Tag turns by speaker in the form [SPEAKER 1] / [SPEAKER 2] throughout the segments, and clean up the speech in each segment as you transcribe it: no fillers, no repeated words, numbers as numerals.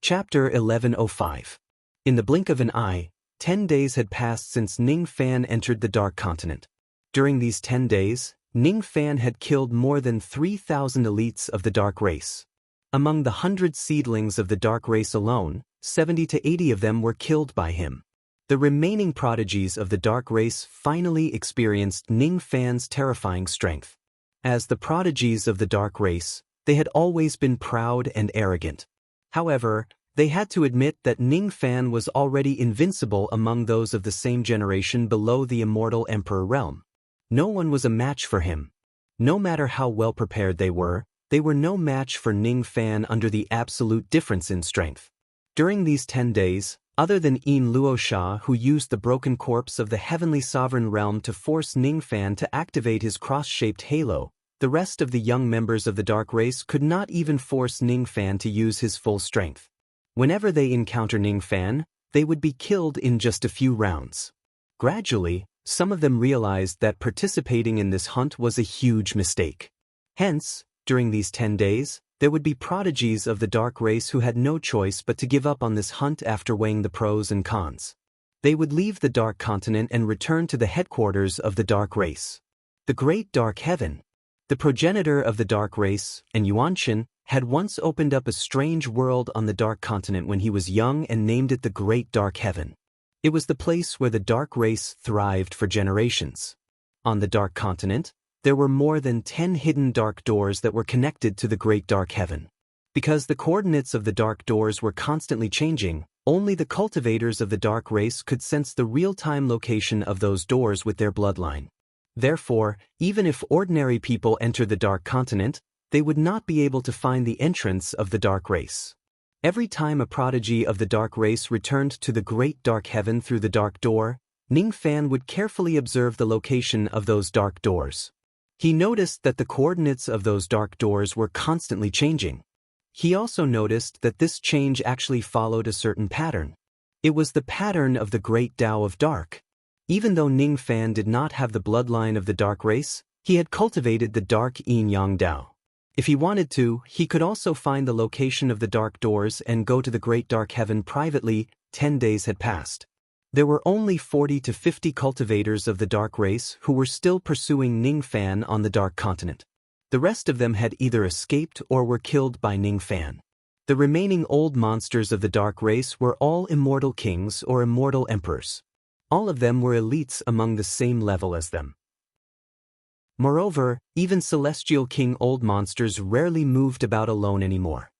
[SPEAKER 1] Chapter 1105. In the blink of an eye, 10 days had passed since Ning Fan entered the Dark Continent. During these 10 days, Ning Fan had killed more than 3,000 elites of the Dark Race. Among the 100 seedlings of the Dark Race alone, 70 to 80 of them were killed by him. The remaining prodigies of the Dark Race finally experienced Ning Fan's terrifying strength. As the prodigies of the Dark Race, they had always been proud and arrogant. However, they had to admit that Ning Fan was already invincible among those of the same generation below the immortal Emperor realm. No one was a match for him. No matter how well prepared they were no match for Ning Fan under the absolute difference in strength. During these 10 days, other than Yin Luosha, who used the broken corpse of the heavenly sovereign realm to force Ning Fan to activate his cross-shaped halo, the rest of the young members of the Dark Race could not even force Ning Fan to use his full strength. Whenever they encounter Ning Fan, they would be killed in just a few rounds. Gradually, some of them realized that participating in this hunt was a huge mistake. Hence, during these 10 days, there would be prodigies of the Dark Race who had no choice but to give up on this hunt after weighing the pros and cons. They would leave the Dark Continent and return to the headquarters of the Dark Race. The Great Dark Heaven. The progenitor of the Dark Race, and Yuanshan, had once opened up a strange world on the Dark Continent when he was young and named it the Great Dark Heaven. It was the place where the Dark Race thrived for generations. On the Dark Continent, there were more than 10 hidden dark doors that were connected to the Great Dark Heaven. Because the coordinates of the dark doors were constantly changing, only the cultivators of the Dark Race could sense the real-time location of those doors with their bloodline. Therefore, even if ordinary people entered the Dark Continent, they would not be able to find the entrance of the Dark Race. Every time a prodigy of the Dark Race returned to the Great Dark Heaven through the Dark Door, Ning Fan would carefully observe the location of those dark doors. He noticed that the coordinates of those dark doors were constantly changing. He also noticed that this change actually followed a certain pattern. It was the pattern of the Great Tao of Dark. Even though Ning Fan did not have the bloodline of the Dark Race, he had cultivated the Dark Yin-Yang Tao. If he wanted to, he could also find the location of the dark doors and go to the Great Dark Heaven privately. 10 days had passed. There were only 40 to 50 cultivators of the Dark Race who were still pursuing Ning Fan on the Dark Continent. The rest of them had either escaped or were killed by Ning Fan. The remaining old monsters of the Dark Race were all immortal kings or immortal emperors. All of them were elites among the same level as them. Moreover, even celestial king old monsters rarely moved about alone anymore.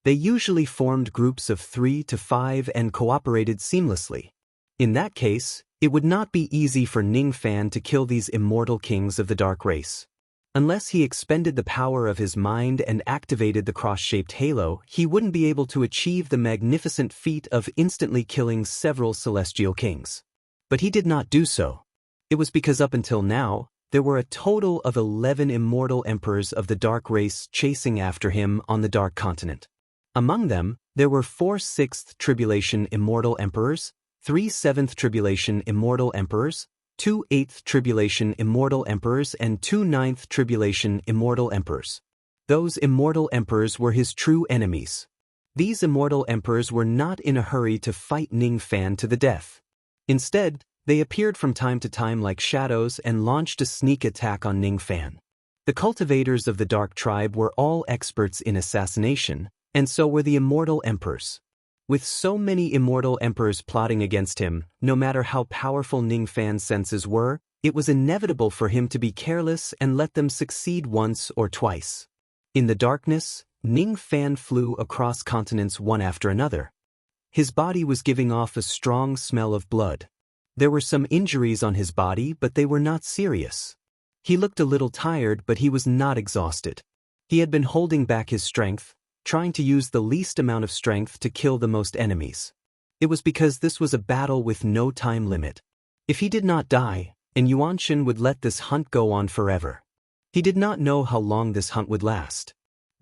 [SPEAKER 1] They usually formed groups of 3 to 5 and cooperated seamlessly. In that case, it would not be easy for Ning Fan to kill these immortal kings of the Dark Race. Unless he expended the power of his mind and activated the cross-shaped halo, he wouldn't be able to achieve the magnificent feat of instantly killing several celestial kings. But he did not do so. It was because up until now, there were a total of 11 immortal emperors of the Dark Race chasing after him on the Dark Continent. Among them, there were 4 6th Tribulation Immortal Emperors, 3 7th Tribulation Immortal Emperors, 2 8th Tribulation Immortal Emperors and 2 9th Tribulation Immortal Emperors. Those immortal emperors were his true enemies. These immortal emperors were not in a hurry to fight Ning Fan to the death. Instead, they appeared from time to time like shadows and launched a sneak attack on Ning Fan. The cultivators of the Dark Tribe were all experts in assassination, and so were the immortal emperors. With so many immortal emperors plotting against him, no matter how powerful Ning Fan's senses were, it was inevitable for him to be careless and let them succeed once or twice. In the darkness, Ning Fan flew across continents one after another. His body was giving off a strong smell of blood. There were some injuries on his body, but they were not serious. He looked a little tired, but he was not exhausted. He had been holding back his strength, trying to use the least amount of strength to kill the most enemies. It was because this was a battle with no time limit. If he did not die, and Yuanshan would let this hunt go on forever. He did not know how long this hunt would last.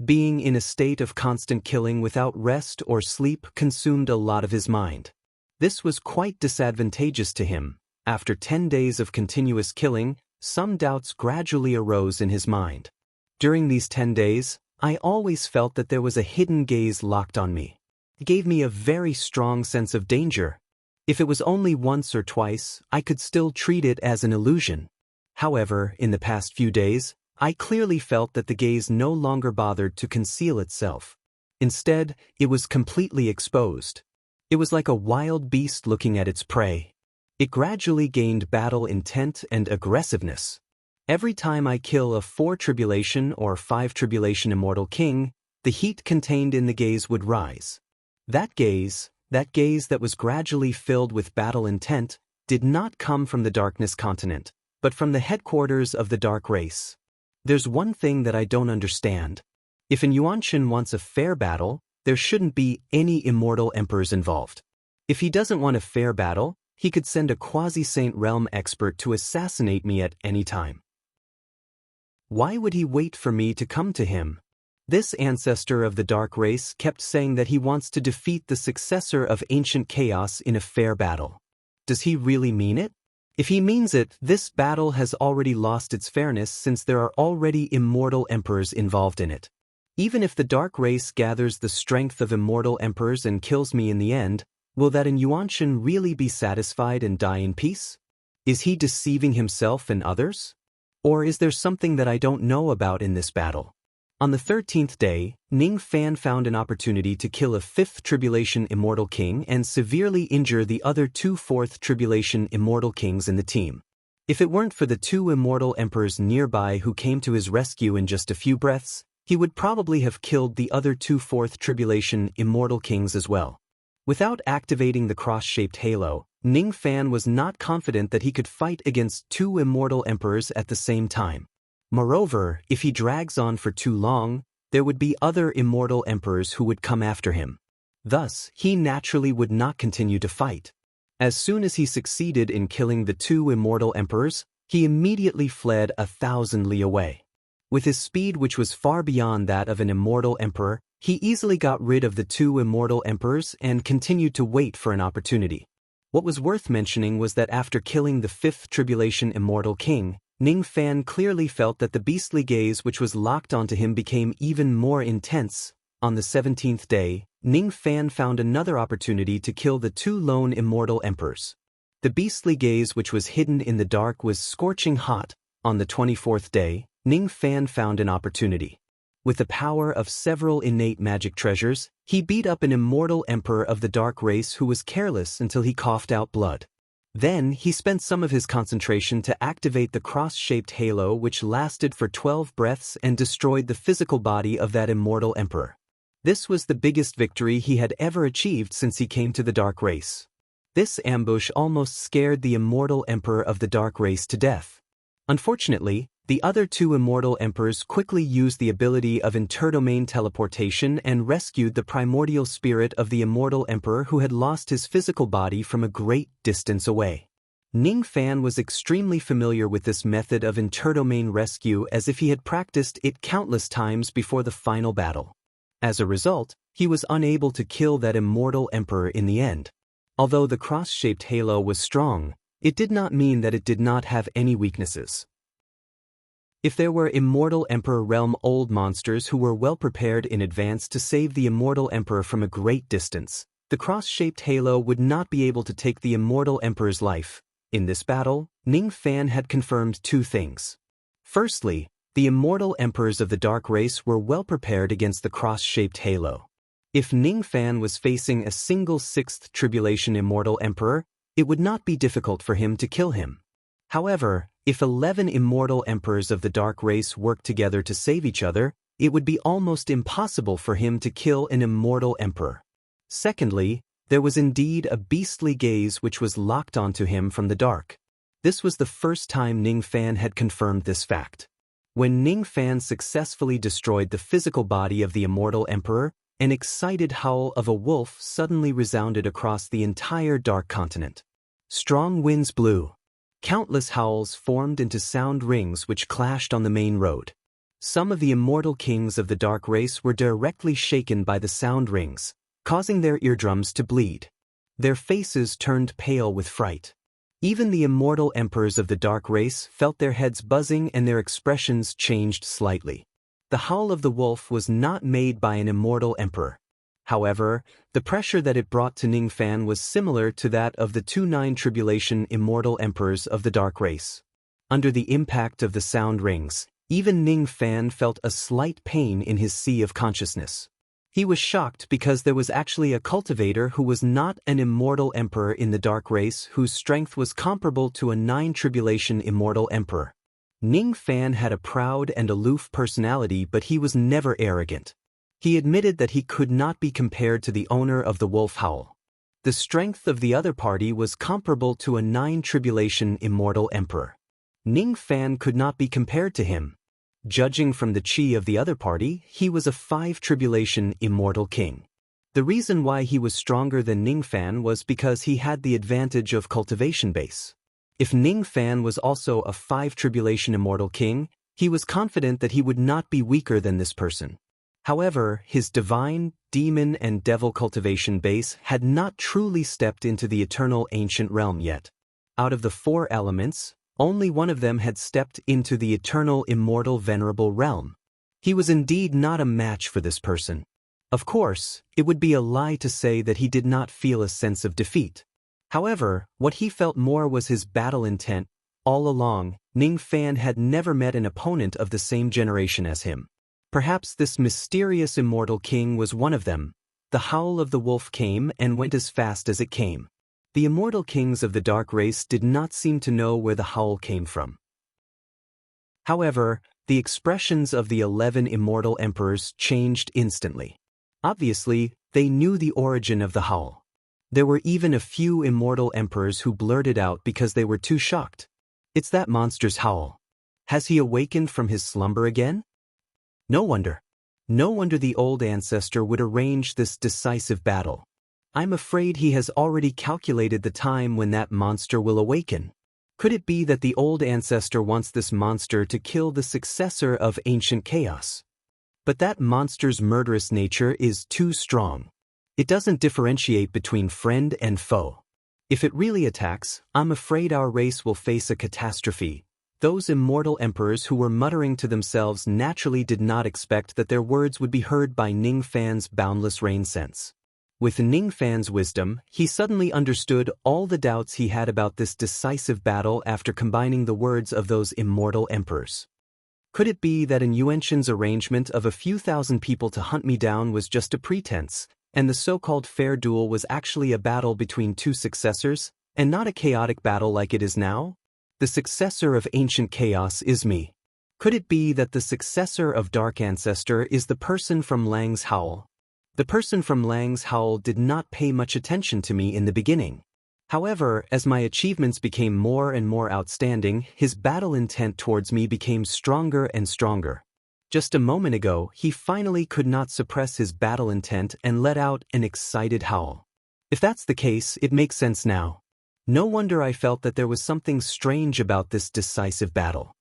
[SPEAKER 1] Being in a state of constant killing without rest or sleep consumed a lot of his mind. This was quite disadvantageous to him. After 10 days of continuous killing, some doubts gradually arose in his mind. During these 10 days, I always felt that there was a hidden gaze locked on me. gave me a very strong sense of danger. If it was only once or twice, I could still treat it as an illusion. However, in the past few days, I clearly felt that the gaze no longer bothered to conceal itself. Instead, it was completely exposed. It was like a wild beast looking at its prey. It gradually gained battle intent and aggressiveness. Every time I kill a 4 tribulation or 5 tribulation immortal king, the heat contained in the gaze would rise. That gaze that was gradually filled with battle intent, did not come from the darkness continent, but from the headquarters of the dark race. There's one thing that I don't understand. If an Yuanshan wants a fair battle, there shouldn't be any immortal emperors involved. If he doesn't want a fair battle, he could send a quasi-saint realm expert to assassinate me at any time. Why would he wait for me to come to him? This ancestor of the dark race kept saying that he wants to defeat the successor of ancient chaos in a fair battle. Does he really mean it? If he means it, this battle has already lost its fairness since there are already immortal emperors involved in it. Even if the dark race gathers the strength of immortal emperors and kills me in the end, will that Yuanshan really be satisfied and die in peace? Is he deceiving himself and others? Or is there something that I don't know about in this battle? On the 13th day, Ning Fan found an opportunity to kill a 5th tribulation immortal king and severely injure the other 2 4th tribulation immortal kings in the team. If it weren't for the 2 immortal emperors nearby who came to his rescue in just a few breaths, he would probably have killed the other 2 4th tribulation immortal kings as well. Without activating the cross-shaped halo, Ning Fan was not confident that he could fight against 2 immortal emperors at the same time. Moreover, if he drags on for too long, there would be other immortal emperors who would come after him. Thus, he naturally would not continue to fight. As soon as he succeeded in killing the 2 immortal emperors, he immediately fled 1,000 li away. With his speed which was far beyond that of an immortal emperor, he easily got rid of the 2 immortal emperors and continued to wait for an opportunity. What was worth mentioning was that after killing the 5th tribulation immortal king, Ning Fan clearly felt that the beastly gaze which was locked onto him became even more intense. On the 17th day, Ning Fan found another opportunity to kill the 2 lone immortal emperors. The beastly gaze which was hidden in the dark was scorching hot. On the 24th day, Ning Fan found an opportunity. With the power of several innate magic treasures, he beat up an immortal emperor of the dark race who was careless until he coughed out blood. Then, he spent some of his concentration to activate the cross-shaped halo which lasted for 12 breaths and destroyed the physical body of that immortal emperor. This was the biggest victory he had ever achieved since he came to the dark race. This ambush almost scared the immortal emperor of the dark race to death. Unfortunately, the other 2 immortal emperors quickly used the ability of interdomain teleportation and rescued the primordial spirit of the immortal emperor who had lost his physical body from a great distance away. Ning Fan was extremely familiar with this method of interdomain rescue as if he had practiced it countless times before the final battle. As a result, he was unable to kill that immortal emperor in the end. Although the cross-shaped halo was strong, it did not mean that it did not have any weaknesses. If there were immortal emperor realm old monsters who were well prepared in advance to save the immortal emperor from a great distance, the cross-shaped halo would not be able to take the immortal emperor's life. In this battle, Ning Fan had confirmed 2 things. Firstly, the immortal emperors of the dark race were well prepared against the cross-shaped halo. If Ning Fan was facing a single 6th tribulation immortal emperor, it would not be difficult for him to kill him. However, if 11 immortal emperors of the dark race worked together to save each other, it would be almost impossible for him to kill an immortal emperor. Secondly, there was indeed a beastly gaze which was locked onto him from the dark. This was the first time Ning Fan had confirmed this fact. When Ning Fan successfully destroyed the physical body of the immortal emperor, an excited howl of a wolf suddenly resounded across the entire dark continent. Strong winds blew. Countless howls formed into sound rings which clashed on the main road. Some of the immortal kings of the dark race were directly shaken by the sound rings, causing their eardrums to bleed. Their faces turned pale with fright. Even the immortal emperors of the dark race felt their heads buzzing and their expressions changed slightly. The howl of the wolf was not made by an immortal emperor. However, the pressure that it brought to Ning Fan was similar to that of the 2-9 tribulation immortal emperors of the dark race. Under the impact of the sound rings, even Ning Fan felt a slight pain in his sea of consciousness. He was shocked because there was actually a cultivator who was not an immortal emperor in the dark race whose strength was comparable to a 9 tribulation immortal emperor. Ning Fan had a proud and aloof personality, but he was never arrogant. He admitted that he could not be compared to the owner of the wolf howl. The strength of the other party was comparable to a 9 tribulation immortal emperor. Ning Fan could not be compared to him. Judging from the chi of the other party, he was a 5 tribulation immortal king. The reason why he was stronger than Ning Fan was because he had the advantage of cultivation base. If Ning Fan was also a 5 tribulation immortal king, he was confident that he would not be weaker than this person. However, his divine, demon and devil cultivation base had not truly stepped into the eternal ancient realm yet. Out of the 4 elements, only one of them had stepped into the eternal immortal venerable realm. He was indeed not a match for this person. Of course, it would be a lie to say that he did not feel a sense of defeat. However, what he felt more was his battle intent. All along, Ning Fan had never met an opponent of the same generation as him. Perhaps this mysterious immortal king was one of them. The howl of the wolf came and went as fast as it came. The immortal kings of the dark race did not seem to know where the howl came from. However, the expressions of the 11 immortal emperors changed instantly. Obviously, they knew the origin of the howl. There were even a few immortal emperors who blurted out because they were too shocked. "It's that monster's howl. Has he awakened from his slumber again?" No wonder. No wonder the old ancestor would arrange this decisive battle. I'm afraid he has already calculated the time when that monster will awaken. Could it be that the old ancestor wants this monster to kill the successor of ancient chaos? But that monster's murderous nature is too strong. It doesn't differentiate between friend and foe. If it really attacks, I'm afraid our race will face a catastrophe. Those immortal emperors who were muttering to themselves naturally did not expect that their words would be heard by Ning Fan's boundless rain sense. With Ning Fan's wisdom, he suddenly understood all the doubts he had about this decisive battle after combining the words of those immortal emperors. Could it be that in Yuanxin's arrangement of a few thousand people to hunt me down was just a pretense, and the so-called fair duel was actually a battle between 2 successors, and not a chaotic battle like it is now? The successor of ancient chaos is me. Could it be that the successor of Dark Ancestor is the person from Lang's howl? The person from Lang's howl did not pay much attention to me in the beginning. However, as my achievements became more and more outstanding, his battle intent towards me became stronger and stronger. Just a moment ago, he finally could not suppress his battle intent and let out an excited howl. If that's the case, it makes sense now. No wonder I felt that there was something strange about this decisive battle.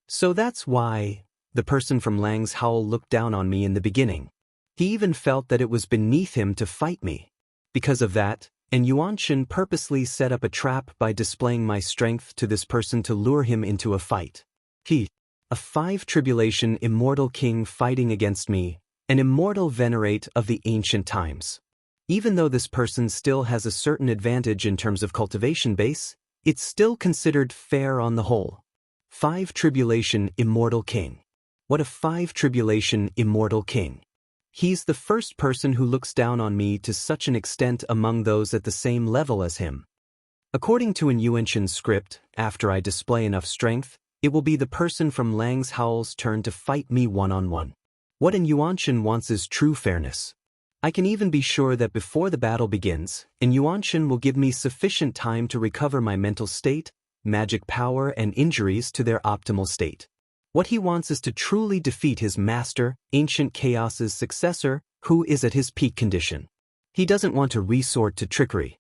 [SPEAKER 1] So that's why the person from Lang's howl looked down on me in the beginning. He even felt that it was beneath him to fight me. Because of that, and Yuanxin purposely set up a trap by displaying my strength to this person to lure him into a fight. A 5 tribulation immortal king fighting against me, an immortal venerate of the ancient times. Even though this person still has a certain advantage in terms of cultivation base, it's still considered fair on the whole. 5 tribulation immortal king. What a 5 tribulation immortal king. He's the first person who looks down on me to such an extent among those at the same level as him. According to an Yuanxin script, after I display enough strength, it will be the person from Lang's howl's turn to fight me one-on-one. What an Yuanxin wants is true fairness. I can even be sure that before the battle begins, an Yuanxin will give me sufficient time to recover my mental state, magic power and injuries to their optimal state. What he wants is to truly defeat his master, ancient chaos's successor, who is at his peak condition. He doesn't want to resort to trickery.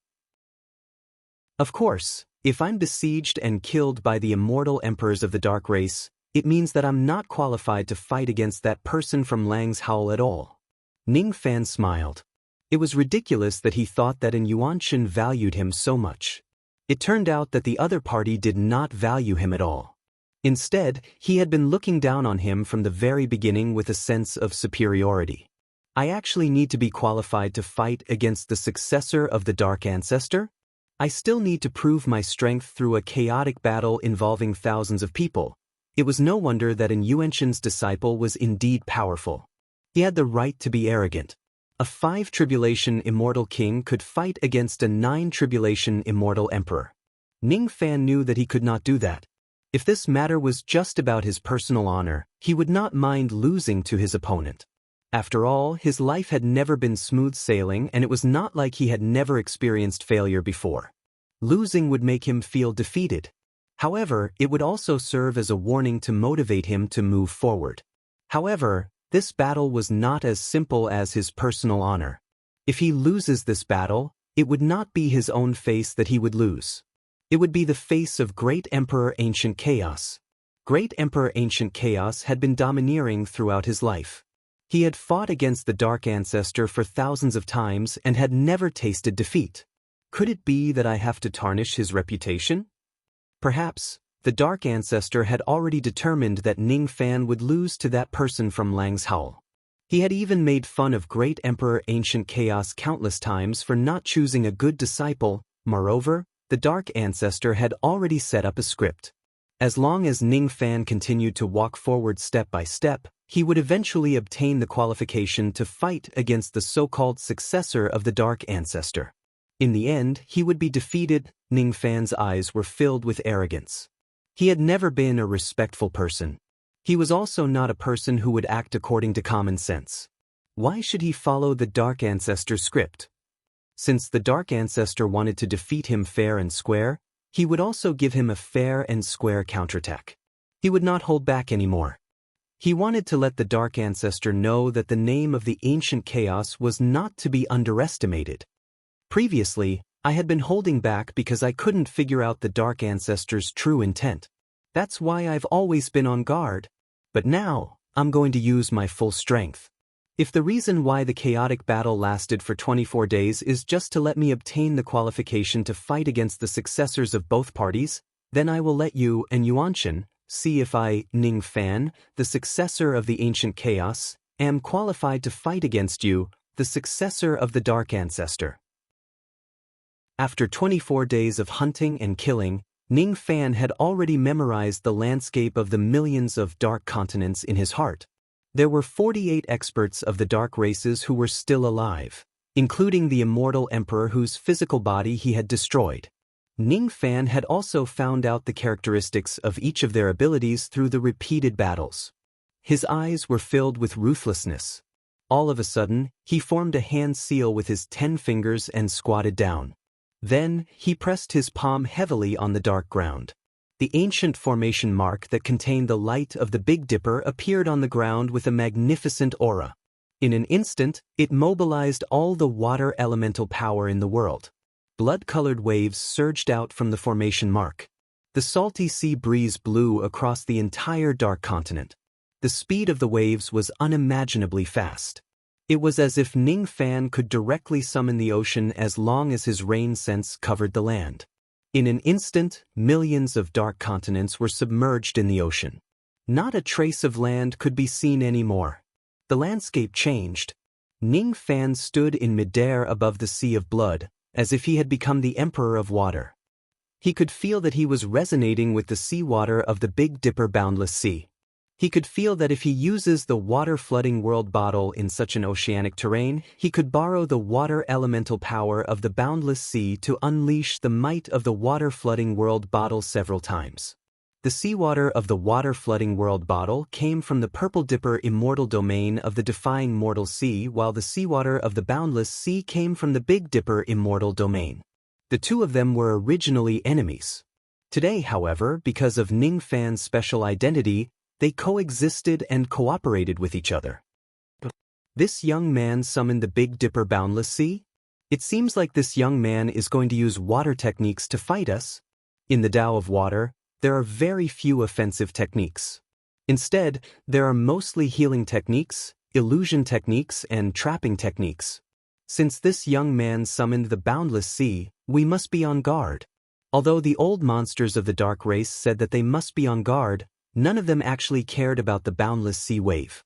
[SPEAKER 1] Of course, if I'm besieged and killed by the immortal emperors of the dark race, it means that I'm not qualified to fight against that person from Lang's howl at all. Ning Fan smiled. It was ridiculous that he thought that an Yuanxin valued him so much. It turned out that the other party did not value him at all. Instead, he had been looking down on him from the very beginning with a sense of superiority. I actually need to be qualified to fight against the successor of the Dark Ancestor? I still need to prove my strength through a chaotic battle involving thousands of people. It was no wonder that an Yuanshan's disciple was indeed powerful. He had the right to be arrogant. A 5-tribulation immortal king could fight against a 9-tribulation immortal emperor. Ning Fan knew that he could not do that. If this matter was just about his personal honor, he would not mind losing to his opponent. After all, his life had never been smooth sailing, and it was not like he had never experienced failure before. Losing would make him feel defeated. However, it would also serve as a warning to motivate him to move forward. However, this battle was not as simple as his personal honor. If he loses this battle, it would not be his own face that he would lose. It would be the face of Great Emperor Ancient Chaos. Great Emperor Ancient Chaos had been domineering throughout his life. He had fought against the Dark Ancestor for thousands of times and had never tasted defeat. Could it be that I have to tarnish his reputation? Perhaps, the Dark Ancestor had already determined that Ning Fan would lose to that person from Lang's Howl. He had even made fun of Great Emperor Ancient Chaos countless times for not choosing a good disciple. Moreover, the Dark Ancestor had already set up a script. As long as Ning Fan continued to walk forward step by step, he would eventually obtain the qualification to fight against the so-called successor of the Dark Ancestor. In the end, he would be defeated. Ning Fan's eyes were filled with arrogance. He had never been a respectful person. He was also not a person who would act according to common sense. Why should he follow the Dark Ancestor's script? Since the Dark Ancestor wanted to defeat him fair and square, he would also give him a fair and square counterattack. He would not hold back anymore. He wanted to let the Dark Ancestor know that the name of the Ancient Chaos was not to be underestimated. Previously, I had been holding back because I couldn't figure out the Dark Ancestor's true intent. That's why I've always been on guard. But now, I'm going to use my full strength. If the reason why the chaotic battle lasted for 24 days is just to let me obtain the qualification to fight against the successors of both parties, then I will let you and Yuanshan see if I, Ning Fan, the successor of the Ancient Chaos, am qualified to fight against you, the successor of the Dark Ancestor. After 24 days of hunting and killing, Ning Fan had already memorized the landscape of the millions of dark continents in his heart. There were 48 experts of the dark races who were still alive, including the immortal emperor whose physical body he had destroyed. Ning Fan had also found out the characteristics of each of their abilities through the repeated battles. His eyes were filled with ruthlessness. All of a sudden, he formed a hand seal with his 10 fingers and squatted down. Then, he pressed his palm heavily on the dark ground. The ancient formation mark that contained the light of the Big Dipper appeared on the ground with a magnificent aura. In an instant, it mobilized all the water elemental power in the world. Blood-colored waves surged out from the formation mark. The salty sea breeze blew across the entire dark continent. The speed of the waves was unimaginably fast. It was as if Ning Fan could directly summon the ocean as long as his rain sense covered the land. In an instant, millions of dark continents were submerged in the ocean. Not a trace of land could be seen anymore. The landscape changed. Ning Fan stood in midair above the sea of blood, as if he had become the Emperor of Water. He could feel that he was resonating with the seawater of the Big Dipper boundless sea. He could feel that if he uses the water-flooding world bottle in such an oceanic terrain, he could borrow the water elemental power of the boundless sea to unleash the might of the water-flooding world bottle several times. The seawater of the water-flooding world bottle came from the Purple Dipper immortal domain of the defying mortal sea, while the seawater of the boundless sea came from the Big Dipper immortal domain. The two of them were originally enemies. Today, however, because of Ning Fan's special identity, they coexisted and cooperated with each other. This young man summoned the Big Dipper boundless sea? It seems like this young man is going to use water techniques to fight us. In the Tao of Water, there are very few offensive techniques. Instead, there are mostly healing techniques, illusion techniques, and trapping techniques. Since this young man summoned the boundless sea, we must be on guard. Although the old monsters of the dark race said that they must be on guard, none of them actually cared about the boundless sea wave.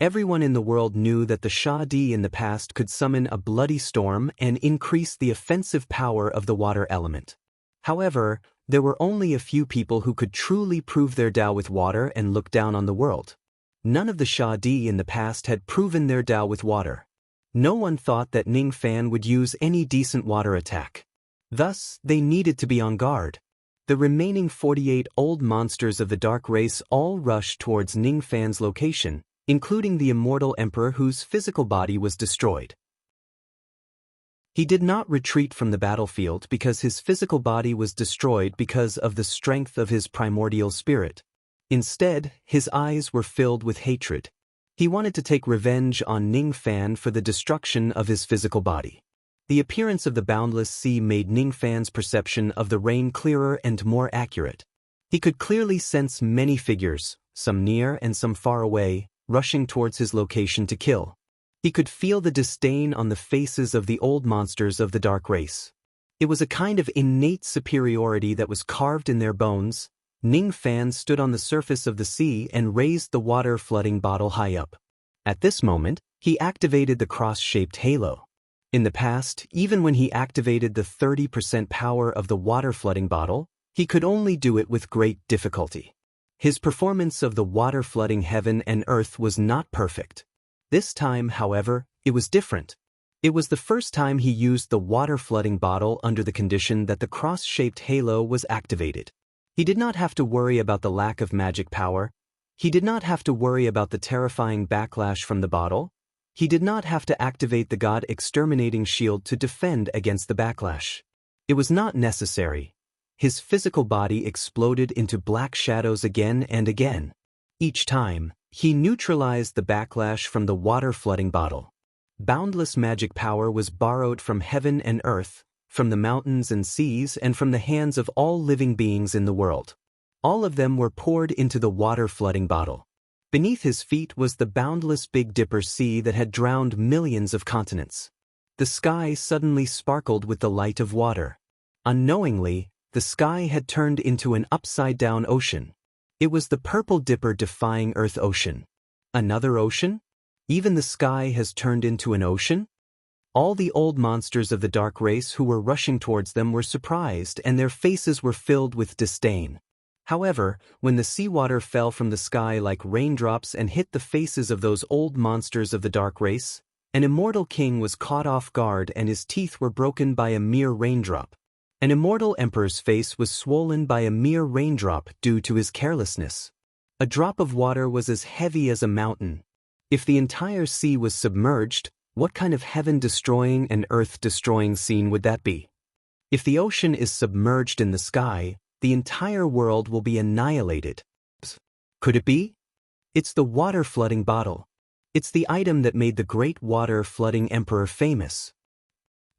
[SPEAKER 1] Everyone in the world knew that the Shah-Di in the past could summon a bloody storm and increase the offensive power of the water element. However, there were only a few people who could truly prove their Tao with water and look down on the world. None of the Shah-Di in the past had proven their Tao with water. No one thought that Ning Fan would use any decent water attack. Thus, they needed to be on guard. The remaining 48 old monsters of the dark race all rushed towards Ning Fan's location, including the immortal emperor whose physical body was destroyed. He did not retreat from the battlefield because his physical body was destroyed because of the strength of his primordial spirit. Instead, his eyes were filled with hatred. He wanted to take revenge on Ning Fan for the destruction of his physical body. The appearance of the boundless sea made Ning Fan's perception of the rain clearer and more accurate. He could clearly sense many figures, some near and some far away, rushing towards his location to kill. He could feel the disdain on the faces of the old monsters of the dark race. It was a kind of innate superiority that was carved in their bones. Ning Fan stood on the surface of the sea and raised the water-flooding bottle high up. At this moment, he activated the cross-shaped halo. In the past, even when he activated the 30% power of the water-flooding bottle, he could only do it with great difficulty. His performance of the water-flooding heaven and earth was not perfect. This time, however, it was different. It was the first time he used the water-flooding bottle under the condition that the cross-shaped halo was activated. He did not have to worry about the lack of magic power. He did not have to worry about the terrifying backlash from the bottle. He did not have to activate the God-exterminating shield to defend against the backlash. It was not necessary. His physical body exploded into black shadows again and again. Each time, he neutralized the backlash from the water-flooding bottle. Boundless magic power was borrowed from heaven and earth, from the mountains and seas, and from the hands of all living beings in the world. All of them were poured into the water-flooding bottle. Beneath his feet was the boundless Big Dipper Sea that had drowned millions of continents. The sky suddenly sparkled with the light of water. Unknowingly, the sky had turned into an upside-down ocean. It was the Purple Dipper defying Earth Ocean. Another ocean? Even the sky has turned into an ocean? All the old monsters of the dark race who were rushing towards them were surprised, and their faces were filled with disdain. However, when the seawater fell from the sky like raindrops and hit the faces of those old monsters of the dark race, an immortal king was caught off guard and his teeth were broken by a mere raindrop. An immortal emperor's face was swollen by a mere raindrop due to his carelessness. A drop of water was as heavy as a mountain. If the entire sea was submerged, what kind of heaven-destroying and earth-destroying scene would that be? If the ocean is submerged in the sky, the entire world will be annihilated. Could it be? It's the water-flooding bottle. It's the item that made the great water-flooding emperor famous.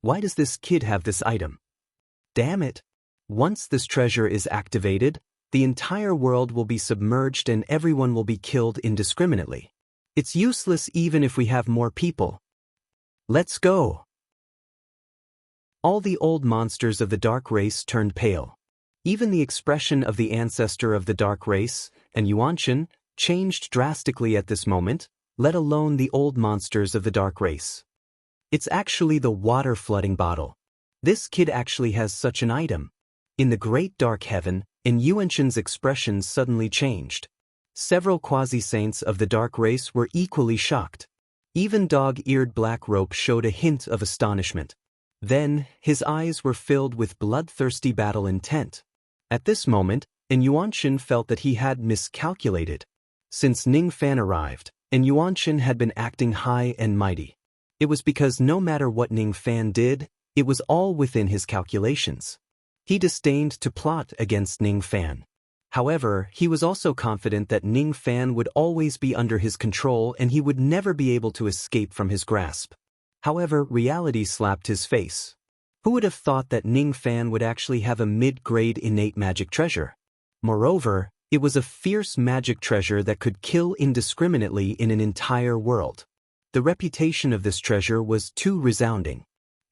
[SPEAKER 1] Why does this kid have this item? Damn it! Once this treasure is activated, the entire world will be submerged and everyone will be killed indiscriminately. It's useless even if we have more people. Let's go! All the old monsters of the dark race turned pale. Even the expression of the ancestor of the dark race, and Yuanshan, changed drastically at this moment, let alone the old monsters of the dark race. It's actually the water-flooding bottle. This kid actually has such an item. In the great dark heaven, Yuanshan's expression suddenly changed. Several quasi-saints of the dark race were equally shocked. Even dog-eared Black Rope showed a hint of astonishment. Then, his eyes were filled with bloodthirsty battle intent. At this moment, Yuanshan felt that he had miscalculated. Since Ning Fan arrived, Yuanshan had been acting high and mighty. It was because no matter what Ning Fan did, it was all within his calculations. He disdained to plot against Ning Fan. However, he was also confident that Ning Fan would always be under his control and he would never be able to escape from his grasp. However, reality slapped his face. Who would have thought that Ning Fan would actually have a mid-grade innate magic treasure? Moreover, it was a fierce magic treasure that could kill indiscriminately in an entire world. The reputation of this treasure was too resounding.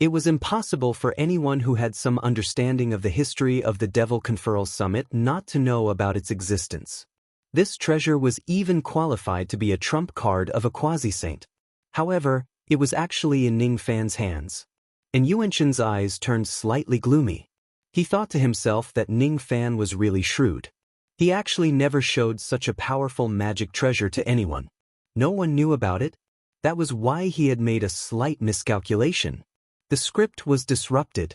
[SPEAKER 1] It was impossible for anyone who had some understanding of the history of the Devil Conferral Summit not to know about its existence. This treasure was even qualified to be a trump card of a quasi-saint. However, it was actually in Ning Fan's hands. And Yuanshan's eyes turned slightly gloomy. He thought to himself that Ning Fan was really shrewd. He actually never showed such a powerful magic treasure to anyone. No one knew about it. That was why he had made a slight miscalculation. The script was disrupted.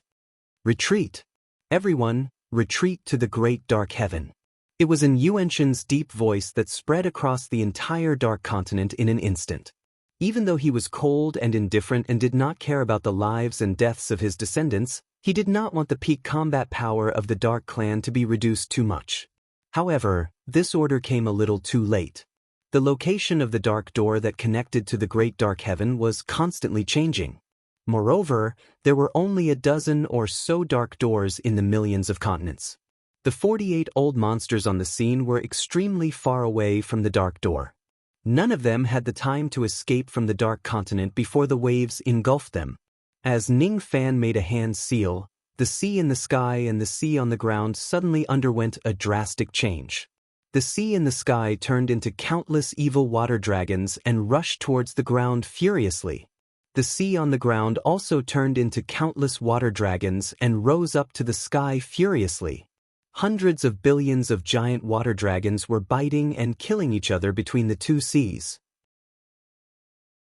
[SPEAKER 1] Retreat. Everyone, retreat to the great dark heaven. It was in Yuanshan's deep voice that spread across the entire dark continent in an instant. Even though he was cold and indifferent and did not care about the lives and deaths of his descendants, he did not want the peak combat power of the Dark Clan to be reduced too much. However, this order came a little too late. The location of the dark door that connected to the great dark heaven was constantly changing. Moreover, there were only a dozen or so dark doors in the millions of continents. The 48 old monsters on the scene were extremely far away from the dark door. None of them had the time to escape from the dark continent before the waves engulfed them. As Ning Fan made a hand seal, the sea in the sky and the sea on the ground suddenly underwent a drastic change. The sea in the sky turned into countless evil water dragons and rushed towards the ground furiously. The sea on the ground also turned into countless water dragons and rose up to the sky furiously. Hundreds of billions of giant water dragons were biting and killing each other between the two seas.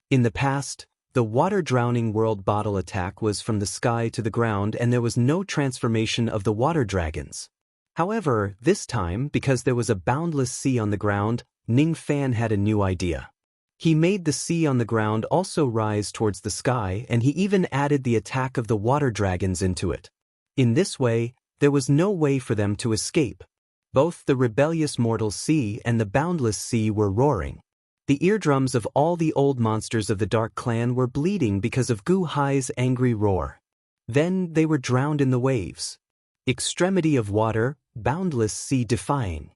[SPEAKER 1] In the past, the water-drowning world bottle attack was from the sky to the ground and there was no transformation of the water dragons. However, this time, because there was a boundless sea on the ground, Ning Fan had a new idea. He made the sea on the ground also rise towards the sky and he even added the attack of the water dragons into it. In this way, there was no way for them to escape. Both the rebellious mortal sea and the boundless sea were roaring. The eardrums of all the old monsters of the Dark Clan were bleeding because of Gu Hai's angry roar. Then they were drowned in the waves. Extremity of water, boundless sea defying.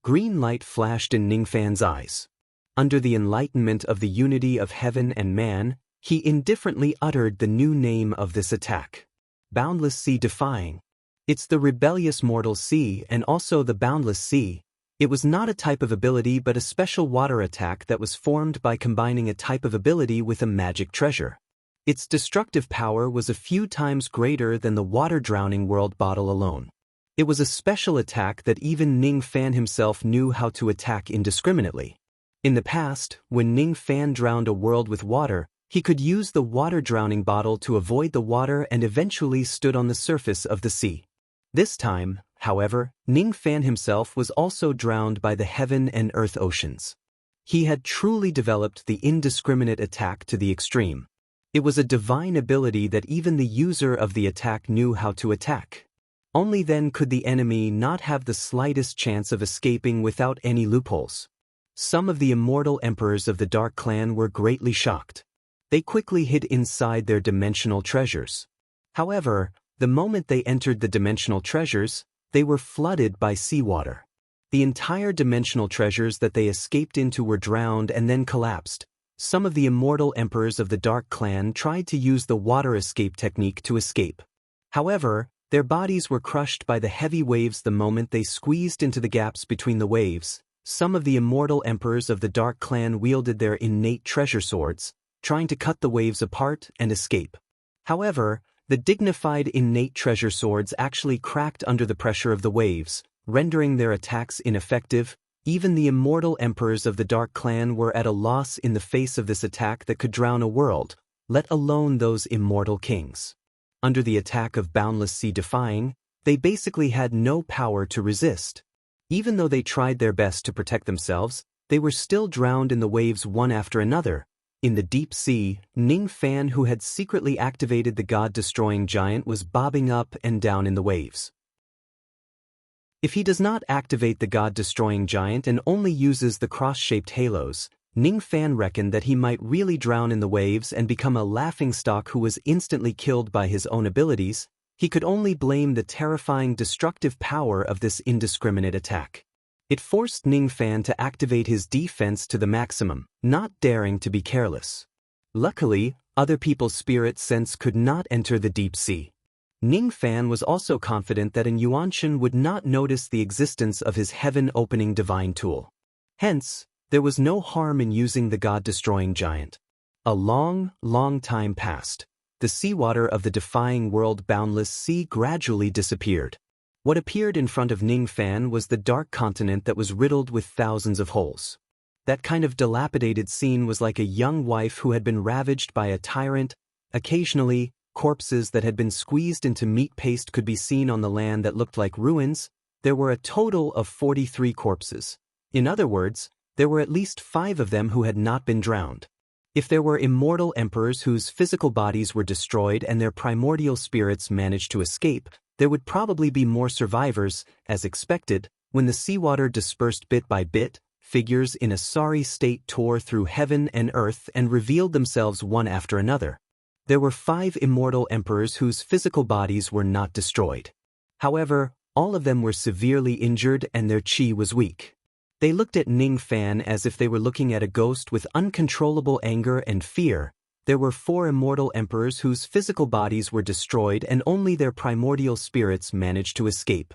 [SPEAKER 1] Green light flashed in Ning Fan's eyes. Under the enlightenment of the unity of heaven and man, he indifferently uttered the new name of this attack. Boundless sea defying. It's the rebellious mortal sea and also the boundless sea. It was not a type of ability but a special water attack that was formed by combining a type of ability with a magic treasure. Its destructive power was a few times greater than the water-drowning world bottle alone. It was a special attack that even Ning Fan himself knew how to attack indiscriminately. In the past, when Ning Fan drowned a world with water, he could use the water-drowning bottle to avoid the water and eventually stood on the surface of the sea. This time, however, Ning Fan himself was also drowned by the heaven and earth oceans. He had truly developed the indiscriminate attack to the extreme. It was a divine ability that even the user of the attack knew how to attack. Only then could the enemy not have the slightest chance of escaping without any loopholes. Some of the immortal emperors of the Dark Clan were greatly shocked. They quickly hid inside their dimensional treasures. However, the moment they entered the dimensional treasures, they were flooded by seawater. The entire dimensional treasures that they escaped into were drowned and then collapsed. Some of the immortal emperors of the Dark Clan tried to use the water escape technique to escape. However, their bodies were crushed by the heavy waves the moment they squeezed into the gaps between the waves. Some of the immortal emperors of the Dark Clan wielded their innate treasure swords, trying to cut the waves apart and escape. However, the dignified innate treasure swords actually cracked under the pressure of the waves, rendering their attacks ineffective. Even the immortal emperors of the Dark Clan were at a loss in the face of this attack that could drown a world, let alone those immortal kings. Under the attack of boundless sea defying, they basically had no power to resist. Even though they tried their best to protect themselves, they were still drowned in the waves one after another. In the deep sea, Ning Fan, who had secretly activated the god-destroying giant, was bobbing up and down in the waves. If he does not activate the god-destroying giant and only uses the cross-shaped halos, Ning Fan reckoned that he might really drown in the waves and become a laughingstock who was instantly killed by his own abilities. He could only blame the terrifying destructive power of this indiscriminate attack. It forced Ning Fan to activate his defense to the maximum, not daring to be careless. Luckily, other people's spirit sense could not enter the deep sea. Ning Fan was also confident that Yuanshan would not notice the existence of his heaven-opening divine tool. Hence, there was no harm in using the god-destroying giant. A long, long time passed. The seawater of the defying world boundless sea gradually disappeared. What appeared in front of Ningfan was the dark continent that was riddled with thousands of holes. That kind of dilapidated scene was like a young wife who had been ravaged by a tyrant. Occasionally, corpses that had been squeezed into meat paste could be seen on the land that looked like ruins. There were a total of 43 corpses. In other words, there were at least 5 of them who had not been drowned. If there were immortal emperors whose physical bodies were destroyed and their primordial spirits managed to escape, there would probably be more survivors. As expected, when the seawater dispersed bit by bit, figures in a sorry state tore through heaven and earth and revealed themselves one after another. There were 5 immortal emperors whose physical bodies were not destroyed. However, all of them were severely injured and their chi was weak. They looked at Ningfan as if they were looking at a ghost with uncontrollable anger and fear. There were 4 immortal emperors whose physical bodies were destroyed and only their primordial spirits managed to escape.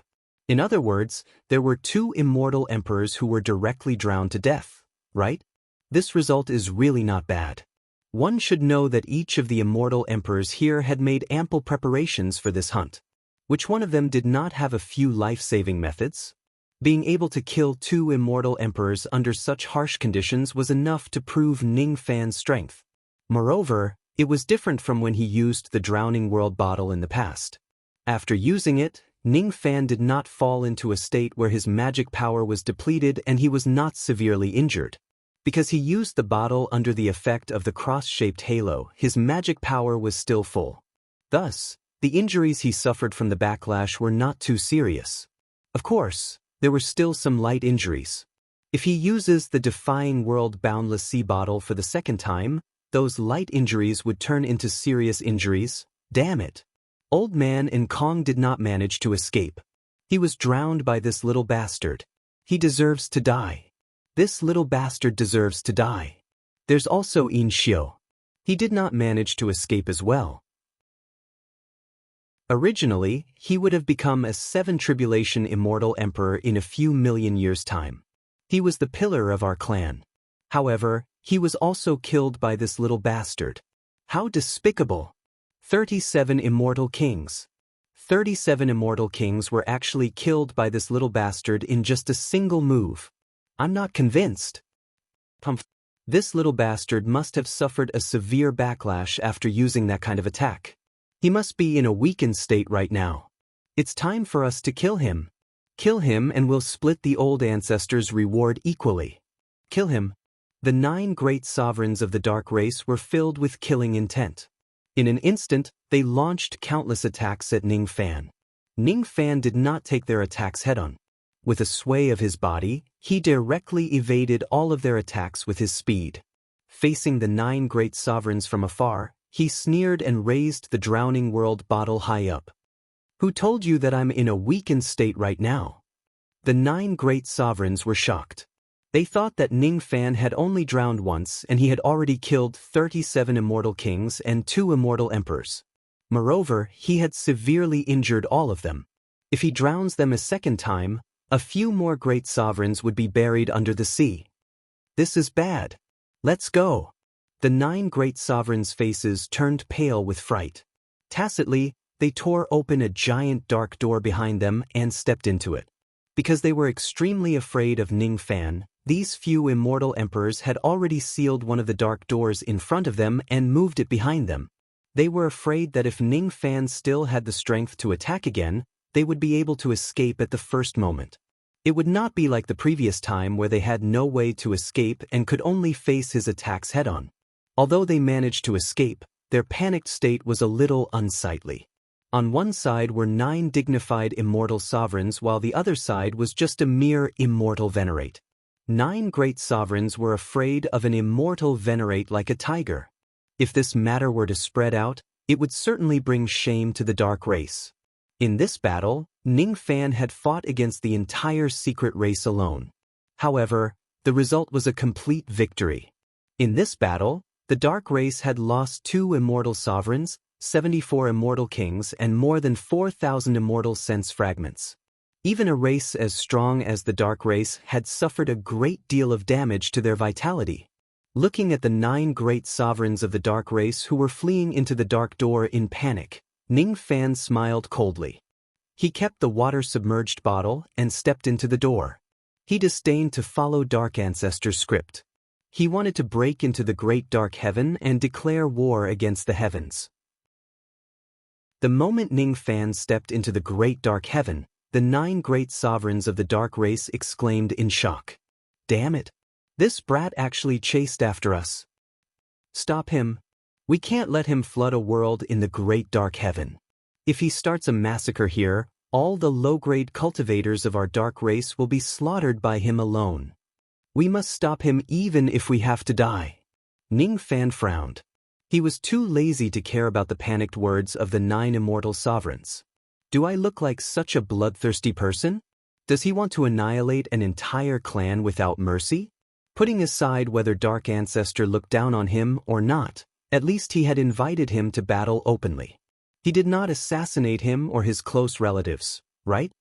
[SPEAKER 1] In other words, there were 2 immortal emperors who were directly drowned to death, right? This result is really not bad. One should know that each of the immortal emperors here had made ample preparations for this hunt. Which one of them did not have a few life-saving methods? Being able to kill 2 immortal emperors under such harsh conditions was enough to prove Ningfan's strength. Moreover, it was different from when he used the Drowning World bottle in the past. After using it, Ningfan did not fall into a state where his magic power was depleted and he was not severely injured. Because he used the bottle under the effect of the cross-shaped halo, his magic power was still full. Thus, the injuries he suffered from the backlash were not too serious. Of course, there were still some light injuries. If he uses the Defying World Boundless Sea bottle for the second time, those light injuries would turn into serious injuries. Damn it. Old Man and Kong did not manage to escape. He was drowned by this little bastard. He deserves to die. This little bastard deserves to die. There's also In Xiu. He did not manage to escape as well. Originally, he would have become a 7 Tribulation Immortal Emperor in a few million years' time. He was the pillar of our clan. However, he was also killed by this little bastard. How despicable! 37 Immortal Kings. 37 Immortal Kings were actually killed by this little bastard in just a single move. I'm not convinced. This little bastard must have suffered a severe backlash after using that kind of attack. He must be in a weakened state right now. It's time for us to kill him. Kill him and we'll split the old ancestors' reward equally. Kill him. The 9 great sovereigns of the dark race were filled with killing intent. In an instant, they launched countless attacks at Ningfan. Ningfan did not take their attacks head-on. With a sway of his body, he directly evaded all of their attacks with his speed. Facing the 9 great sovereigns from afar, he sneered and raised the Drowning World bottle high up. Who told you that I'm in a weakened state right now? The 9 great sovereigns were shocked. They thought that Ningfan had only drowned once and he had already killed 37 immortal kings and 2 immortal emperors. Moreover, he had severely injured all of them. If he drowns them a second time, a few more great sovereigns would be buried under the sea. This is bad. Let's go. The 9 great sovereigns' faces turned pale with fright. Tacitly, they tore open a giant dark door behind them and stepped into it. Because they were extremely afraid of Ningfan, these few immortal emperors had already sealed one of the dark doors in front of them and moved it behind them. They were afraid that if Ningfan still had the strength to attack again, they would be able to escape at the first moment. It would not be like the previous time where they had no way to escape and could only face his attacks head-on. Although they managed to escape, their panicked state was a little unsightly. On one side were 9 dignified immortal sovereigns while the other side was just a mere immortal venerate. 9 great sovereigns were afraid of an immortal venerate like a tiger. If this matter were to spread out, it would certainly bring shame to the dark race. In this battle, Ningfan had fought against the entire secret race alone. However, the result was a complete victory. In this battle, the dark race had lost 2 immortal sovereigns, 74 immortal kings and more than 4,000 immortal sense fragments. Even a race as strong as the dark race had suffered a great deal of damage to their vitality. Looking at the 9 great sovereigns of the dark race who were fleeing into the dark door in panic, Ning Fan smiled coldly. He kept the water-submerged bottle and stepped into the door. He disdained to follow Dark Ancestor's script. He wanted to break into the great dark heaven and declare war against the heavens. The moment Ning Fan stepped into the great dark heaven, the 9 great sovereigns of the dark race exclaimed in shock. "Damn it! This brat actually chased after us. Stop him. We can't let him flood a world in the great dark heaven. If he starts a massacre here, all the low-grade cultivators of our dark race will be slaughtered by him alone. We must stop him even if we have to die." Ning Fan frowned. He was too lazy to care about the panicked words of the 9 immortal sovereigns. Do I look like such a bloodthirsty person? Does he want to annihilate an entire clan without mercy? Putting aside whether Dark Ancestor looked down on him or not, at least he had invited him to battle openly. He did not assassinate him or his close relatives, right?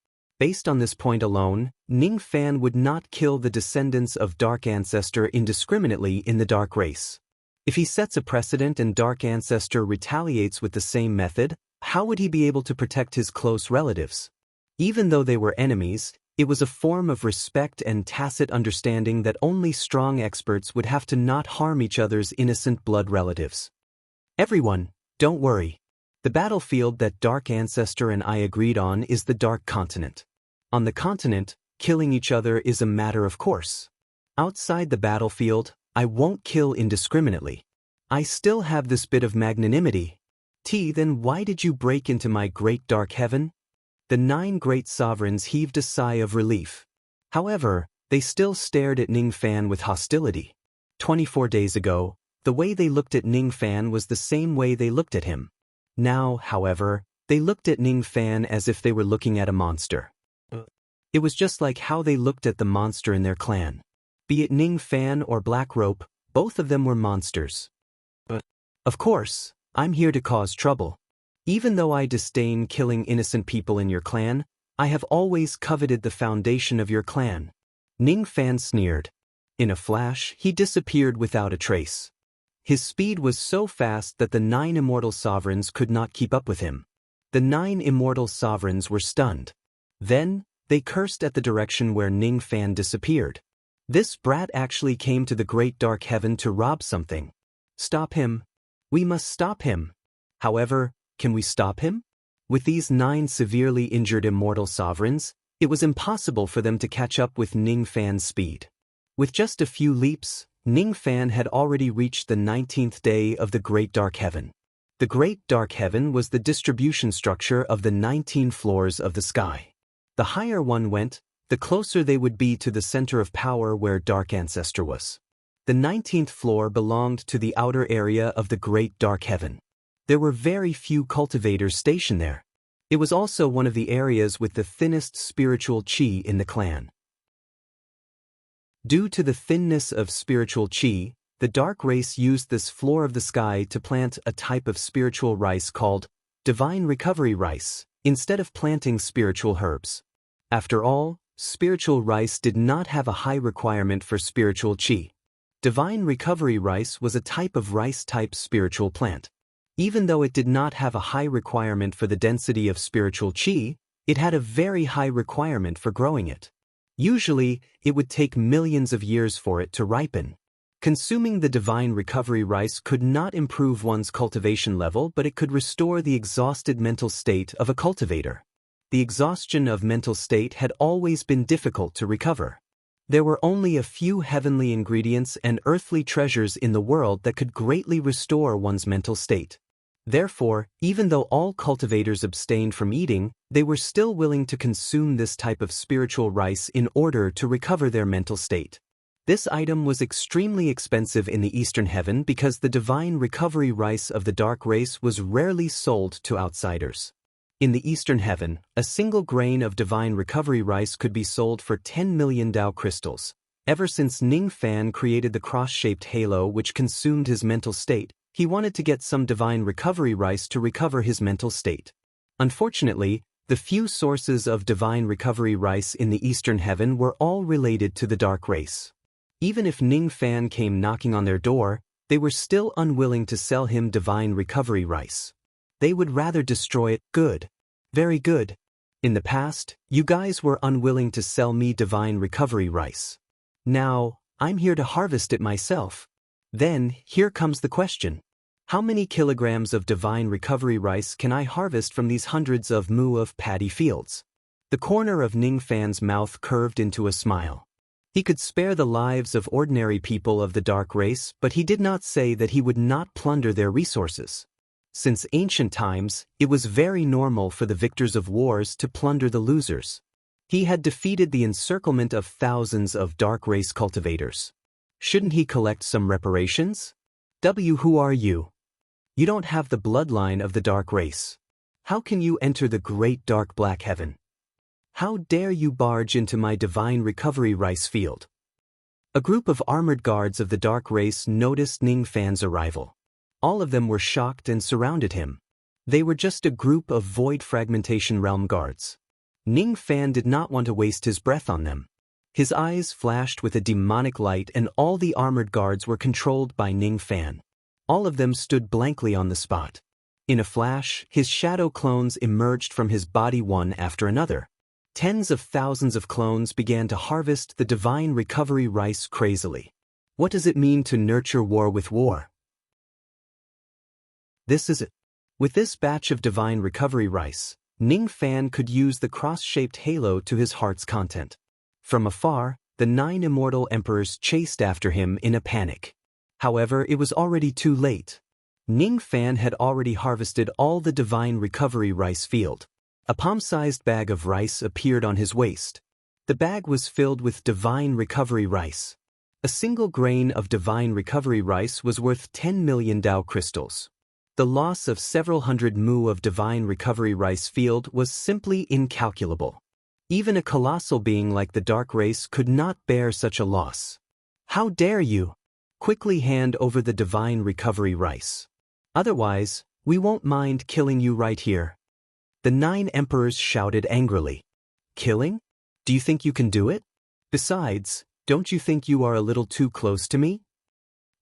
[SPEAKER 1] Based on this point alone, Ning Fan would not kill the descendants of Dark Ancestor indiscriminately in the Dark Race. If he sets a precedent and Dark Ancestor retaliates with the same method, how would he be able to protect his close relatives? Even though they were enemies, it was a form of respect and tacit understanding that only strong experts would have to not harm each other's innocent blood relatives. Everyone, don't worry. The battlefield that Dark Ancestor and I agreed on is the Dark Continent. On the continent, killing each other is a matter of course. Outside the battlefield, I won't kill indiscriminately. I still have this bit of magnanimity. Then why did you break into my great dark heaven? The 9 great sovereigns heaved a sigh of relief. However, they still stared at Ning Fan with hostility. 24 days ago, the way they looked at Ning Fan was the same way they looked at him. Now, however, they looked at Ning Fan as if they were looking at a monster. It was just like how they looked at the monster in their clan. Be it Ning Fan or Black Rope, both of them were monsters. Of course, I'm here to cause trouble. Even though I disdain killing innocent people in your clan, I have always coveted the foundation of your clan. Ning Fan sneered. In a flash, he disappeared without a trace. His speed was so fast that the 9 immortal sovereigns could not keep up with him. The 9 immortal sovereigns were stunned. Then, they cursed at the direction where Ning Fan disappeared. This brat actually came to the great dark heaven to rob something. Stop him. We must stop him. However, can we stop him? With these 9 severely injured immortal sovereigns, it was impossible for them to catch up with Ning Fan's speed. With just a few leaps, Ning Fan had already reached the 19th day of the Great Dark Heaven. The Great Dark Heaven was the distribution structure of the 19 floors of the sky. The higher one went, the closer they would be to the center of power where Dark Ancestor was. The 19th floor belonged to the outer area of the Great Dark Heaven. There were very few cultivators stationed there. It was also one of the areas with the thinnest spiritual chi in the clan. Due to the thinness of spiritual chi, the dark race used this floor of the sky to plant a type of spiritual rice called divine recovery rice, instead of planting spiritual herbs. After all, spiritual rice did not have a high requirement for spiritual chi. Divine recovery rice was a type of rice-type spiritual plant. Even though it did not have a high requirement for the density of spiritual chi, it had a very high requirement for growing it. Usually, it would take millions of years for it to ripen. Consuming the divine recovery rice could not improve one's cultivation level, but it could restore the exhausted mental state of a cultivator. The exhaustion of mental state had always been difficult to recover. There were only a few heavenly ingredients and earthly treasures in the world that could greatly restore one's mental state. Therefore, even though all cultivators abstained from eating, they were still willing to consume this type of spiritual rice in order to recover their mental state. This item was extremely expensive in the Eastern Heaven because the divine recovery rice of the dark race was rarely sold to outsiders. In the Eastern Heaven, a single grain of divine recovery rice could be sold for 10 million Dao crystals. Ever since Ning Fan created the cross-shaped halo which consumed his mental state, he wanted to get some divine recovery rice to recover his mental state. Unfortunately, The few sources of divine recovery rice in the Eastern Heaven were all related to the dark race. Even if Ning Fan came knocking on their door, they were still unwilling to sell him divine recovery rice. They would rather destroy it. Good. Very good. In the past, you guys were unwilling to sell me divine recovery rice. Now, I'm here to harvest it myself. Then, here comes the question. How many kilograms of divine recovery rice can I harvest from these hundreds of mu of paddy fields? The corner of Ning Fan's mouth curved into a smile. He could spare the lives of ordinary people of the dark race, but he did not say that he would not plunder their resources. Since ancient times, it was very normal for the victors of wars to plunder the losers. He had defeated the encirclement of thousands of dark race cultivators. Shouldn't he collect some reparations? Who are you? You don't have the bloodline of the dark race. How can you enter the great dark black heaven? How dare you barge into my divine recovery rice field? A group of armored guards of the dark race noticed Ning Fan's arrival. All of them were shocked and surrounded him. They were just a group of void fragmentation realm guards. Ning Fan did not want to waste his breath on them. His eyes flashed with a demonic light and all the armored guards were controlled by Ning Fan. All of them stood blankly on the spot. In a flash, his shadow clones emerged from his body one after another. Tens of thousands of clones began to harvest the divine recovery rice crazily. What does it mean to nurture war with war? This is it. With this batch of divine recovery rice, Ning Fan could use the cross-shaped halo to his heart's content. From afar, the 9 immortal emperors chased after him in a panic. However, it was already too late. Ning Fan had already harvested all the divine recovery rice field. A palm-sized bag of rice appeared on his waist. The bag was filled with divine recovery rice. A single grain of divine recovery rice was worth 10 million Dao crystals. The loss of several hundred mu of divine recovery rice field was simply incalculable. Even a colossal being like the dark race could not bear such a loss. How dare you? Quickly hand over the divine recovery rice. Otherwise, we won't mind killing you right here. The 9 emperors shouted angrily. Killing? Do you think you can do it? Besides, don't you think you are a little too close to me?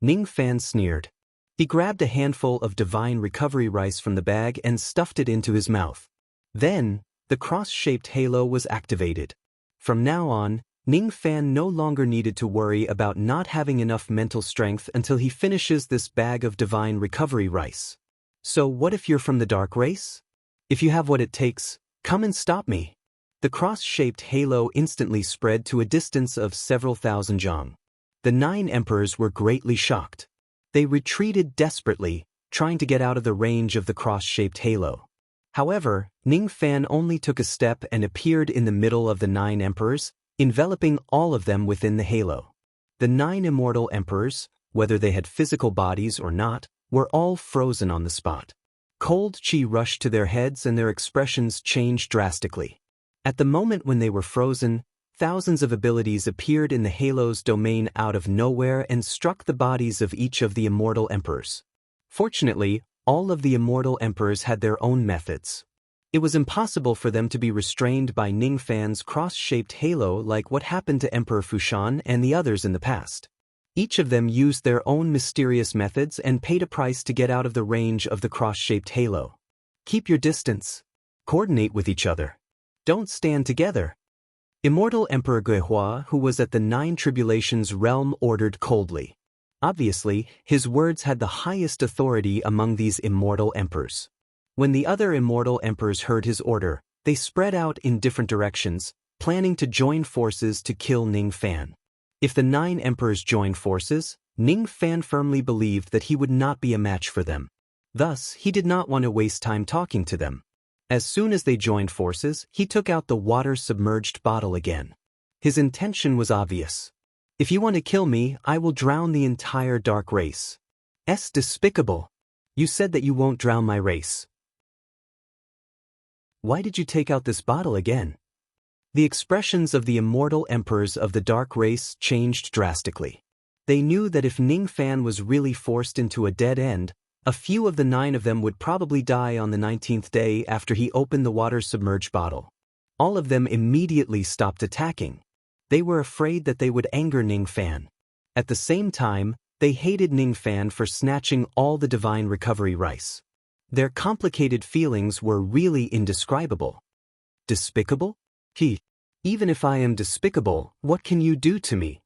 [SPEAKER 1] Ning Fan sneered. He grabbed a handful of divine recovery rice from the bag and stuffed it into his mouth. Then, the cross-shaped halo was activated. From now on, Ning Fan no longer needed to worry about not having enough mental strength until he finishes this bag of divine recovery rice. So what if you're from the dark race? If you have what it takes, come and stop me. The cross-shaped halo instantly spread to a distance of several thousand zhang. The 9 emperors were greatly shocked. They retreated desperately, trying to get out of the range of the cross-shaped halo. However, Ning Fan only took a step and appeared in the middle of the 9 emperors, enveloping all of them within the halo. The 9 immortal emperors, whether they had physical bodies or not, were all frozen on the spot. Cold chi rushed to their heads and their expressions changed drastically. At the moment when they were frozen, thousands of abilities appeared in the halo's domain out of nowhere and struck the bodies of each of the immortal emperors. Fortunately, all of the immortal emperors had their own methods. It was impossible for them to be restrained by Ning Fan's cross-shaped halo like what happened to Emperor Fushan and the others in the past. Each of them used their own mysterious methods and paid a price to get out of the range of the cross-shaped halo. Keep your distance. Coordinate with each other. Don't stand together. Immortal Emperor Guihua, who was at the 9 Tribulations realm, ordered coldly. Obviously, his words had the highest authority among these immortal emperors. When the other immortal emperors heard his order, they spread out in different directions, planning to join forces to kill Ning Fan. If the 9 emperors joined forces, Ning Fan firmly believed that he would not be a match for them. Thus, he did not want to waste time talking to them. As soon as they joined forces, he took out the water-submerged bottle again. His intention was obvious. If you want to kill me, I will drown the entire dark race. Despicable. You said that you won't drown my race. Why did you take out this bottle again? The expressions of the immortal emperors of the dark race changed drastically. They knew that if Ning Fan was really forced into a dead end, A few of the 9 of them would probably die on the 19th day after he opened the water-submerged bottle. All of them immediately stopped attacking. They were afraid that they would anger Ningfan. At the same time, they hated Ningfan for snatching all the divine recovery rice. Their complicated feelings were really indescribable. Despicable? Even if I am despicable, what can you do to me?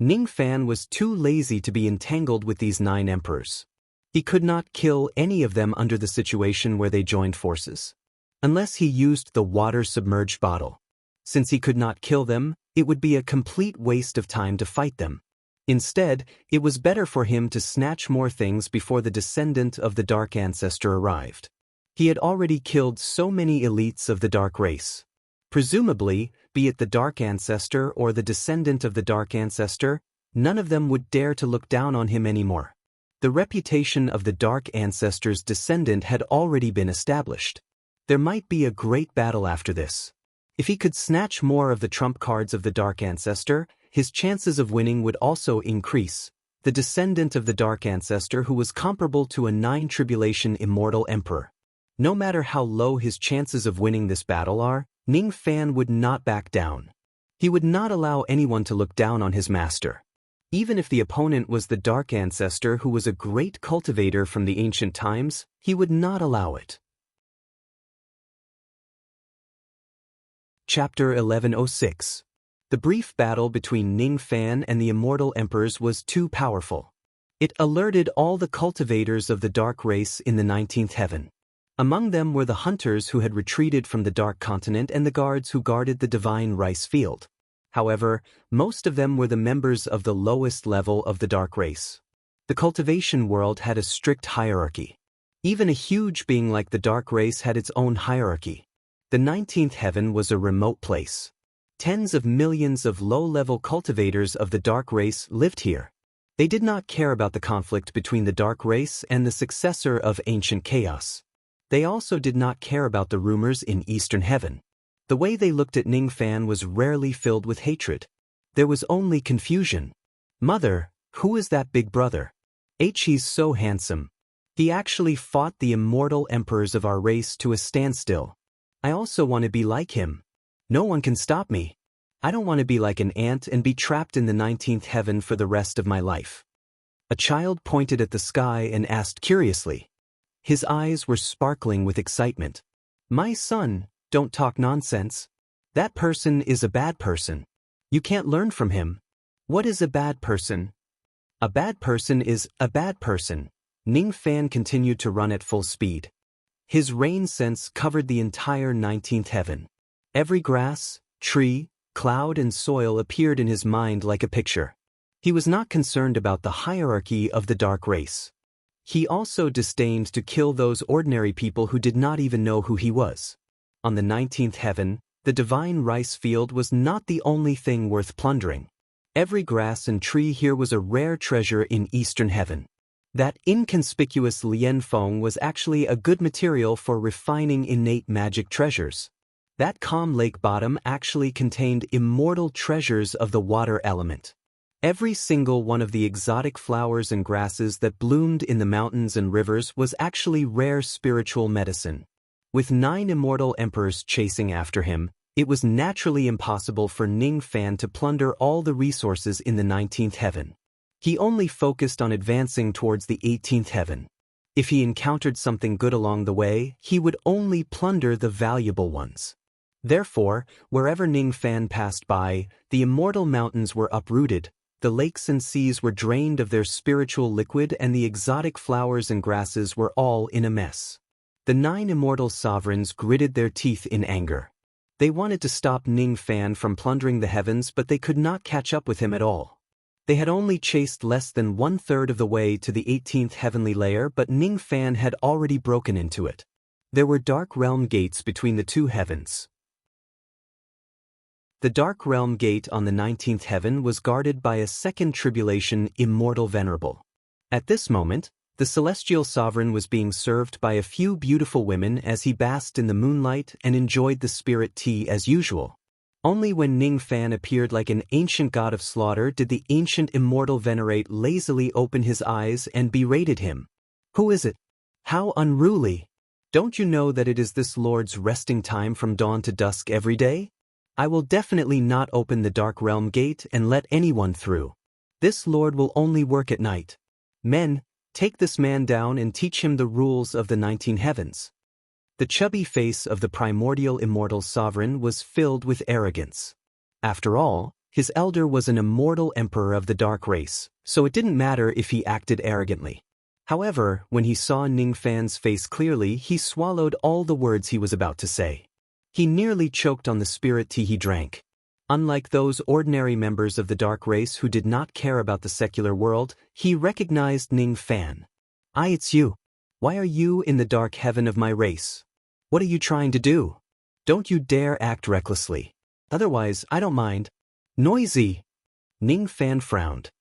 [SPEAKER 1] Ningfan was too lazy to be entangled with these 9 emperors. He could not kill any of them under the situation where they joined forces. Unless he used the water-submerged bottle. Since he could not kill them, it would be a complete waste of time to fight them. Instead, it was better for him to snatch more things before the descendant of the Dark Ancestor arrived. He had already killed so many elites of the Dark race. Presumably, be it the Dark Ancestor or the descendant of the Dark Ancestor, none of them would dare to look down on him anymore. The reputation of the Dark Ancestor's descendant had already been established. There might be a great battle after this. If he could snatch more of the trump cards of the Dark Ancestor, his chances of winning would also increase. The descendant of the Dark Ancestor who was comparable to a 9-tribulation immortal emperor. No matter how low his chances of winning this battle are, Ningfan would not back down. He would not allow anyone to look down on his master. Even if the opponent was the Dark Ancestor who was a great cultivator from the ancient times, he would not allow it. Chapter 1106. The brief battle between Ningfan and the immortal emperors was too powerful. It alerted all the cultivators of the Dark race in the 19th heaven. Among them were the hunters who had retreated from the Dark Continent and the guards who guarded the divine rice field. However, most of them were the members of the lowest level of the Dark race. The cultivation world had a strict hierarchy. Even a huge being like the Dark race had its own hierarchy. The 19th heaven was a remote place. Tens of millions of low-level cultivators of the Dark race lived here. They did not care about the conflict between the Dark race and the successor of ancient chaos. They also did not care about the rumors in Eastern Heaven. The way they looked at Ningfan was rarely filled with hatred. There was only confusion. Mother, who is that big brother? He's so handsome. He actually fought the immortal emperors of our race to a standstill. I also want to be like him. No one can stop me. I don't want to be like an ant and be trapped in the 19th heaven for the rest of my life. A child pointed at the sky and asked curiously. His eyes were sparkling with excitement. My son, don't talk nonsense. That person is a bad person. You can't learn from him. What is a bad person? A bad person is a bad person. Ningfan continued to run at full speed. His rain sense covered the entire 19th heaven. Every grass, tree, cloud and soil appeared in his mind like a picture. He was not concerned about the hierarchy of the Dark race. He also disdained to kill those ordinary people who did not even know who he was. On the 19th heaven, the divine rice field was not the only thing worth plundering. Every grass and tree here was a rare treasure in Eastern Heaven. That inconspicuous lianfeng was actually a good material for refining innate magic treasures. That calm lake bottom actually contained immortal treasures of the water element. Every single one of the exotic flowers and grasses that bloomed in the mountains and rivers was actually rare spiritual medicine. With 9 immortal emperors chasing after him, it was naturally impossible for Ningfan to plunder all the resources in the 19th heaven. He only focused on advancing towards the 18th heaven. If he encountered something good along the way, he would only plunder the valuable ones. Therefore, wherever Ningfan passed by, the immortal mountains were uprooted, the lakes and seas were drained of their spiritual liquid and the exotic flowers and grasses were all in a mess. The 9 immortal sovereigns gritted their teeth in anger. They wanted to stop Ningfan from plundering the heavens but they could not catch up with him at all. They had only chased less than 1/3 of the way to the 18th heavenly layer but Ningfan had already broken into it. There were dark realm gates between the 2 heavens. The Dark Realm Gate on the 19th heaven was guarded by a 2nd tribulation immortal venerable. At this moment, the celestial sovereign was being served by a few beautiful women as he basked in the moonlight and enjoyed the spirit tea as usual. Only when Ningfan appeared like an ancient god of slaughter did the ancient immortal venerate lazily open his eyes and berated him. Who is it? How unruly! Don't you know that it is this Lord's resting time from dawn to dusk every day? I will definitely not open the dark realm gate and let anyone through. This Lord will only work at night. Men, take this man down and teach him the rules of the 19 heavens. The chubby face of the primordial immortal sovereign was filled with arrogance. After all, his elder was an immortal emperor of the dark race, so it didn't matter if he acted arrogantly. However, when he saw Ning Fan's face clearly, he swallowed all the words he was about to say. He nearly choked on the spirit tea he drank. Unlike those ordinary members of the dark race who did not care about the secular world, he recognized Ning Fan. It's you. Why are you in the dark heaven of my race? What are you trying to do? Don't you dare act recklessly. Otherwise, I don't mind. Noisy! Ning Fan frowned.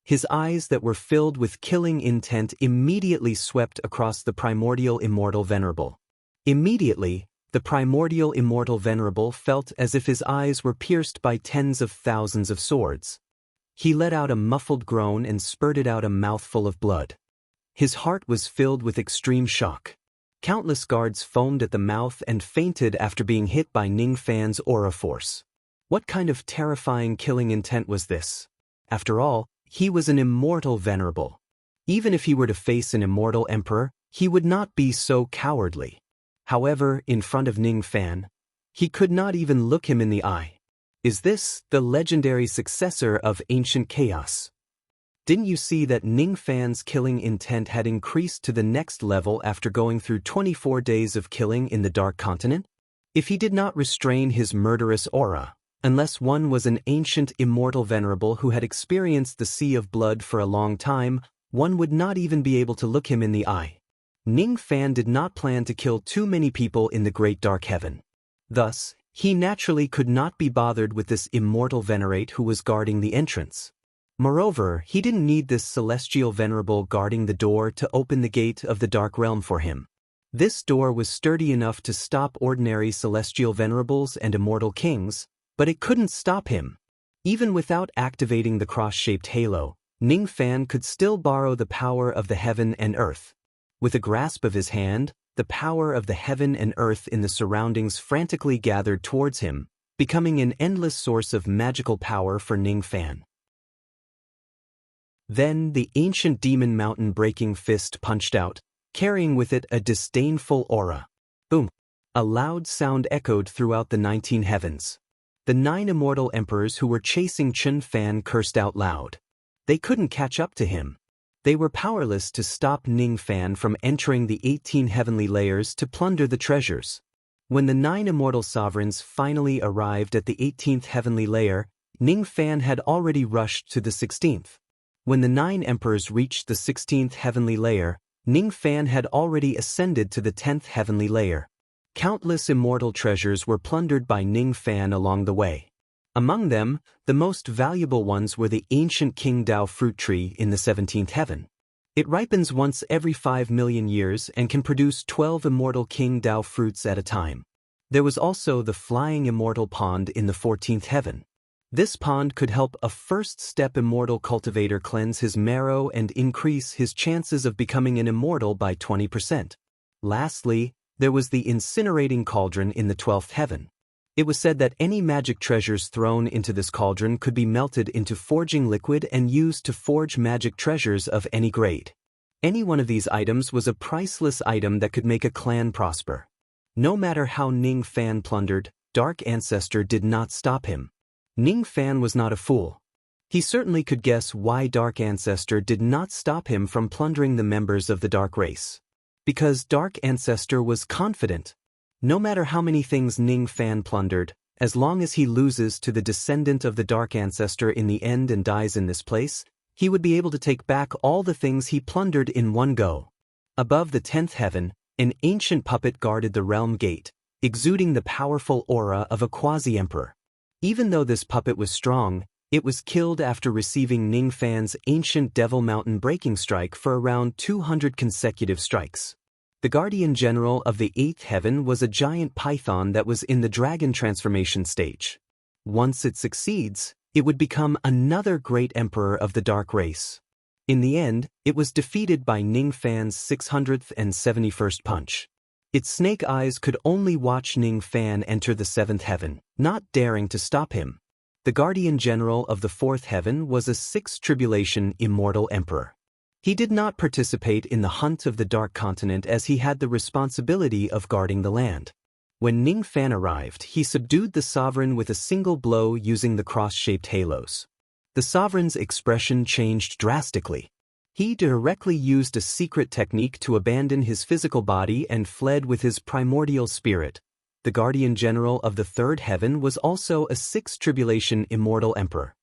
[SPEAKER 1] His eyes that were filled with killing intent immediately swept across the primordial immortal venerable. Immediately, the primordial immortal venerable felt as if his eyes were pierced by tens of thousands of swords. He let out a muffled groan and spurted out a mouthful of blood. His heart was filled with extreme shock. Countless guards foamed at the mouth and fainted after being hit by Ning Fan's aura force. What kind of terrifying killing intent was this? After all, he was an immortal venerable. Even if he were to face an immortal emperor, he would not be so cowardly. However, in front of Ning Fan, he could not even look him in the eye. Is this the legendary successor of ancient chaos? Didn't you see that Ning Fan's killing intent had increased to the next level after going through 24 days of killing in the Dark Continent? If he did not restrain his murderous aura, unless one was an ancient immortal venerable who had experienced the sea of blood for a long time, one would not even be able to look him in the eye. Ning Fan did not plan to kill too many people in the Great Dark Heaven. Thus, he naturally could not be bothered with this immortal venerate who was guarding the entrance. Moreover, he didn't need this celestial venerable guarding the door to open the gate of the Dark Realm for him. This door was sturdy enough to stop ordinary celestial venerables and immortal kings, but it couldn't stop him. Even without activating the cross-shaped halo, Ning Fan could still borrow the power of the heaven and earth. With a grasp of his hand, the power of the heaven and earth in the surroundings frantically gathered towards him, becoming an endless source of magical power for Ning Fan. Then the ancient demon mountain-breaking fist punched out, carrying with it a disdainful aura. Boom! A loud sound echoed throughout the 19 heavens. The 9 immortal emperors who were chasing Chun Fan cursed out loud. They couldn't catch up to him. They were powerless to stop Ning Fan from entering the 18 heavenly layers to plunder the treasures. When the 9 immortal sovereigns finally arrived at the 18th heavenly layer, Ning Fan had already rushed to the 16th. When the 9 emperors reached the 16th heavenly layer, Ning Fan had already ascended to the 10th heavenly layer. Countless immortal treasures were plundered by Ning Fan along the way. Among them, the most valuable ones were the ancient King Dao fruit tree in the 17th heaven. It ripens once every 5 million years and can produce 12 immortal King Dao fruits at a time. There was also the flying immortal pond in the 14th heaven. This pond could help a first-step immortal cultivator cleanse his marrow and increase his chances of becoming an immortal by 20%. Lastly, there was the incinerating cauldron in the 12th heaven. It was said that any magic treasures thrown into this cauldron could be melted into forging liquid and used to forge magic treasures of any grade. Any one of these items was a priceless item that could make a clan prosper. No matter how Ning Fan plundered, Dark Ancestor did not stop him. Ning Fan was not a fool. He certainly could guess why Dark Ancestor did not stop him from plundering the members of the Dark Race. Because Dark Ancestor was confident. No matter how many things Ning Fan plundered, as long as he loses to the descendant of the Dark Ancestor in the end and dies in this place, he would be able to take back all the things he plundered in one go. Above the 10th heaven, an ancient puppet guarded the realm gate, exuding the powerful aura of a quasi-emperor. Even though this puppet was strong, it was killed after receiving Ning Fan's ancient Devil Mountain breaking strike for around 200 consecutive strikes. The guardian general of the 8th heaven was a giant python that was in the dragon transformation stage. Once it succeeds, it would become another great emperor of the dark race. In the end, it was defeated by Ning Fan's 671st punch. Its snake eyes could only watch Ning Fan enter the seventh heaven, not daring to stop him. The guardian general of the fourth heaven was a sixth tribulation immortal emperor. He did not participate in the hunt of the Dark Continent as he had the responsibility of guarding the land. When Ning Fan arrived, he subdued the sovereign with a single blow using the cross-shaped halos. The sovereign's expression changed drastically. He directly used a secret technique to abandon his physical body and fled with his primordial spirit. The guardian general of the third heaven was also a sixth tribulation immortal emperor.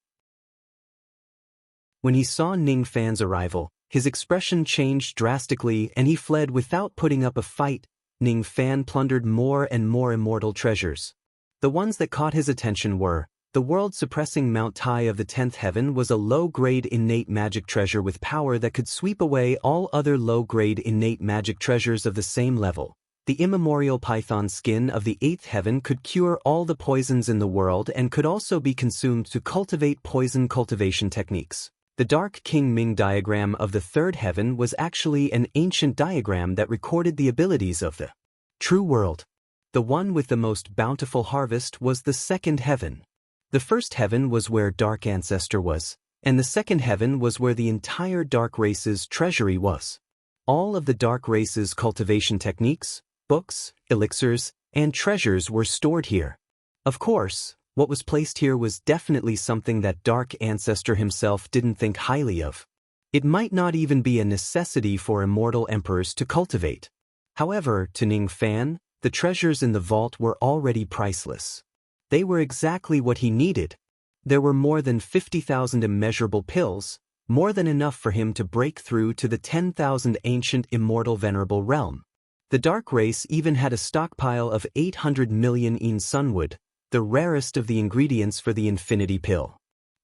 [SPEAKER 1] When he saw Ning Fan's arrival, his expression changed drastically and he fled without putting up a fight. Ning Fan plundered more and more immortal treasures. The ones that caught his attention were, the world-suppressing Mount Tai of the 10th heaven was a low-grade innate magic treasure with power that could sweep away all other low-grade innate magic treasures of the same level. The immemorial python skin of the 8th heaven could cure all the poisons in the world and could also be consumed to cultivate poison cultivation techniques. The Dark King Ming diagram of the third heaven was actually an ancient diagram that recorded the abilities of the true world. The one with the most bountiful harvest was the second heaven. The first heaven was where Dark Ancestor was, and the second heaven was where the entire Dark Race's treasury was. All of the Dark Race's cultivation techniques, books, elixirs, and treasures were stored here. Of course, what was placed here was definitely something that Dark Ancestor himself didn't think highly of. It might not even be a necessity for immortal emperors to cultivate. However, to Ning Fan, the treasures in the vault were already priceless. They were exactly what he needed. There were more than 50,000 immeasurable pills, more than enough for him to break through to the 10,000 ancient immortal venerable realm. The Dark Race even had a stockpile of 800 million Een Sunwood, the rarest of the ingredients for the Infinity Pill.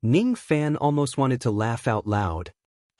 [SPEAKER 1] Ning Fan almost wanted to laugh out loud.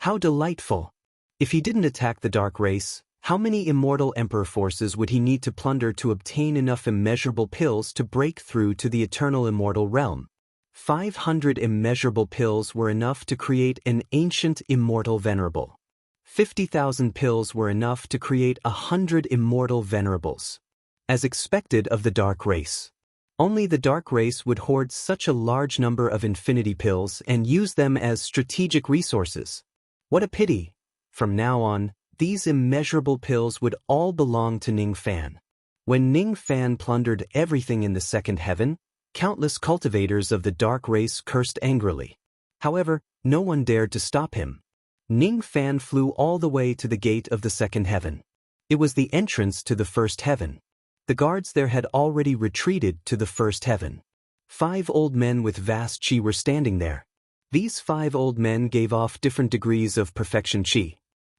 [SPEAKER 1] How delightful! If he didn't attack the Dark Race, how many immortal emperor forces would he need to plunder to obtain enough immeasurable pills to break through to the eternal immortal realm? 500 immeasurable pills were enough to create an ancient immortal venerable. 50,000 pills were enough to create 100 immortal venerables. As expected of the Dark Race. Only the Dark Race would hoard such a large number of infinity pills and use them as strategic resources. What a pity! From now on, these immeasurable pills would all belong to Ning Fan. When Ning Fan plundered everything in the second heaven, countless cultivators of the Dark Race cursed angrily. However, no one dared to stop him. Ning Fan flew all the way to the gate of the second heaven. It was the entrance to the first heaven. The guards there had already retreated to the first heaven. 5 old men with vast chi were standing there. These 5 old men gave off different degrees of perfection chi.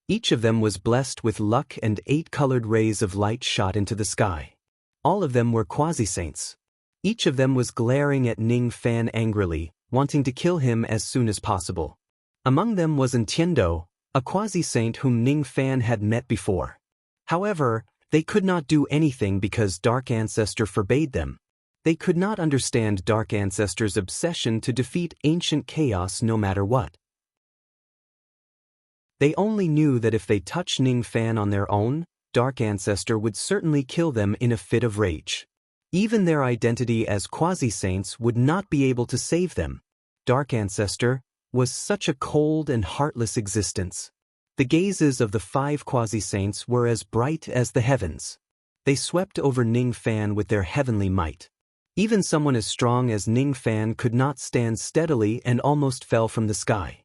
[SPEAKER 1] Each of them was blessed with luck and 8 colored rays of light shot into the sky. All of them were quasi-saints. Each of them was glaring at Ning Fan angrily, wanting to kill him as soon as possible. Among them was Tiendo, a quasi-saint whom Ning Fan had met before. However, they could not do anything because Dark Ancestor forbade them. They could not understand Dark Ancestor's obsession to defeat ancient chaos no matter what. They only knew that if they touched Ning Fan on their own, Dark Ancestor would certainly kill them in a fit of rage. Even their identity as quasi-saints would not be able to save them. Dark Ancestor was such a cold and heartless existence. The gazes of the 5 quasi-saints were as bright as the heavens. They swept over Ning Fan with their heavenly might. Even someone as strong as Ning Fan could not stand steadily and almost fell from the sky.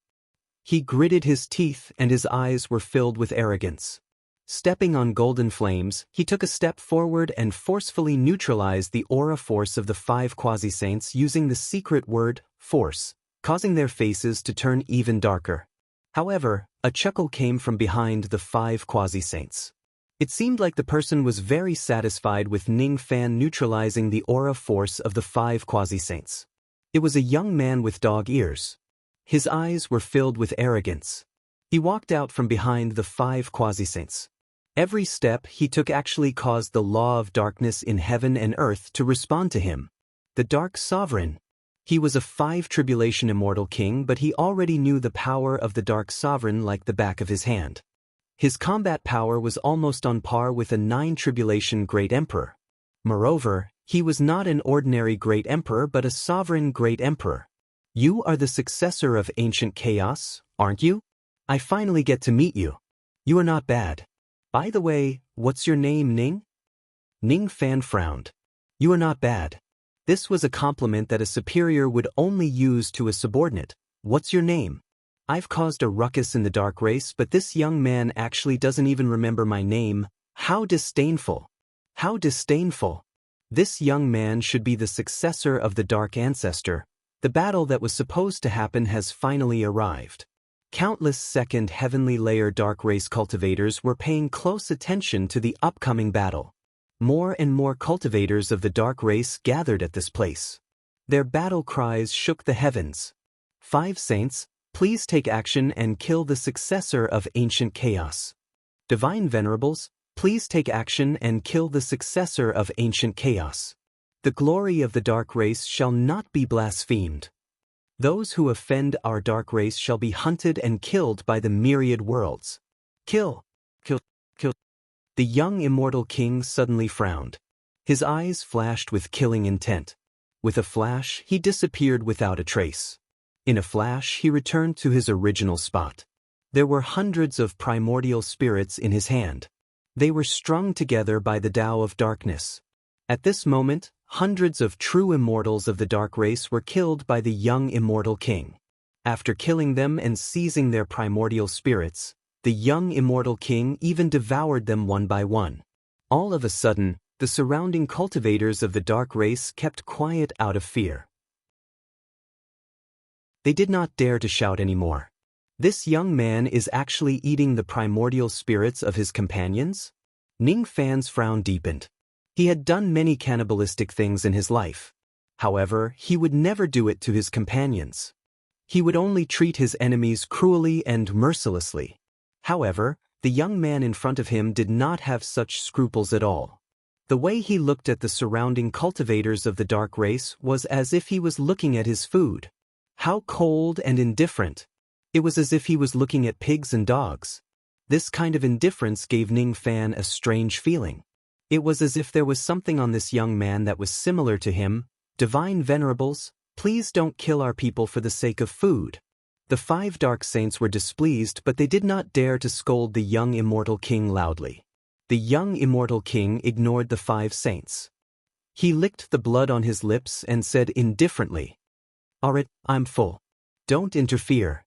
[SPEAKER 1] He gritted his teeth and his eyes were filled with arrogance. Stepping on golden flames, he took a step forward and forcefully neutralized the aura force of the 5 quasi-saints using the secret word, force, causing their faces to turn even darker. However, a chuckle came from behind the 5 quasi-saints. It seemed like the person was very satisfied with Ning Fan neutralizing the aura force of the 5 quasi-saints. It was a young man with dog ears. His eyes were filled with arrogance. He walked out from behind the 5 quasi-saints. Every step he took actually caused the law of darkness in heaven and earth to respond to him. The Dark Sovereign. He was a 5 tribulation immortal king, but he already knew the power of the Dark Sovereign like the back of his hand. His combat power was almost on par with a 9 tribulation great emperor. Moreover, he was not an ordinary great emperor but a sovereign great emperor. You are the successor of ancient chaos, aren't you? I finally get to meet you. You are not bad. By the way, what's your name, Ning? Ning Fan frowned. You are not bad. This was a compliment that a superior would only use to a subordinate. What's your name? I've caused a ruckus in the dark race, but this young man actually doesn't even remember my name. How disdainful. How disdainful. This young man should be the successor of the Dark Ancestor. The battle that was supposed to happen has finally arrived. Countless second heavenly layer dark race cultivators were paying close attention to the upcoming battle. More and more cultivators of the dark race gathered at this place. Their battle cries shook the heavens. 5 saints, please take action and kill the successor of ancient chaos. Divine venerables, please take action and kill the successor of ancient chaos. The glory of the dark race shall not be blasphemed. Those who offend our dark race shall be hunted and killed by the myriad worlds. Kill, kill, kill. The young immortal king suddenly frowned. His eyes flashed with killing intent. With a flash, he disappeared without a trace. In a flash, he returned to his original spot. There were hundreds of primordial spirits in his hand. They were strung together by the Tao of darkness. At this moment, hundreds of true immortals of the dark race were killed by the young immortal king. After killing them and seizing their primordial spirits, the young immortal king even devoured them one by one. All of a sudden, the surrounding cultivators of the dark race kept quiet out of fear. They did not dare to shout anymore. This young man is actually eating the primordial spirits of his companions? Ning Fan's frown deepened. He had done many cannibalistic things in his life. However, he would never do it to his companions. He would only treat his enemies cruelly and mercilessly. However, the young man in front of him did not have such scruples at all. The way he looked at the surrounding cultivators of the dark race was as if he was looking at his food. How cold and indifferent. It was as if he was looking at pigs and dogs. This kind of indifference gave Ning Fan a strange feeling. It was as if there was something on this young man that was similar to him. Divine venerables, please don't kill our people for the sake of food. The 5 dark saints were displeased, but they did not dare to scold the young immortal king loudly. The young immortal king ignored the 5 saints. He licked the blood on his lips and said indifferently, "Alright, I'm full. Don't interfere.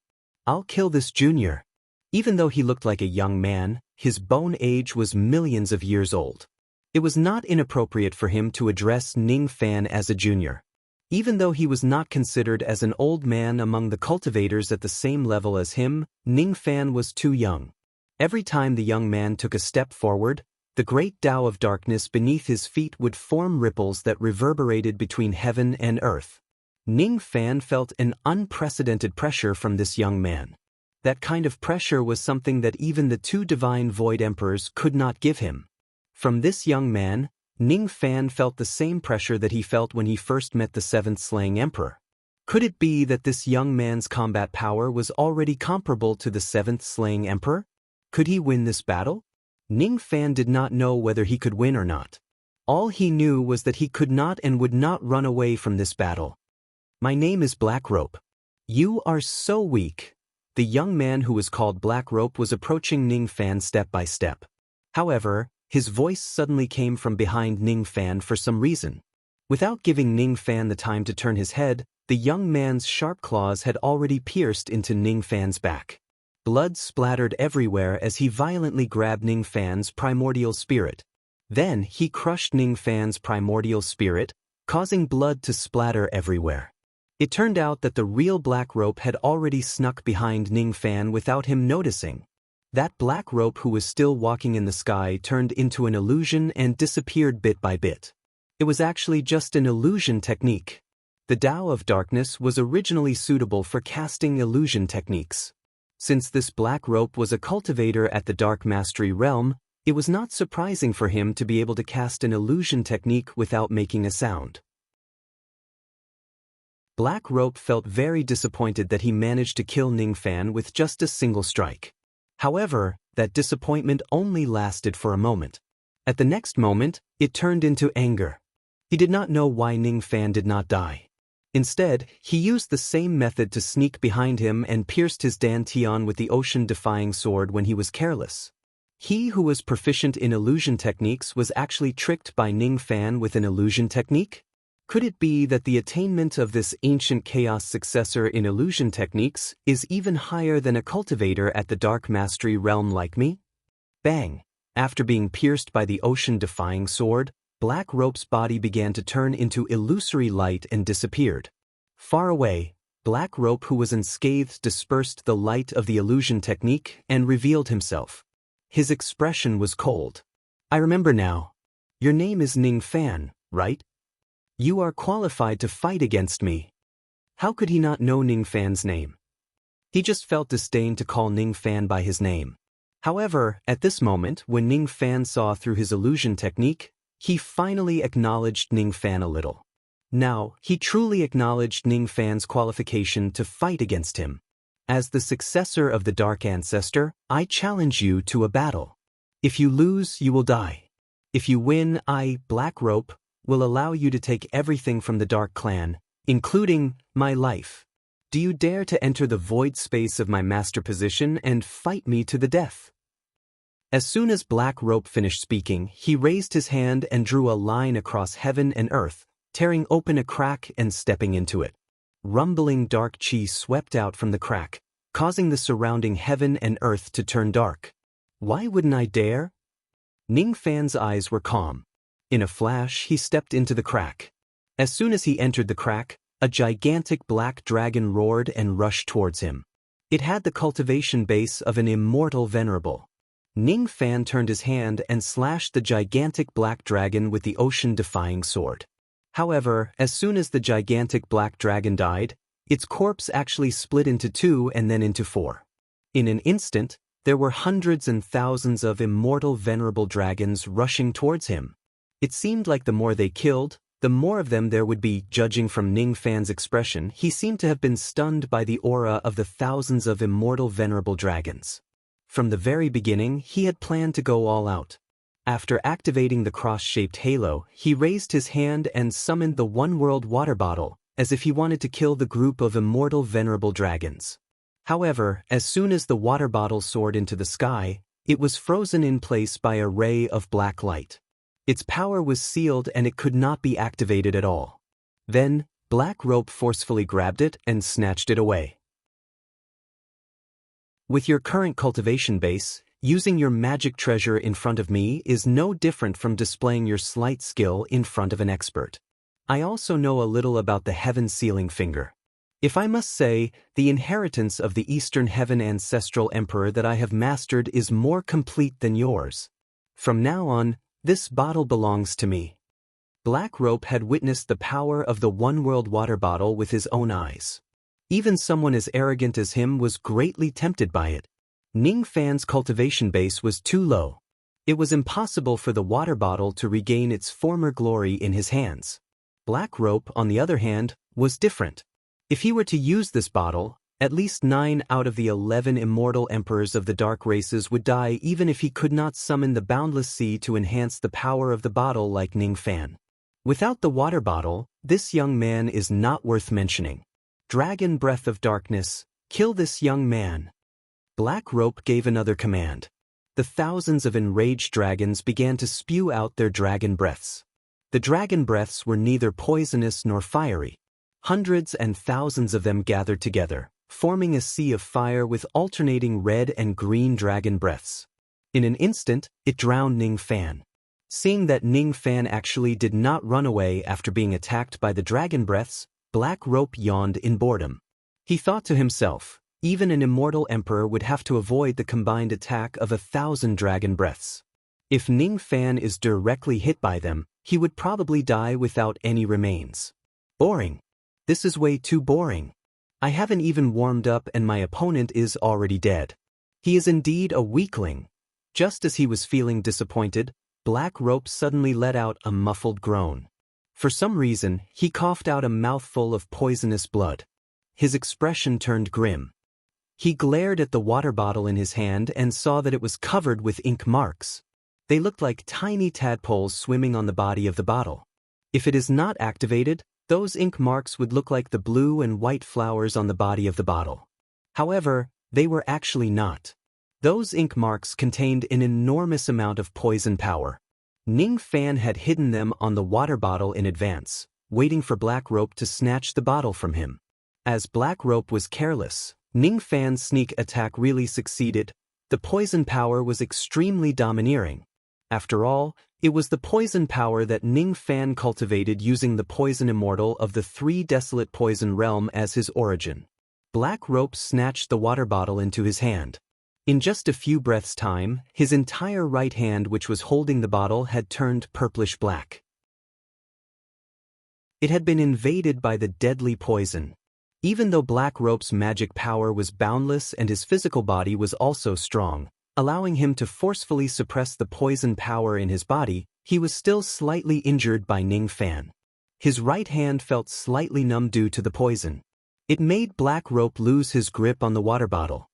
[SPEAKER 1] I'll kill this junior." Even though he looked like a young man, his bone age was millions of years old. It was not inappropriate for him to address Ning Fan as a junior. Even though he was not considered as an old man among the cultivators at the same level as him, Ning Fan was too young. Every time the young man took a step forward, the great Tao of darkness beneath his feet would form ripples that reverberated between heaven and earth. Ning Fan felt an unprecedented pressure from this young man. That kind of pressure was something that even the 2 divine void emperors could not give him. From this young man, Ning Fan felt the same pressure that he felt when he first met the 7th slaying emperor. Could it be that this young man's combat power was already comparable to the 7th slaying emperor? Could he win this battle? Ning Fan did not know whether he could win or not. All he knew was that he could not and would not run away from this battle. "My name is Black Rope. You are so weak." The young man who was called Black Rope was approaching Ning Fan step by step. However, his voice suddenly came from behind Ning Fan for some reason. Without giving Ning Fan the time to turn his head, the young man's sharp claws had already pierced into Ning Fan's back. Blood splattered everywhere as he violently grabbed Ning Fan's primordial spirit. Then he crushed Ning Fan's primordial spirit, causing blood to splatter everywhere. It turned out that the real Black Rope had already snuck behind Ning Fan without him noticing. That Black Rope who was still walking in the sky turned into an illusion and disappeared bit by bit. It was actually just an illusion technique. The Tao of darkness was originally suitable for casting illusion techniques. Since this Black Rope was a cultivator at the Dark Mastery realm, it was not surprising for him to be able to cast an illusion technique without making a sound. Black Rope felt very disappointed that he managed to kill Ning Fan with just a single strike. However, that disappointment only lasted for a moment. At the next moment, it turned into anger. He did not know why Ning Fan did not die. Instead, he used the same method to sneak behind him and pierced his dantian with the ocean-defying sword when he was careless. He who was proficient in illusion techniques was actually tricked by Ning Fan with an illusion technique? Could it be that the attainment of this ancient chaos successor in illusion techniques is even higher than a cultivator at the dark mastery realm like me? Bang! After being pierced by the ocean-defying sword, Black Rope's body began to turn into illusory light and disappeared. Far away, Black Rope, who was unscathed, dispersed the light of the illusion technique and revealed himself. His expression was cold. I remember now. Your name is Ning Fan, right? You are qualified to fight against me. How could he not know Ning Fan's name? He just felt disdain to call Ning Fan by his name. However, at this moment, when Ning Fan saw through his illusion technique, he finally acknowledged Ning Fan a little. Now, he truly acknowledged Ning Fan's qualification to fight against him. As the successor of the Dark Ancestor, I challenge you to a battle. If you lose, you will die. If you win, I, Black Rope, will allow you to take everything from the Dark Clan, including my life. Do you dare to enter the void space of my master position and fight me to the death? As soon as Black Rope finished speaking, he raised his hand and drew a line across heaven and earth, tearing open a crack and stepping into it. Rumbling dark chi swept out from the crack, causing the surrounding heaven and earth to turn dark. Why wouldn't I dare? Ning Fan's eyes were calm. In a flash, he stepped into the crack. As soon as he entered the crack, a gigantic black dragon roared and rushed towards him. It had the cultivation base of an immortal venerable. Ning Fan turned his hand and slashed the gigantic black dragon with the ocean-defying sword. However, as soon as the gigantic black dragon died, its corpse actually split into two and then into four. In an instant, there were hundreds and thousands of immortal venerable dragons rushing towards him. It seemed like the more they killed, the more of them there would be. Judging from Ning Fan's expression, he seemed to have been stunned by the aura of the thousands of immortal venerable dragons. From the very beginning, he had planned to go all out. After activating the cross-shaped halo, he raised his hand and summoned the one-world water bottle, as if he wanted to kill the group of immortal venerable dragons. However, as soon as the water bottle soared into the sky, it was frozen in place by a ray of black light. Its power was sealed and it could not be activated at all. Then, Black Rope forcefully grabbed it and snatched it away. With your current cultivation base, using your magic treasure in front of me is no different from displaying your slight skill in front of an expert. I also know a little about the Heaven Sealing Finger. If I must say, the inheritance of the Eastern Heaven Ancestral Emperor that I have mastered is more complete than yours. From now on, this bottle belongs to me. Black Rope had witnessed the power of the one-world water bottle with his own eyes. Even someone as arrogant as him was greatly tempted by it. Ning Fan's cultivation base was too low. It was impossible for the water bottle to regain its former glory in his hands. Black Rope, on the other hand, was different. If he were to use this bottle, at least 9 out of the 11 immortal emperors of the dark races would die, even if he could not summon the boundless sea to enhance the power of the bottle like Ning Fan. Without the water bottle, this young man is not worth mentioning. Dragon Breath of Darkness, kill this young man. Black Rope gave another command. The thousands of enraged dragons began to spew out their dragon breaths. The dragon breaths were neither poisonous nor fiery. Hundreds and thousands of them gathered together, forming a sea of fire with alternating red and green dragon breaths. In an instant, it drowned Ning Fan. Seeing that Ning Fan actually did not run away after being attacked by the dragon breaths, Black Rope yawned in boredom. He thought to himself, even an immortal emperor would have to avoid the combined attack of 1,000 dragon breaths. If Ning Fan is directly hit by them, he would probably die without any remains. Boring. This is way too boring. I haven't even warmed up and my opponent is already dead. He is indeed a weakling. Just as he was feeling disappointed, Black Rope suddenly let out a muffled groan. For some reason, he coughed out a mouthful of poisonous blood. His expression turned grim. He glared at the water bottle in his hand and saw that it was covered with ink marks. They looked like tiny tadpoles swimming on the body of the bottle. If it is not activated, those ink marks would look like the blue and white flowers on the body of the bottle. However, they were actually not. Those ink marks contained an enormous amount of poison power. Ning Fan had hidden them on the water bottle in advance, waiting for Black Rope to snatch the bottle from him. As Black Rope was careless, Ning Fan's sneak attack really succeeded. The poison power was extremely domineering. After all, it was the poison power that Ning Fan cultivated using the poison immortal of the Three Desolate Poison Realm as his origin. Black Rope snatched the water bottle into his hand. In just a few breaths' time, his entire right hand which was holding the bottle had turned purplish-black. It had been invaded by the deadly poison. Even though Black Rope's magic power was boundless and his physical body was also strong, allowing him to forcefully suppress the poison power in his body, he was still slightly injured by Ning Fan. His right hand felt slightly numb due to the poison. It made Black Rope lose his grip on the water bottle.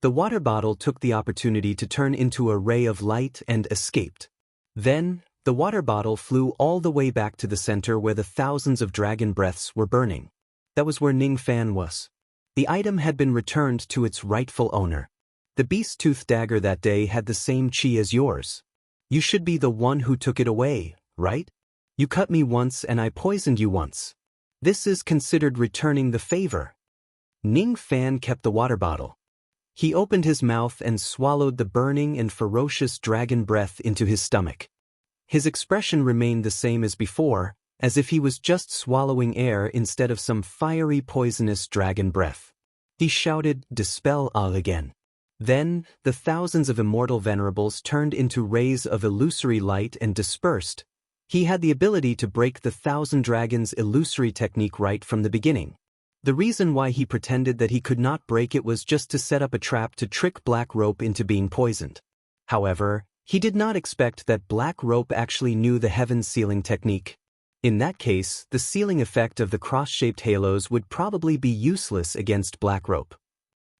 [SPEAKER 1] The water bottle took the opportunity to turn into a ray of light and escaped. Then, the water bottle flew all the way back to the center where the thousands of dragon breaths were burning. That was where Ning Fan was. The item had been returned to its rightful owner. The beast tooth dagger that day had the same chi as yours. You should be the one who took it away, right? You cut me once and I poisoned you once. This is considered returning the favor. Ning Fan kept the water bottle. He opened his mouth and swallowed the burning and ferocious dragon breath into his stomach. His expression remained the same as before, as if he was just swallowing air instead of some fiery poisonous dragon breath. He shouted, "Dispel all" again. Then, the thousands of immortal venerables turned into rays of illusory light and dispersed. He had the ability to break the Thousand Dragons illusory technique right from the beginning. The reason why he pretended that he could not break it was just to set up a trap to trick Black Rope into being poisoned. However, he did not expect that Black Rope actually knew the heaven sealing technique. In that case, the sealing effect of the cross-shaped halos would probably be useless against Black Rope.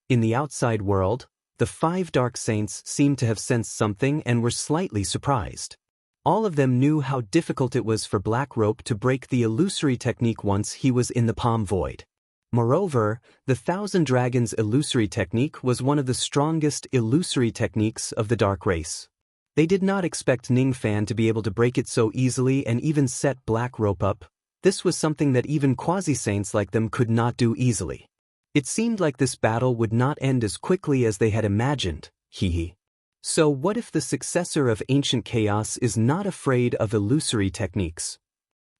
[SPEAKER 1] In the outside world, the 5 Dark Saints seemed to have sensed something and were slightly surprised. All of them knew how difficult it was for Black Rope to break the illusory technique once he was in the Palm Void. Moreover, the Thousand Dragons illusory technique was one of the strongest illusory techniques of the Dark Race. They did not expect Ning Fan to be able to break it so easily and even set Black Rope up. This was something that even quasi-saints like them could not do easily. It seemed like this battle would not end as quickly as they had imagined, So what if the successor of Ancient Chaos is not afraid of illusory techniques?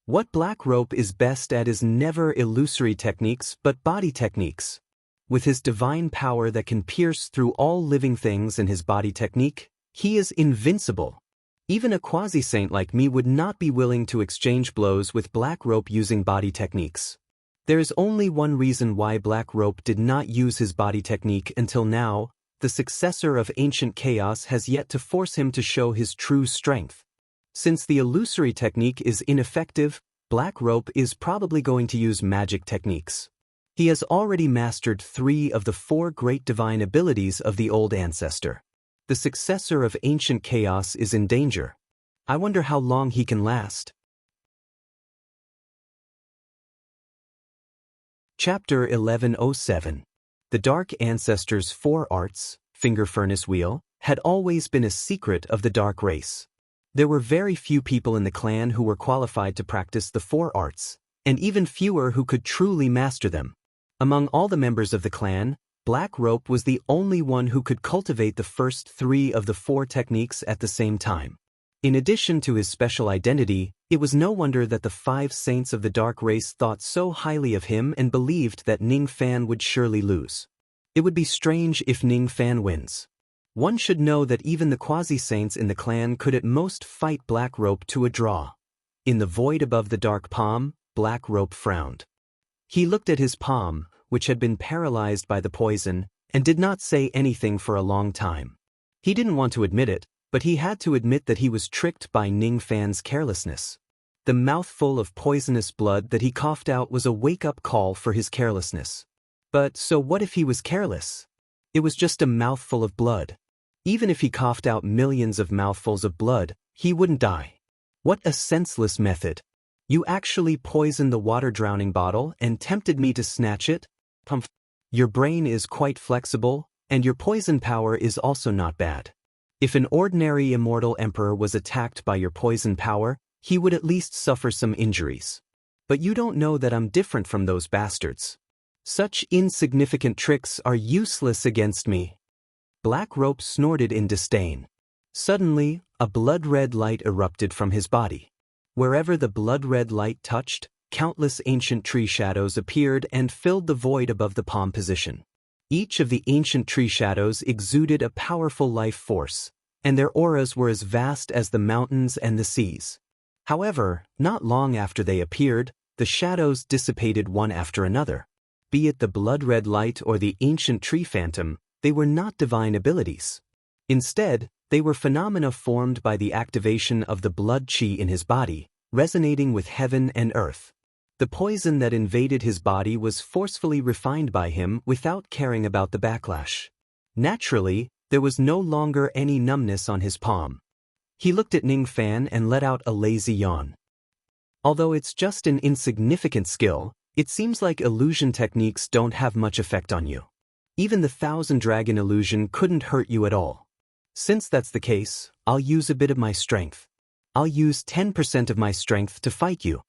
[SPEAKER 1] What Black Rope is best at is never illusory techniques but body techniques. With his divine power that can pierce through all living things in his body technique, he is invincible. Even a quasi-saint like me would not be willing to exchange blows with Black Rope using body techniques. There is only one reason why Black Rope did not use his body technique until now. The successor of Ancient Chaos has yet to force him to show his true strength. Since the illusory technique is ineffective, Black Rope is probably going to use magic techniques. He has already mastered 3 of the 4 great divine abilities of the old ancestor. The successor of Ancient Chaos is in danger. I wonder how long he can last. Chapter 1107. The Dark Ancestors' 4 arts, Finger Furnace Wheel, had always been a secret of the Dark Race. There were very few people in the clan who were qualified to practice the 4 arts, and even fewer who could truly master them. Among all the members of the clan, Black Rope was the only one who could cultivate the first 3 of the 4 techniques at the same time. In addition to his special identity, it was no wonder that the 5 saints of the Dark Race thought so highly of him and believed that Ning Fan would surely lose. It would be strange if Ning Fan wins. One should know that even the quasi-saints in the clan could at most fight Black Rope to a draw. In the void above the dark palm, Black Rope frowned. He looked at his palm, which had been paralyzed by the poison, and did not say anything for a long time. He didn't want to admit it, but he had to admit that he was tricked by Ning Fan's carelessness. The mouthful of poisonous blood that he coughed out was a wake-up call for his carelessness. But so what if he was careless? It was just a mouthful of blood. Even if he coughed out millions of mouthfuls of blood, he wouldn't die. What a senseless method. You actually poisoned the water-drowning bottle and tempted me to snatch it? Pumph. Your brain is quite flexible, and your poison power is also not bad. If an ordinary immortal emperor was attacked by your poison power, he would at least suffer some injuries. But you don't know that I'm different from those bastards. Such insignificant tricks are useless against me. Black Rope snorted in disdain. Suddenly, a blood-red light erupted from his body. Wherever the blood-red light touched, countless ancient tree shadows appeared and filled the void above the palm position. Each of the ancient tree shadows exuded a powerful life force, and their auras were as vast as the mountains and the seas. However, not long after they appeared, the shadows dissipated one after another. Be it the blood-red light or the ancient tree phantom, they were not divine abilities. Instead, they were phenomena formed by the activation of the blood chi in his body, resonating with heaven and earth. The poison that invaded his body was forcefully refined by him without caring about the backlash. Naturally, there was no longer any numbness on his palm. He looked at Ning Fan and let out a lazy yawn. Although it's just an insignificant skill, it seems like illusion techniques don't have much effect on you. Even the Thousand Dragon illusion couldn't hurt you at all. Since that's the case, I'll use a bit of my strength. I'll use 10% of my strength to fight you.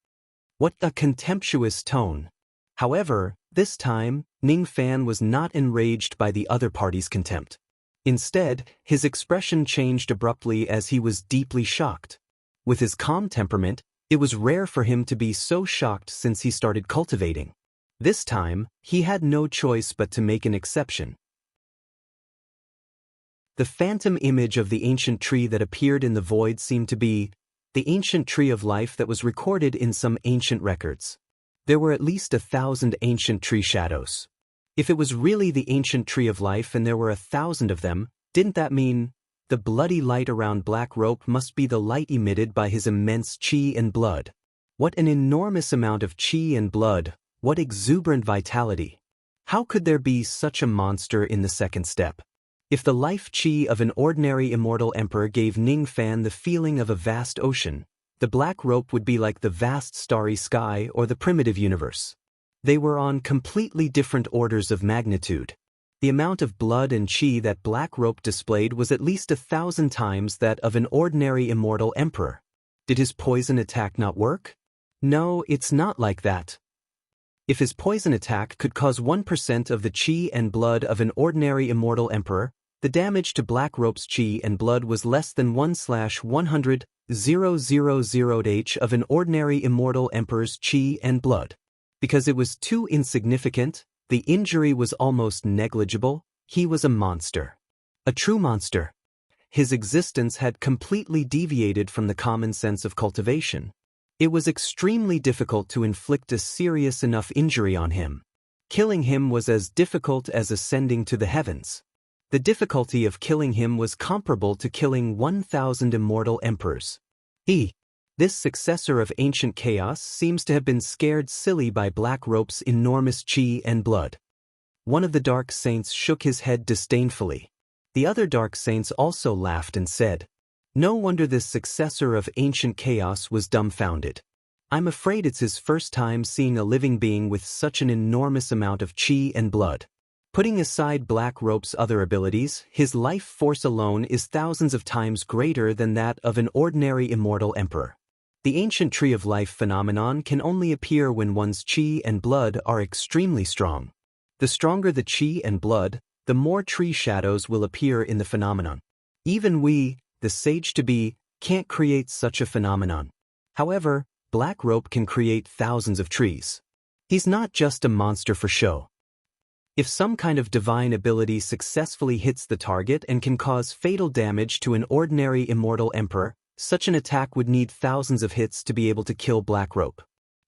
[SPEAKER 1] What a contemptuous tone. However, this time, Ning Fan was not enraged by the other party's contempt. Instead, his expression changed abruptly as he was deeply shocked. With his calm temperament, it was rare for him to be so shocked since he started cultivating. This time, he had no choice but to make an exception. The phantom image of the ancient tree that appeared in the void seemed to be the ancient tree of life that was recorded in some ancient records. There were at least 1,000 ancient tree shadows. If it was really the ancient tree of life and there were 1,000 of them, didn't that mean the bloody light around Black Rope must be the light emitted by his immense chi and blood? What an enormous amount of chi and blood, what exuberant vitality. How could there be such a monster in the second step? If the life chi of an ordinary immortal emperor gave Ning Fan the feeling of a vast ocean, the Black Rope would be like the vast starry sky or the primitive universe. They were on completely different orders of magnitude. The amount of blood and chi that Black Rope displayed was at least 1,000 times that of an ordinary immortal emperor. Did his poison attack not work? No, it's not like that. If his poison attack could cause 1% of the chi and blood of an ordinary immortal emperor, the damage to Black Rope's chi and blood was less than 1/100,000 of an ordinary immortal emperor's chi and blood. Because it was too insignificant, the injury was almost negligible. He was a monster. A true monster. His existence had completely deviated from the common sense of cultivation. It was extremely difficult to inflict a serious enough injury on him. Killing him was as difficult as ascending to the heavens. The difficulty of killing him was comparable to killing 1,000 immortal emperors. This successor of ancient chaos seems to have been scared silly by Black Rope's enormous chi and blood. One of the Dark Saints shook his head disdainfully. The other Dark Saints also laughed and said, "No wonder this successor of ancient chaos was dumbfounded. I'm afraid it's his first time seeing a living being with such an enormous amount of chi and blood." Putting aside Black Rope's other abilities, his life force alone is thousands of times greater than that of an ordinary immortal emperor. The ancient tree of life phenomenon can only appear when one's chi and blood are extremely strong. The stronger the chi and blood, the more tree shadows will appear in the phenomenon. Even we, the sage-to-be, can't create such a phenomenon. However, Black Rope can create thousands of trees. He's not just a monster for show. If some kind of divine ability successfully hits the target and can cause fatal damage to an ordinary immortal emperor, such an attack would need thousands of hits to be able to kill Black Rope.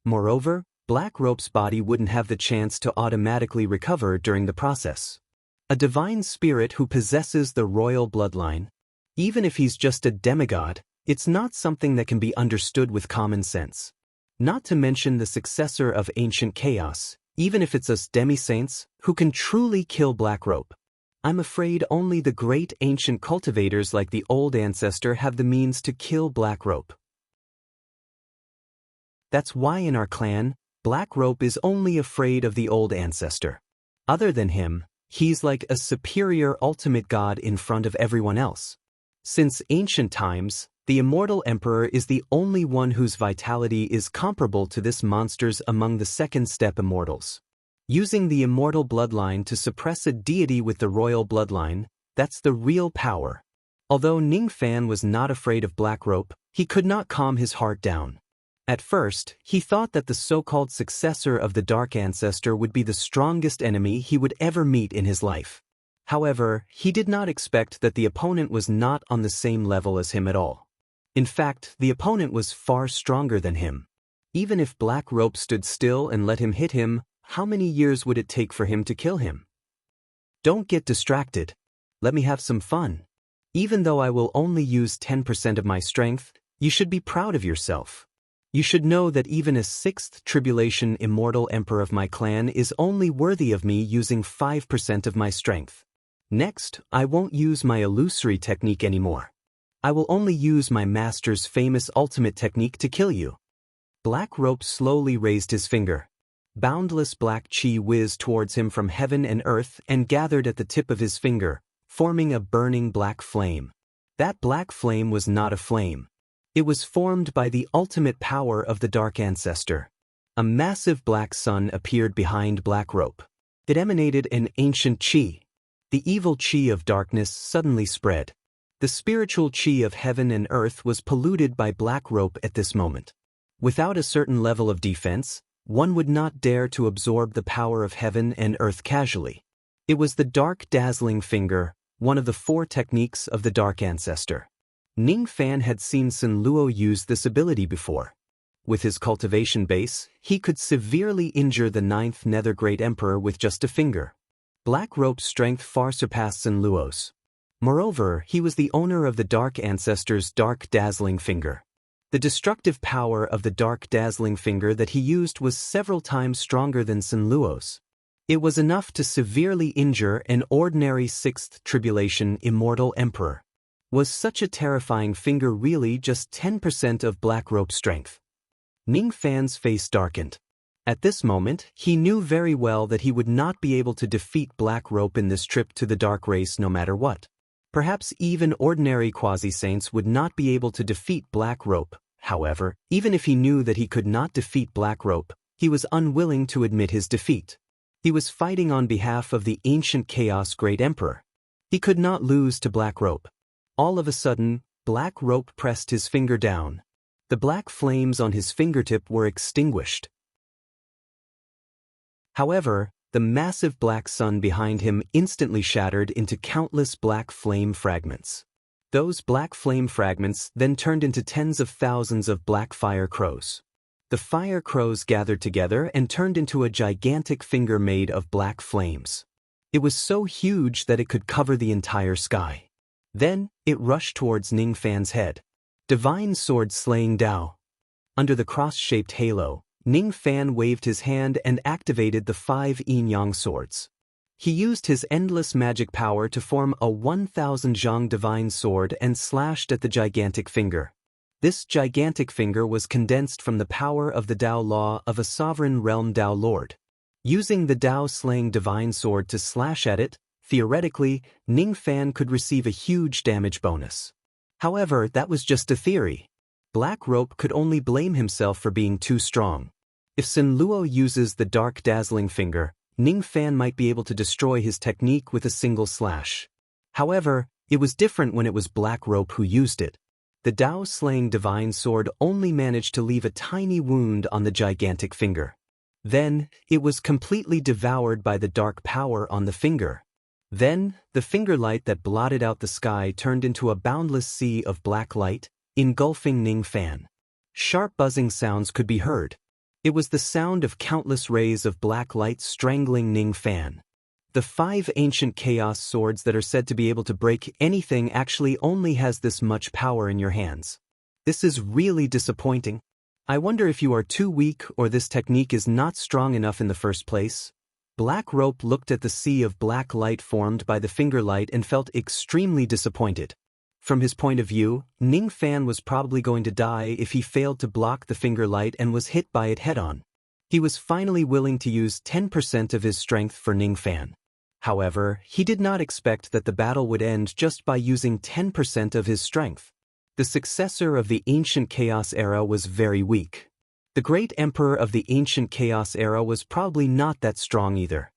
[SPEAKER 1] Moreover, Black Rope's body wouldn't have the chance to automatically recover during the process. A divine spirit who possesses the royal bloodline, even if he's just a demigod, It's not something that can be understood with common sense. Not to mention the successor of ancient chaos, even if it's us demi-saints, who can truly kill Black Rope. I'm afraid only the great ancient cultivators like the old ancestor have the means to kill Black Rope. That's why in our clan, Black Rope is only afraid of the old ancestor. Other than him, he's like a superior ultimate god in front of everyone else. Since ancient times, the immortal emperor is the only one whose vitality is comparable to this monster's among the second-step immortals. Using the immortal bloodline to suppress a deity with the royal bloodline, that's the real power. Although Ningfan was not afraid of Black Rope, he could not calm his heart down. At first, he thought that the so-called successor of the Dark Ancestor would be the strongest enemy he would ever meet in his life. However, he did not expect that the opponent was not on the same level as him at all. In fact, the opponent was far stronger than him. Even if Black Rope stood still and let him hit him, how many years would it take for him to kill him? Don't get distracted. Let me have some fun. Even though I will only use 10% of my strength, you should be proud of yourself. You should know that even a 6th tribulation immortal emperor of my clan is only worthy of me using 5% of my strength. Next, I won't use my illusory technique anymore. I will only use my master's famous ultimate technique to kill you. Black Rope slowly raised his finger. Boundless black chi whizzed towards him from heaven and earth and gathered at the tip of his finger, forming a burning black flame. That black flame was not a flame. It was formed by the ultimate power of the Dark Ancestor. A massive black sun appeared behind Black Rope. It emanated an ancient chi. The evil chi of darkness suddenly spread. The spiritual chi of heaven and earth was polluted by Black Rope at this moment. Without a certain level of defense, one would not dare to absorb the power of heaven and earth casually. It was the Dark Dazzling Finger, one of the 4 techniques of the Dark Ancestor. Ningfan had seen Sun Luo use this ability before. With his cultivation base, he could severely injure the 9th Nether Great Emperor with just a finger. Black Rope's strength far surpassed Sun Luo's. Moreover, he was the owner of the Dark Ancestor's Dark Dazzling Finger. The destructive power of the Dark Dazzling Finger that he used was several times stronger than Sun Luo's. It was enough to severely injure an ordinary 6th tribulation immortal emperor. Was such a terrifying finger really just 10% of Black Rope's strength? Ningfan's face darkened. At this moment, he knew very well that he would not be able to defeat Black Rope in this trip to the Dark Race no matter what. Perhaps even ordinary quasi-saints would not be able to defeat Black Rope. However, even if he knew that he could not defeat Black Rope, he was unwilling to admit his defeat. He was fighting on behalf of the ancient Chaos Great Emperor. He could not lose to Black Rope. All of a sudden, Black Rope pressed his finger down. The black flames on his fingertip were extinguished. However, the massive black sun behind him instantly shattered into countless black flame fragments. Those black flame fragments then turned into tens of thousands of black fire crows. The fire crows gathered together and turned into a gigantic finger made of black flames. It was so huge that it could cover the entire sky. Then, it rushed towards Ningfan's head. Divine Sword Slaying Dao. Under the cross-shaped halo, Ningfan waved his hand and activated the 5 yin-yang swords. He used his endless magic power to form a 1000 zhang divine sword and slashed at the gigantic finger. This gigantic finger was condensed from the power of the Dao law of a sovereign realm Dao Lord. Using the Dao-slaying divine sword to slash at it, theoretically, Ningfan could receive a huge damage bonus. However, that was just a theory. Black Rope could only blame himself for being too strong. If Sun Luo uses the Dark Dazzling Finger, Ningfan might be able to destroy his technique with a single slash. However, it was different when it was Black Rope who used it. The Dao-slaying divine sword only managed to leave a tiny wound on the gigantic finger. Then, it was completely devoured by the dark power on the finger. Then, the finger light that blotted out the sky turned into a boundless sea of black light, engulfing Ningfan. Sharp buzzing sounds could be heard. It was the sound of countless rays of black light strangling Ningfan. The 5 ancient chaos swords that are said to be able to break anything actually only has this much power in your hands. This is really disappointing. I wonder if you are too weak or this technique is not strong enough in the first place. Black Rope looked at the sea of black light formed by the finger light and felt extremely disappointed. From his point of view, Ning Fan was probably going to die if he failed to block the finger light and was hit by it head-on. He was finally willing to use 10% of his strength for Ning Fan. However, he did not expect that the battle would end just by using 10% of his strength. The successor of the Ancient Chaos Era was very weak. The great emperor of the Ancient Chaos Era was probably not that strong either.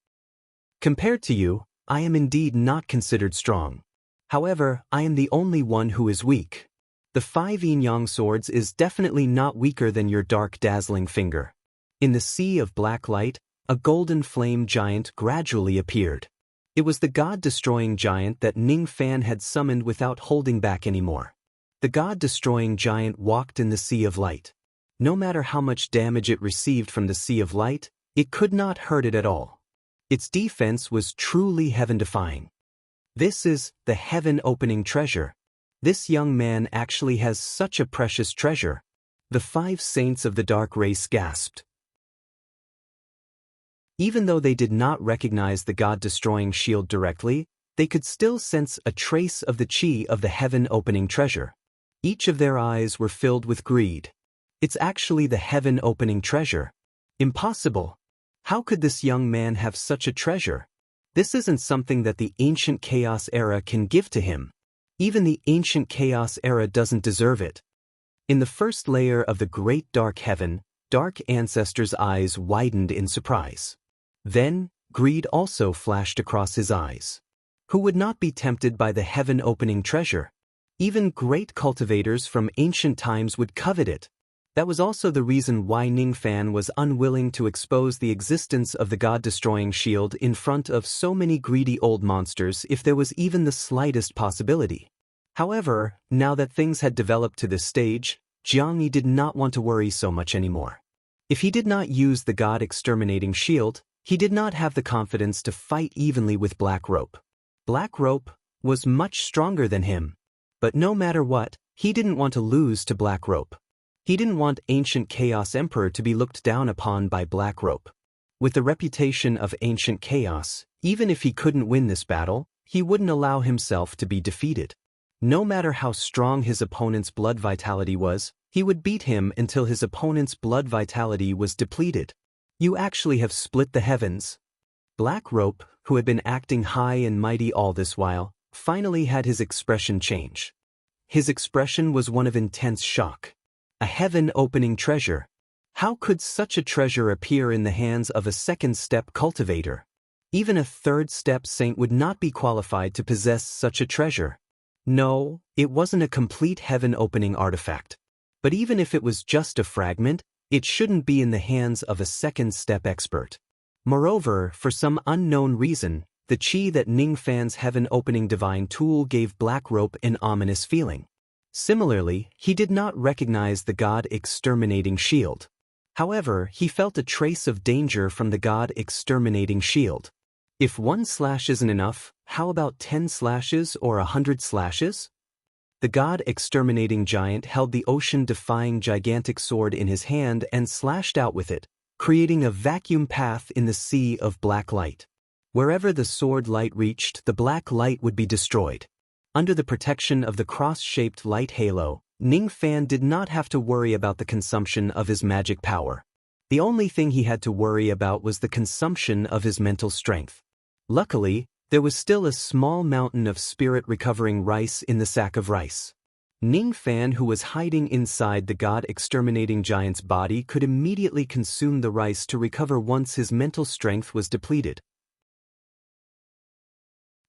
[SPEAKER 1] Compared to you, I am indeed not considered strong. However, I am the only one who is weak. The 5 yin-yang swords is definitely not weaker than your dark dazzling finger. In the sea of black light, a golden flame giant gradually appeared. It was the god-destroying giant that Ning Fan had summoned without holding back anymore. The god-destroying giant walked in the sea of light. No matter how much damage it received from the sea of light, it could not hurt it at all. Its defense was truly heaven-defying. This is the heaven-opening treasure. This young man actually has such a precious treasure. The 5 saints of the dark race gasped. Even though they did not recognize the god-destroying shield directly, they could still sense a trace of the chi of the heaven-opening treasure. Each of their eyes were filled with greed. It's actually the heaven-opening treasure. Impossible. How could this young man have such a treasure? This isn't something that the Ancient Chaos Era can give to him. Even the Ancient Chaos Era doesn't deserve it. In the first layer of the great dark heaven, Dark Ancestor's eyes widened in surprise. Then, greed also flashed across his eyes. Who would not be tempted by the heaven-opening treasure? Even great cultivators from ancient times would covet it. That was also the reason why Ning Fan was unwilling to expose the existence of the god-destroying shield in front of so many greedy old monsters if there was even the slightest possibility. However, now that things had developed to this stage, Jiang Yi did not want to worry so much anymore. If he did not use the god-exterminating shield, he did not have the confidence to fight evenly with Black Rope. Black Rope was much stronger than him. But no matter what, he didn't want to lose to Black Rope. He didn't want Ancient Chaos Emperor to be looked down upon by Black Rope. With the reputation of Ancient Chaos, even if he couldn't win this battle, he wouldn't allow himself to be defeated. No matter how strong his opponent's blood vitality was, he would beat him until his opponent's blood vitality was depleted. You actually have split the heavens. Black Rope, who had been acting high and mighty all this while, finally had his expression change. His expression was one of intense shock. A heaven-opening treasure. How could such a treasure appear in the hands of a second-step cultivator? Even a third-step saint would not be qualified to possess such a treasure. No, it wasn't a complete heaven-opening artifact. But even if it was just a fragment, it shouldn't be in the hands of a second-step expert. Moreover, for some unknown reason, the chi that Ning Fan's heaven-opening divine tool gave Black Rope an ominous feeling. Similarly, he did not recognize the god-exterminating shield. However, he felt a trace of danger from the god-exterminating shield. If 1 slash isn't enough, how about 10 slashes or 100 slashes? The god-exterminating giant held the ocean-defying gigantic sword in his hand and slashed out with it, creating a vacuum path in the sea of black light. Wherever the sword light reached, the black light would be destroyed. Under the protection of the cross-shaped light halo, Ning Fan did not have to worry about the consumption of his magic power. The only thing he had to worry about was the consumption of his mental strength. Luckily, there was still a small mountain of spirit-recovering rice in the sack of rice. Ning Fan, who was hiding inside the god-exterminating giant's body, could immediately consume the rice to recover once his mental strength was depleted.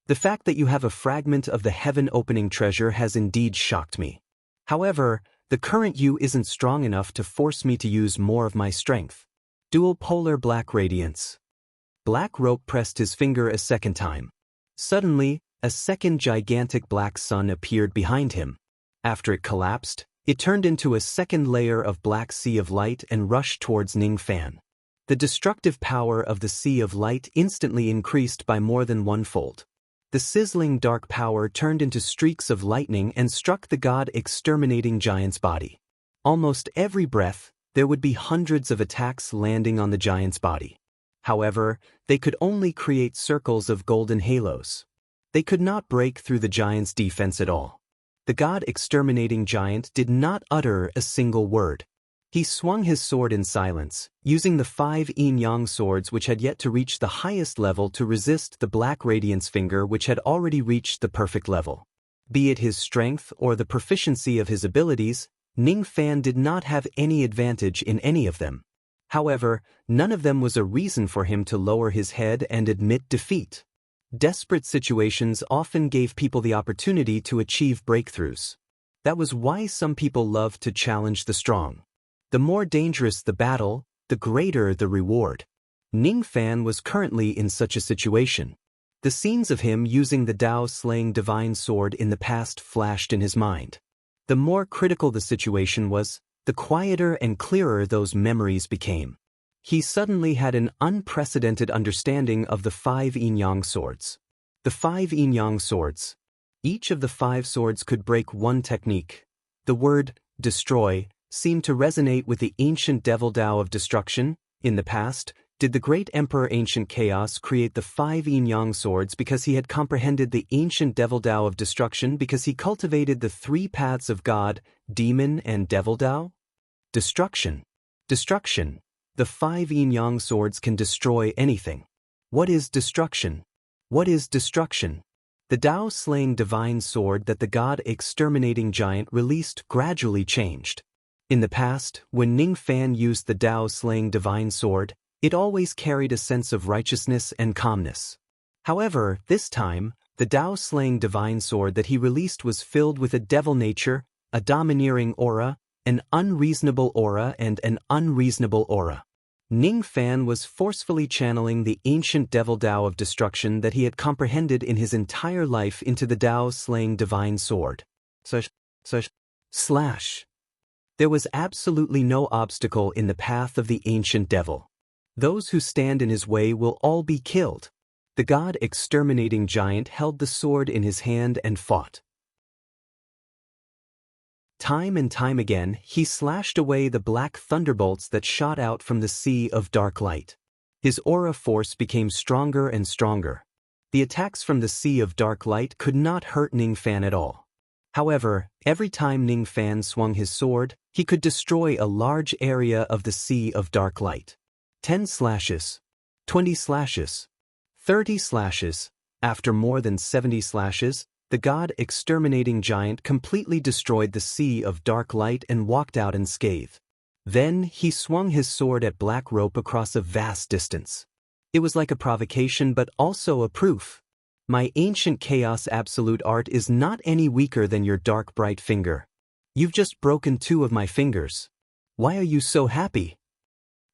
[SPEAKER 1] The fact that you have a fragment of the heaven-opening treasure has indeed shocked me. However, the current you isn't strong enough to force me to use more of my strength. Dual Polar Black Radiance. Black Rope pressed his finger a second time. Suddenly, a second gigantic black sun appeared behind him. After it collapsed, it turned into a second layer of black sea of light and rushed towards Ning Fan. The destructive power of the sea of light instantly increased by more than 1-fold. The sizzling dark power turned into streaks of lightning and struck the god-exterminating giant's body. Almost every breath, there would be hundreds of attacks landing on the giant's body. However, they could only create circles of golden halos. They could not break through the giant's defense at all. The god-exterminating giant did not utter a single word. He swung his sword in silence, using the 5 yin-yang swords which had yet to reach the highest level to resist the black radiance finger which had already reached the perfect level. Be it his strength or the proficiency of his abilities, Ning Fan did not have any advantage in any of them. However, none of them was a reason for him to lower his head and admit defeat. Desperate situations often gave people the opportunity to achieve breakthroughs. That was why some people loved to challenge the strong. The more dangerous the battle, the greater the reward. Ning Fan was currently in such a situation. The scenes of him using the Dao-slaying divine sword in the past flashed in his mind. The more critical the situation was, the quieter and clearer those memories became. He suddenly had an unprecedented understanding of the 5 yin-yang swords. The 5 yin-yang swords. Each of the 5 swords could break one technique. The word, destroy, seemed to resonate with the ancient devil Tao of destruction. In the past, did the great emperor Ancient Chaos create the 5 yin-yang swords because he had comprehended the ancient devil Tao of destruction because he cultivated the 3 paths of God, demon and devil Tao? Destruction. Destruction. The 5 yin-yang swords can destroy anything. What is destruction? What is destruction? The Tao-slaying divine sword that the god-exterminating giant released gradually changed. In the past, when Ning Fan used the Tao-slaying divine sword, it always carried a sense of righteousness and calmness. However, this time, the Tao-slaying divine sword that he released was filled with a devil nature, a domineering aura, an unreasonable aura and an unreasonable aura. Ning Fan was forcefully channeling the ancient devil Tao of destruction that he had comprehended in his entire life into the Tao-slaying divine sword. Slash. There was absolutely no obstacle in the path of the ancient devil. Those who stand in his way will all be killed. The god-exterminating giant held the sword in his hand and fought. Time and time again, he slashed away the black thunderbolts that shot out from the sea of dark light. His aura force became stronger and stronger. The attacks from the sea of dark light could not hurt Ning Fan at all. However, every time Ning Fan swung his sword, he could destroy a large area of the sea of dark light. 10 slashes, 20 slashes, 30 slashes. After more than 70 slashes, the god-exterminating giant completely destroyed the sea of dark light and walked out unscathed. Then he swung his sword at Black Rope across a vast distance. It was like a provocation but also a proof. My ancient chaos absolute art is not any weaker than your dark bright finger. You've just broken 2 of my fingers. Why are you so happy?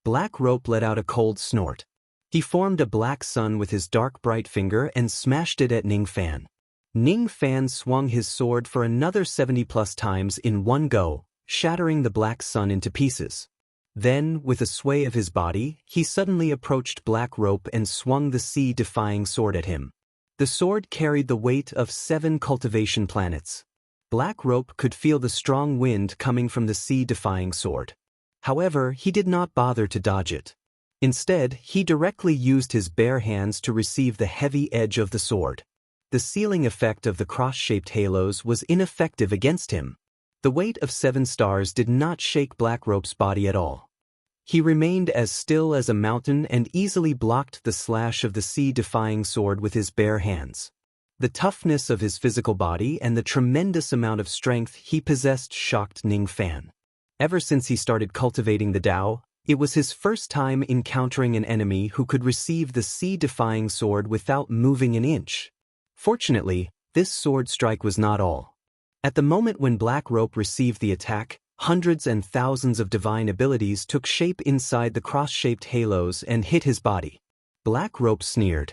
[SPEAKER 1] Black Rope let out a cold snort. He formed a black sun with his dark bright finger and smashed it at Ning Fan. Ning Fan swung his sword for another 70+ times in one go, shattering the black sun into pieces. Then, with a sway of his body, he suddenly approached Black Rope and swung the sea-defying sword at him. The sword carried the weight of 7 cultivation planets. Black Rope could feel the strong wind coming from the sea-defying sword. However, he did not bother to dodge it. Instead, he directly used his bare hands to receive the heavy edge of the sword. The sealing effect of the cross-shaped halos was ineffective against him. The weight of 7 stars did not shake Black Rope's body at all. He remained as still as a mountain and easily blocked the slash of the sea-defying sword with his bare hands. The toughness of his physical body and the tremendous amount of strength he possessed shocked Ning Fan. Ever since he started cultivating the Tao, it was his first time encountering an enemy who could receive the sea-defying sword without moving an inch. Fortunately, this sword strike was not all. At the moment when Black Rope received the attack, hundreds and thousands of divine abilities took shape inside the cross-shaped halos and hit his body. Black Rope sneered.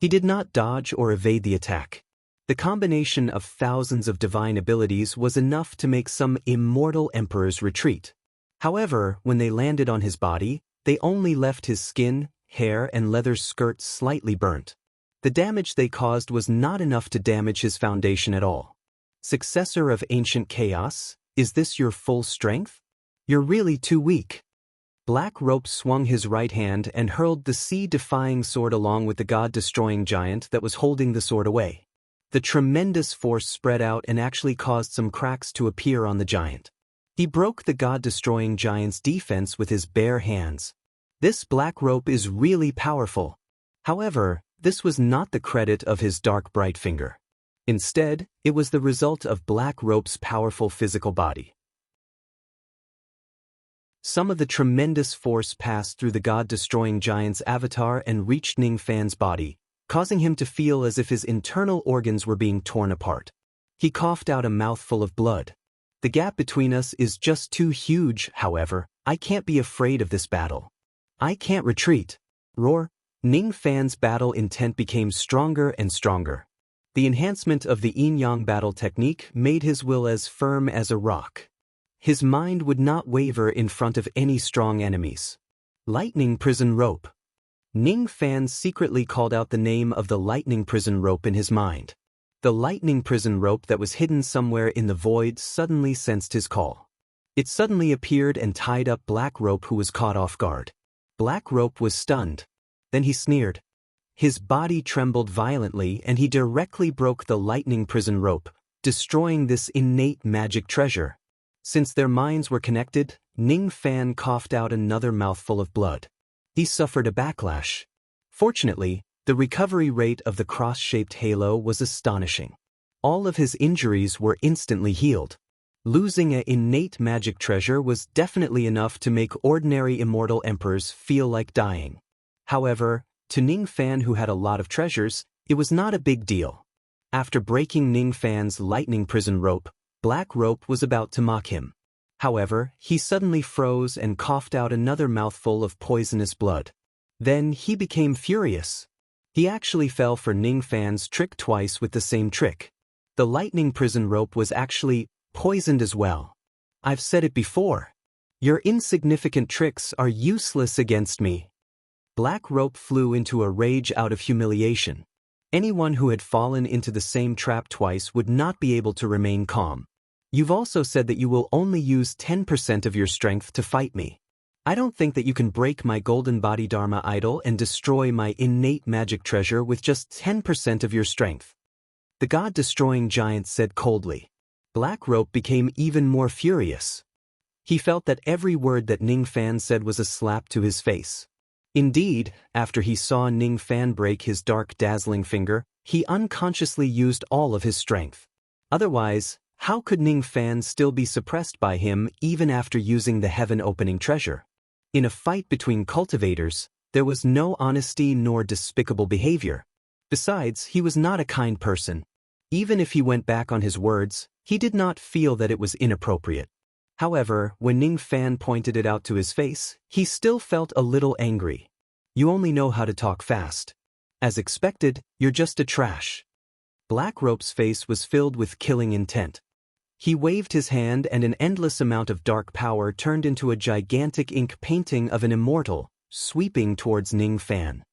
[SPEAKER 1] He did not dodge or evade the attack. The combination of thousands of divine abilities was enough to make some immortal emperors retreat. However, when they landed on his body, they only left his skin, hair and leather skirt slightly burnt. The damage they caused was not enough to damage his foundation at all. Successor of ancient chaos, is this your full strength? You're really too weak. Black Rope swung his right hand and hurled the sea-defying sword along with the god-destroying giant that was holding the sword away. The tremendous force spread out and actually caused some cracks to appear on the giant. He broke the god-destroying giant's defense with his bare hands. This Black Rope is really powerful. However, this was not the credit of his dark bright finger. Instead, it was the result of Black Rope's powerful physical body. Some of the tremendous force passed through the god-destroying giant's avatar and reached Ning Fan's body, causing him to feel as if his internal organs were being torn apart. He coughed out a mouthful of blood. The gap between us is just too huge, however, I can't be afraid of this battle. I can't retreat. Roar. Ning Fan's battle intent became stronger and stronger. The enhancement of the yin-yang battle technique made his will as firm as a rock. His mind would not waver in front of any strong enemies. Lightning Prison Rope. Ning Fan secretly called out the name of the Lightning Prison Rope in his mind. The Lightning Prison Rope that was hidden somewhere in the void suddenly sensed his call. It suddenly appeared and tied up Black Rope, who was caught off guard. Black Rope was stunned. Then he sneered. His body trembled violently and he directly broke the Lightning Prison Rope, destroying this innate magic treasure. Since their minds were connected, Ning Fan coughed out another mouthful of blood. He suffered a backlash. Fortunately, the recovery rate of the cross-shaped halo was astonishing. All of his injuries were instantly healed. Losing an innate magic treasure was definitely enough to make ordinary immortal emperors feel like dying. However, to Ning Fan, who had a lot of treasures, it was not a big deal. After breaking Ning Fan's Lightning Prison Rope, Black Rope was about to mock him. However, he suddenly froze and coughed out another mouthful of poisonous blood. Then he became furious. He actually fell for Ning Fan's trick twice with the same trick. The Lightning Prison Rope was actually poisoned as well. I've said it before. Your insignificant tricks are useless against me. Black Rope flew into a rage out of humiliation. Anyone who had fallen into the same trap twice would not be able to remain calm. You've also said that you will only use 10% of your strength to fight me. I don't think that you can break my golden body Dharma idol and destroy my innate magic treasure with just 10% of your strength. The god-destroying giant said coldly. Black Rope became even more furious. He felt that every word that Ning Fan said was a slap to his face. Indeed, after he saw Ning Fan break his dark dazzling finger, he unconsciously used all of his strength. Otherwise, how could Ning Fan still be suppressed by him even after using the heaven-opening treasure? In a fight between cultivators, there was no honesty nor despicable behavior. Besides, he was not a kind person. Even if he went back on his words, he did not feel that it was inappropriate. However, when Ning Fan pointed it out to his face, he still felt a little angry. You only know how to talk fast. As expected, you're just a trash. Black Rope's face was filled with killing intent. He waved his hand and an endless amount of dark power turned into a gigantic ink painting of an immortal, sweeping towards Ning Fan.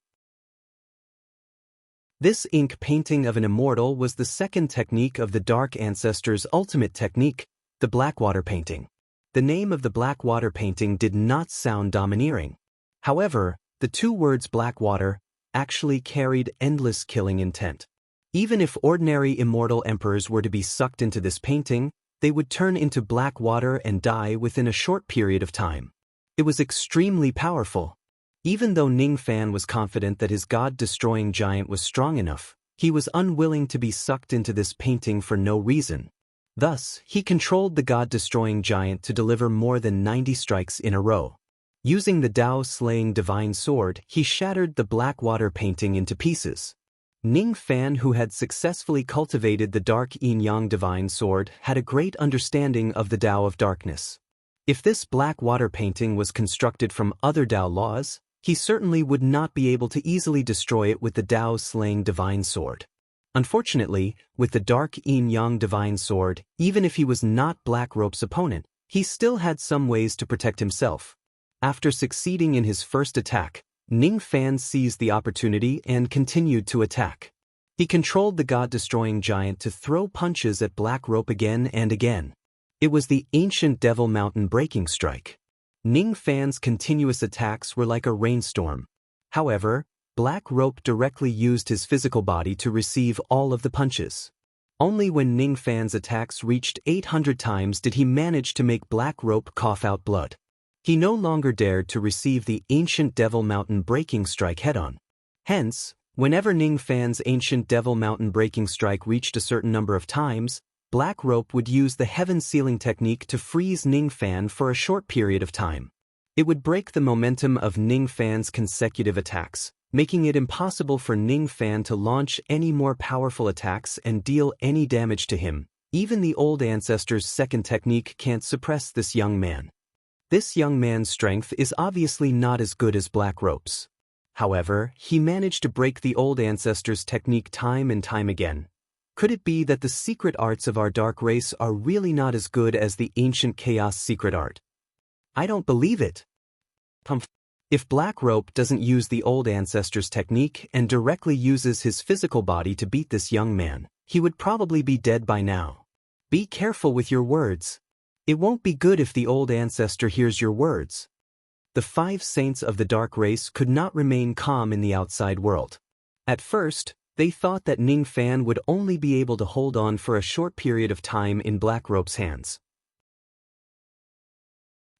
[SPEAKER 1] This ink painting of an immortal was the second technique of the Dark Ancestors' ultimate technique, the Blackwater painting. The name of the Blackwater painting did not sound domineering. However, the two words Blackwater actually carried endless killing intent. Even if ordinary immortal emperors were to be sucked into this painting, they would turn into black water and die within a short period of time. It was extremely powerful. Even though Ning Fan was confident that his god-destroying giant was strong enough, he was unwilling to be sucked into this painting for no reason. Thus, he controlled the god-destroying giant to deliver more than 90 strikes in a row. Using the Tao-slaying divine sword, he shattered the Blackwater painting into pieces. Ning Fan, who had successfully cultivated the dark yin-yang divine sword, had a great understanding of the Tao of darkness. If this Blackwater painting was constructed from other Tao laws, he certainly would not be able to easily destroy it with the Tao-slaying divine sword. Unfortunately, with the dark yin-yang divine sword, even if he was not Black Rope's opponent, he still had some ways to protect himself. After succeeding in his first attack, Ning Fan seized the opportunity and continued to attack. He controlled the god-destroying giant to throw punches at Black Rope again and again. It was the ancient Devil Mountain breaking strike. Ning Fan's continuous attacks were like a rainstorm. However, Black Rope directly used his physical body to receive all of the punches. Only when Ning Fan's attacks reached 800 times did he manage to make Black Rope cough out blood. He no longer dared to receive the ancient Devil Mountain breaking strike head-on. Hence, whenever Ning Fan's ancient Devil Mountain breaking strike reached a certain number of times, Black Rope would use the heaven sealing technique to freeze Ning Fan for a short period of time. It would break the momentum of Ning Fan's consecutive attacks, making it impossible for Ning Fan to launch any more powerful attacks and deal any damage to him. Even the old ancestor's second technique can't suppress this young man. This young man's strength is obviously not as good as Black Rope's. However, he managed to break the old ancestor's technique time and time again. Could it be that the secret arts of our dark race are really not as good as the ancient chaos secret art? I don't believe it. If Black Rope doesn't use the old ancestor's technique and directly uses his physical body to beat this young man, he would probably be dead by now. Be careful with your words. It won't be good if the old ancestor hears your words. The 5 saints of the dark race could not remain calm in the outside world. At first, they thought that Ning Fan would only be able to hold on for a short period of time in Black Rope's hands.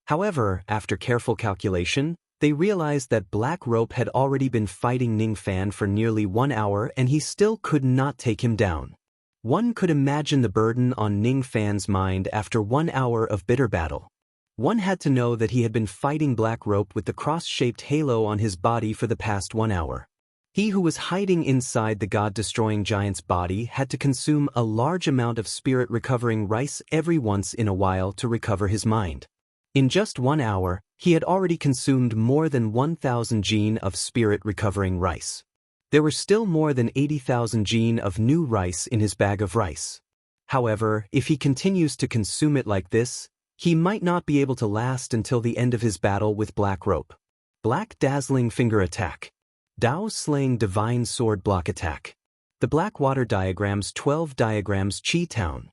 [SPEAKER 1] However, after careful calculation, they realized that Black Rope had already been fighting Ning Fan for nearly 1 hour and he still could not take him down. One could imagine the burden on Ning Fan's mind after 1 hour of bitter battle. One had to know that he had been fighting Black Rope with the cross-shaped halo on his body for the past 1 hour. He who was hiding inside the god-destroying giant's body had to consume a large amount of spirit-recovering rice every once in a while to recover his mind. In just 1 hour, he had already consumed more than 1,000 gene of spirit-recovering rice. There were still more than 80,000 gene of new rice in his bag of rice. However, if he continues to consume it like this, he might not be able to last until the end of his battle with Black Rope. Black Dazzling Finger Attack. Dao Slaying Divine Sword Block Attack. The Blackwater Diagrams 12 Diagrams Chi Town.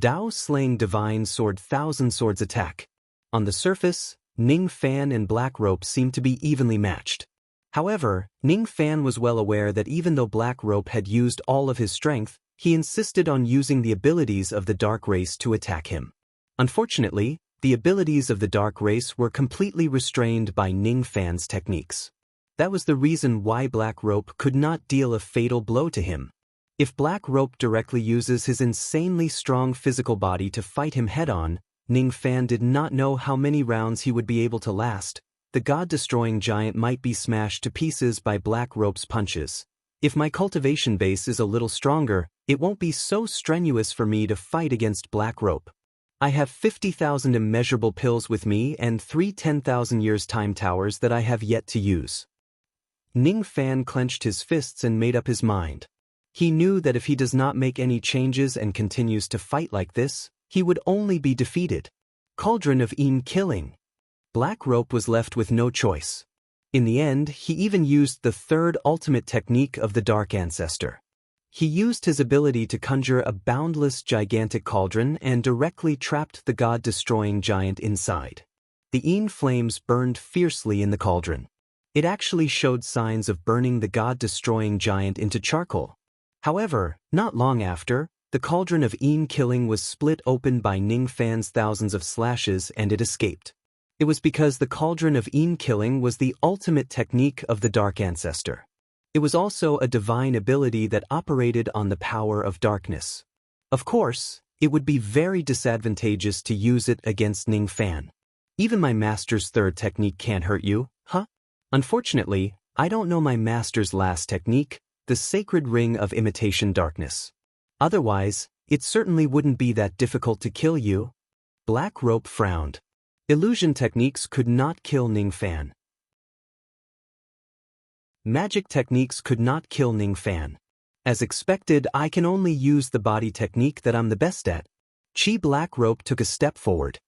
[SPEAKER 1] Dao Slaying Divine Sword Thousand Swords Attack. On the surface, Ning Fan and Black Rope seemed to be evenly matched. However, Ning Fan was well aware that even though Black Rope had used all of his strength, he insisted on using the abilities of the Dark Race to attack him. Unfortunately, the abilities of the Dark Race were completely restrained by Ning Fan's techniques. That was the reason why Black Rope could not deal a fatal blow to him. If Black Rope directly uses his insanely strong physical body to fight him head-on, Ning Fan did not know how many rounds he would be able to last. The god-destroying giant might be smashed to pieces by Black Rope's punches. If my cultivation base is a little stronger, it won't be so strenuous for me to fight against Black Rope. I have 50,000 immeasurable pills with me and 3 10,000 years time towers that I have yet to use. Ning Fan clenched his fists and made up his mind. He knew that if he does not make any changes and continues to fight like this, he would only be defeated. Cauldron of Killing. Black Rope was left with no choice. In the end, he even used the third ultimate technique of the Dark Ancestor. He used his ability to conjure a boundless gigantic cauldron and directly trapped the god-destroying giant inside. The flames burned fiercely in the cauldron. It actually showed signs of burning the god-destroying giant into charcoal. However, not long after, the Cauldron of Killing was split open by Ning Fan's thousands of slashes and it escaped. It was because the Cauldron of Killing was the ultimate technique of the Dark Ancestor. It was also a divine ability that operated on the power of darkness. Of course, it would be very disadvantageous to use it against Ning Fan. Even my master's third technique can't hurt you, huh? Unfortunately, I don't know my master's last technique, the Sacred Ring of Imitation Darkness. Otherwise, it certainly wouldn't be that difficult to kill you. Black Rope frowned. Illusion techniques could not kill Ning Fan. Magic techniques could not kill Ning Fan. As expected, I can only use the body technique that I'm the best at. Black Rope took a step forward.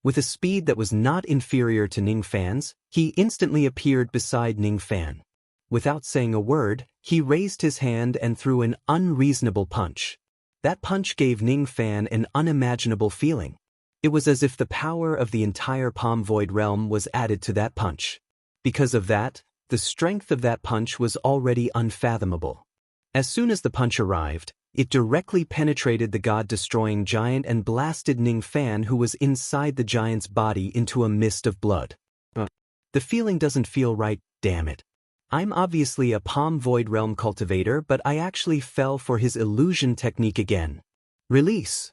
[SPEAKER 1] With a speed that was not inferior to Ning Fan's, he instantly appeared beside Ning Fan. Without saying a word, he raised his hand and threw an unreasonable punch. That punch gave Ning Fan an unimaginable feeling. It was as if the power of the entire Palm Void realm was added to that punch. Because of that, the strength of that punch was already unfathomable. As soon as the punch arrived, it directly penetrated the god-destroying giant and blasted Ning Fan, who was inside the giant's body, into a mist of blood. The feeling doesn't feel right, damn it. I'm obviously a Palm Void realm cultivator, but I actually fell for his illusion technique again. Release.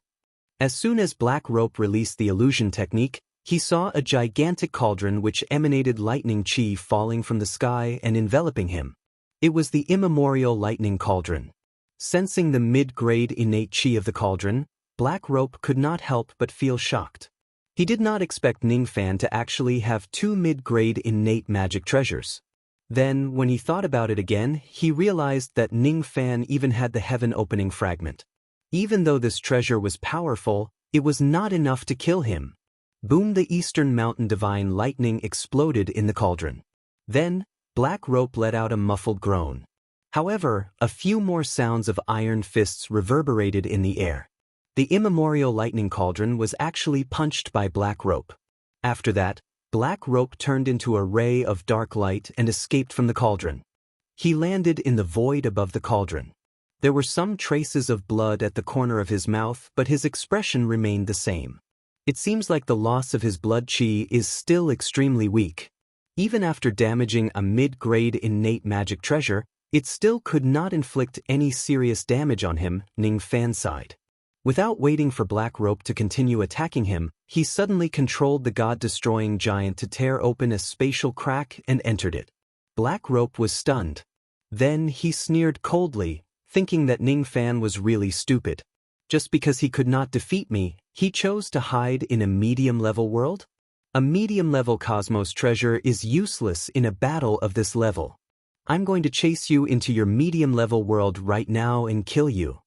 [SPEAKER 1] As soon as Black Rope released the illusion technique, he saw a gigantic cauldron which emanated lightning chi falling from the sky and enveloping him. It was the immemorial lightning cauldron. Sensing the mid-grade innate chi of the cauldron, Black Rope could not help but feel shocked. He did not expect Ning Fan to actually have 2 mid-grade innate magic treasures. Then, when he thought about it again, he realized that Ning Fan even had the heaven-opening fragment. Even though this treasure was powerful, it was not enough to kill him. Boom! The Eastern Mountain Divine Lightning exploded in the cauldron. Then, Black Rope let out a muffled groan. However, a few more sounds of iron fists reverberated in the air. The immemorial lightning cauldron was actually punched by Black Rope. After that, Black Rope turned into a ray of dark light and escaped from the cauldron. He landed in the void above the cauldron. There were some traces of blood at the corner of his mouth, but his expression remained the same. It seems like the loss of his blood chi is still extremely weak. Even after damaging a mid-grade innate magic treasure, it still could not inflict any serious damage on him, Ning Fan sighed. Without waiting for Black Rope to continue attacking him, he suddenly controlled the god-destroying giant to tear open a spatial crack and entered it. Black Rope was stunned. Then he sneered coldly, thinking that Ning Fan was really stupid. Just because he could not defeat me, he chose to hide in a medium-level world? A medium-level cosmos treasure is useless in a battle of this level. I'm going to chase you into your medium-level world right now and kill you.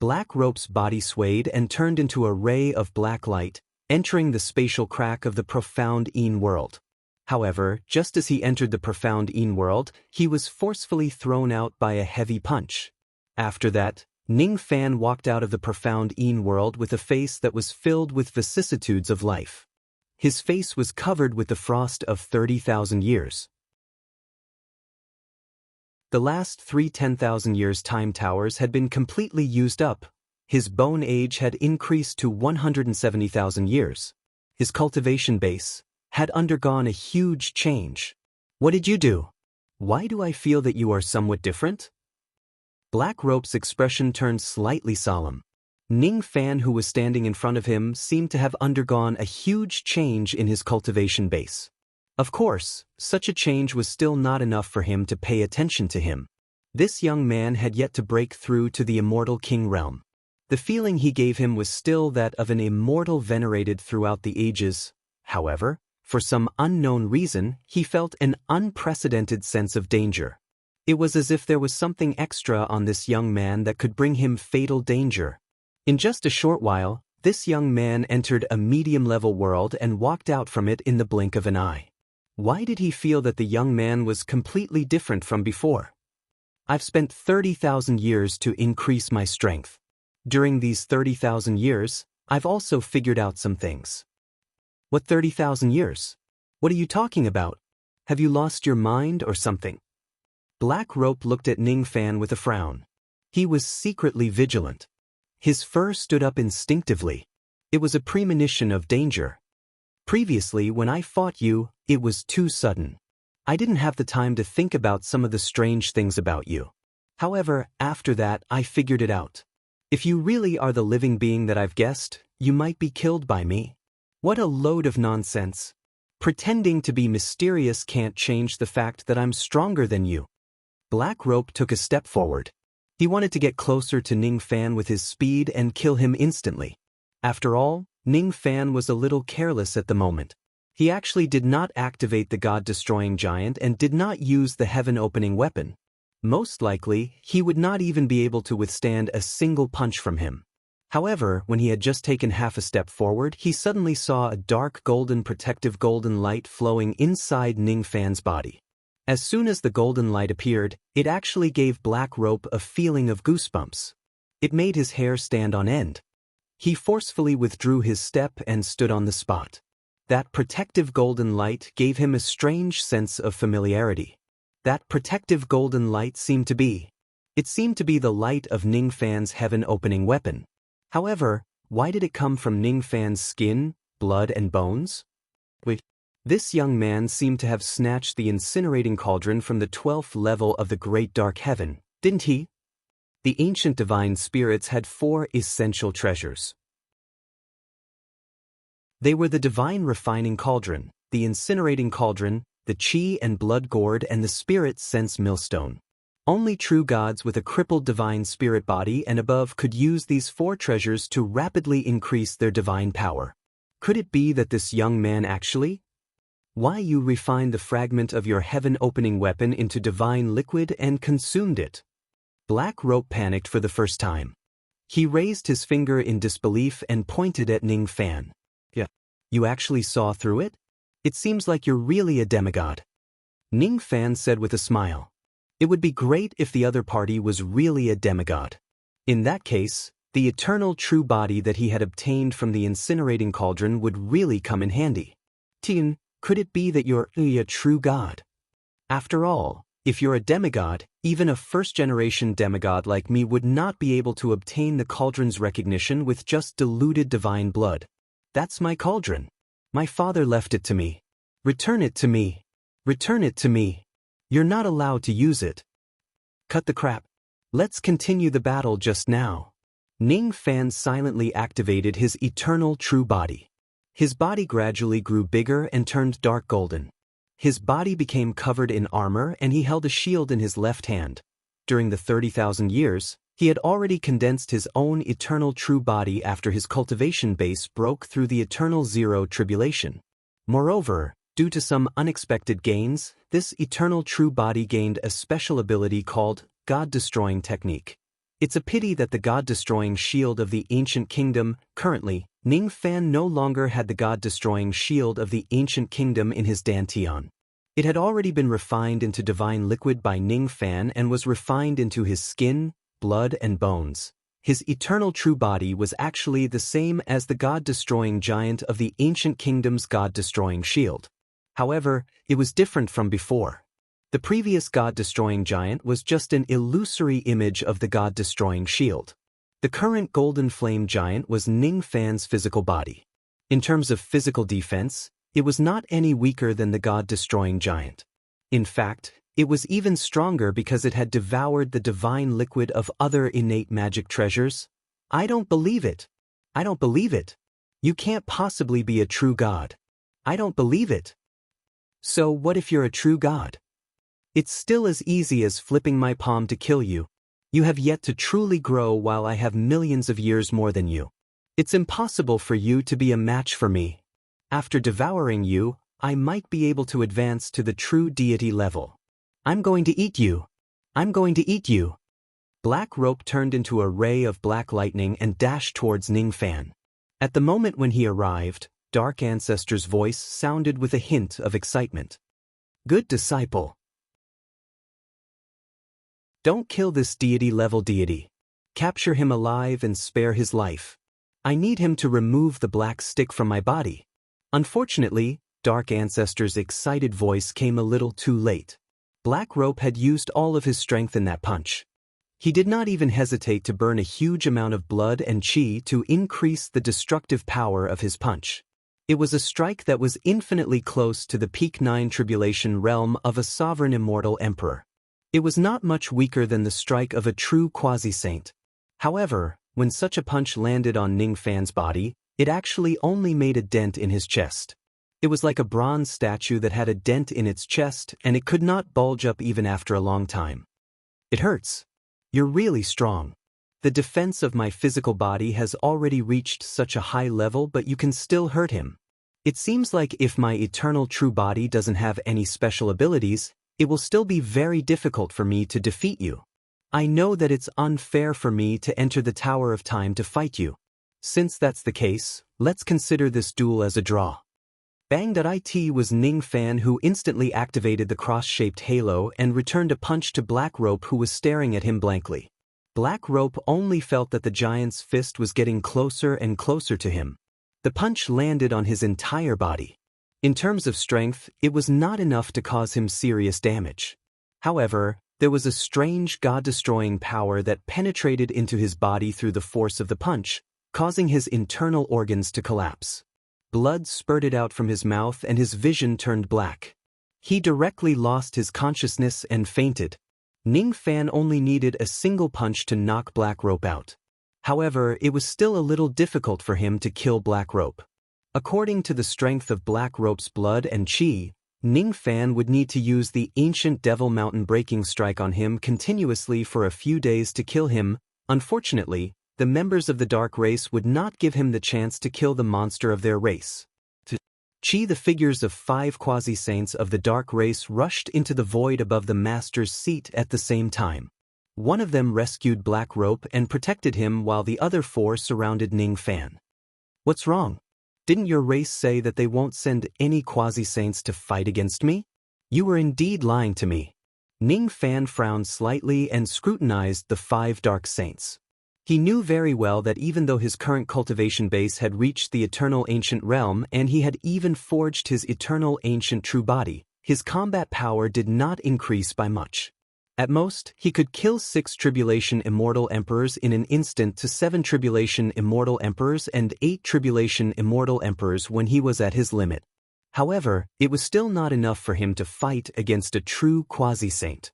[SPEAKER 1] Black Rope's body swayed and turned into a ray of black light, entering the spatial crack of the profound Een world. However, just as he entered the profound Een world, he was forcefully thrown out by a heavy punch. After that, Ning Fan walked out of the profound Een world with a face that was filled with vicissitudes of life. His face was covered with the frost of 30,000 years. The last 3 10,000 years time towers had been completely used up. His bone age had increased to 170,000 years. His cultivation base had undergone a huge change. What did you do? Why do I feel that you are somewhat different? Black Rope's expression turned slightly solemn. Ning Fan, who was standing in front of him, seemed to have undergone a huge change in his cultivation base. Of course, such a change was still not enough for him to pay attention to him. This young man had yet to break through to the immortal king realm. The feeling he gave him was still that of an immortal venerated throughout the ages. However, for some unknown reason, he felt an unprecedented sense of danger. It was as if there was something extra on this young man that could bring him fatal danger. In just a short while, this young man entered a medium-level world and walked out from it in the blink of an eye. Why did he feel that the young man was completely different from before? I've spent 30,000 years to increase my strength. During these 30,000 years, I've also figured out some things. What 30,000 years? What are you talking about? Have you lost your mind or something? Black Rope looked at Ning Fan with a frown. He was secretly vigilant. His fur stood up instinctively. It was a premonition of danger. Previously, when I fought you, it was too sudden. I didn't have the time to think about some of the strange things about you. However, after that, I figured it out. If you really are the living being that I've guessed, you might be killed by me. What a load of nonsense. Pretending to be mysterious can't change the fact that I'm stronger than you. Black Rope took a step forward. He wanted to get closer to Ning Fan with his speed and kill him instantly. After all, Ning Fan was a little careless at the moment. He actually did not activate the god-destroying giant and did not use the heaven-opening weapon. Most likely, he would not even be able to withstand a single punch from him. However, when he had just taken half a step forward, he suddenly saw a dark protective golden light flowing inside Ning Fan's body. As soon as the golden light appeared, it actually gave Black Rope a feeling of goosebumps. It made his hair stand on end. He forcefully withdrew his step and stood on the spot. That protective golden light gave him a strange sense of familiarity. That protective golden light seemed to be the light of Ning Fan's heaven-opening weapon. However, why did it come from Ning Fan's skin, blood, and bones? Wait, this young man seemed to have snatched the incinerating cauldron from the 12th level of the Great Dark Heaven, didn't he? The ancient divine spirits had 4 essential treasures. They were the divine refining cauldron, the incinerating cauldron, the chi and blood gourd, and the spirit sense millstone. Only true gods with a crippled divine spirit body and above could use these 4 treasures to rapidly increase their divine power. Could it be that this young man actually? Why you refined the fragment of your heaven-opening weapon into divine liquid and consumed it? Black Rope panicked for the first time. He raised his finger in disbelief and pointed at Ning Fan. Yeah, you actually saw through it? It seems like you're really a demigod. Ning Fan said with a smile. It would be great if the other party was really a demigod. In that case, the eternal true body that he had obtained from the incinerating cauldron would really come in handy. Tin, could it be that you're a true god? After all, if you're a demigod, even a first-generation demigod like me would not be able to obtain the cauldron's recognition with just diluted divine blood. That's my cauldron. My father left it to me. Return it to me. Return it to me. You're not allowed to use it. Cut the crap. Let's continue the battle just now. Ning Fan silently activated his eternal true body. His body gradually grew bigger and turned dark golden. His body became covered in armor and he held a shield in his left hand. During the 30,000 years, he had already condensed his own eternal true body after his cultivation base broke through the eternal zero tribulation. Moreover, due to some unexpected gains, this eternal true body gained a special ability called God-Destroying Technique. It's a pity that the God-Destroying Shield of the Ancient Kingdom, currently, Ning Fan no longer had the God-Destroying Shield of the Ancient Kingdom in his dantian. It had already been refined into divine liquid by Ning Fan and was refined into his skin, blood, and bones. His eternal true body was actually the same as the God-Destroying Giant of the Ancient Kingdom's God-Destroying Shield. However, it was different from before. The previous God-Destroying Giant was just an illusory image of the God-Destroying Shield. The current Golden Flame Giant was Ning Fan's physical body. In terms of physical defense, it was not any weaker than the God-Destroying Giant. In fact, it was even stronger because it had devoured the divine liquid of other innate magic treasures. I don't believe it. I don't believe it. You can't possibly be a true god. I don't believe it. So what if you're a true god? It's still as easy as flipping my palm to kill you. You have yet to truly grow while I have millions of years more than you. It's impossible for you to be a match for me. After devouring you, I might be able to advance to the true deity level. I'm going to eat you. I'm going to eat you. Black Rope turned into a ray of black lightning and dashed towards Ning Fan. At the moment when he arrived, Dark Ancestor's voice sounded with a hint of excitement. Good disciple. Don't kill this deity-level deity. Capture him alive and spare his life. I need him to remove the black stick from my body. Unfortunately, Dark Ancestor's excited voice came a little too late. Black Rope had used all of his strength in that punch. He did not even hesitate to burn a huge amount of blood and chi to increase the destructive power of his punch. It was a strike that was infinitely close to the peak 9 tribulation realm of a sovereign immortal emperor. It was not much weaker than the strike of a true quasi-saint. However, when such a punch landed on Ning Fan's body, it actually only made a dent in his chest. It was like a bronze statue that had a dent in its chest and it could not bulge up even after a long time. It hurts. You're really strong. The defense of my physical body has already reached such a high level, but you can still hurt him. It seems like if my eternal true body doesn't have any special abilities, it will still be very difficult for me to defeat you. I know that it's unfair for me to enter the Tower of Time to fight you. Since that's the case, let's consider this duel as a draw. Bang.it was Ning Fan, who instantly activated the cross-shaped halo and returned a punch to Black Rope, who was staring at him blankly. Black Rope only felt that the giant's fist was getting closer and closer to him. The punch landed on his entire body. In terms of strength, it was not enough to cause him serious damage. However, there was a strange god-destroying power that penetrated into his body through the force of the punch, causing his internal organs to collapse. Blood spurted out from his mouth and his vision turned black. He directly lost his consciousness and fainted. Ning Fan only needed a single punch to knock Black Rope out. However, it was still a little difficult for him to kill Black Rope. According to the strength of Black Rope's blood and chi, Ning Fan would need to use the ancient Devil Mountain breaking strike on him continuously for a few days to kill him. Unfortunately, the members of the Dark Race would not give him the chance to kill the monster of their race. The figures of 5 quasi-saints of the Dark Race rushed into the void above the Master's seat at the same time. One of them rescued Black Rope and protected him while the other 4 surrounded Ning Fan. What's wrong? Didn't your race say that they won't send any quasi-saints to fight against me? You were indeed lying to me. Ning Fan frowned slightly and scrutinized the 5 Dark Saints. He knew very well that even though his current cultivation base had reached the Eternal Ancient Realm and he had even forged his Eternal Ancient True Body, his combat power did not increase by much. At most, he could kill 6 Tribulation Immortal Emperors in an instant to 7 Tribulation Immortal Emperors and 8 Tribulation Immortal Emperors when he was at his limit. However, it was still not enough for him to fight against a true quasi-saint.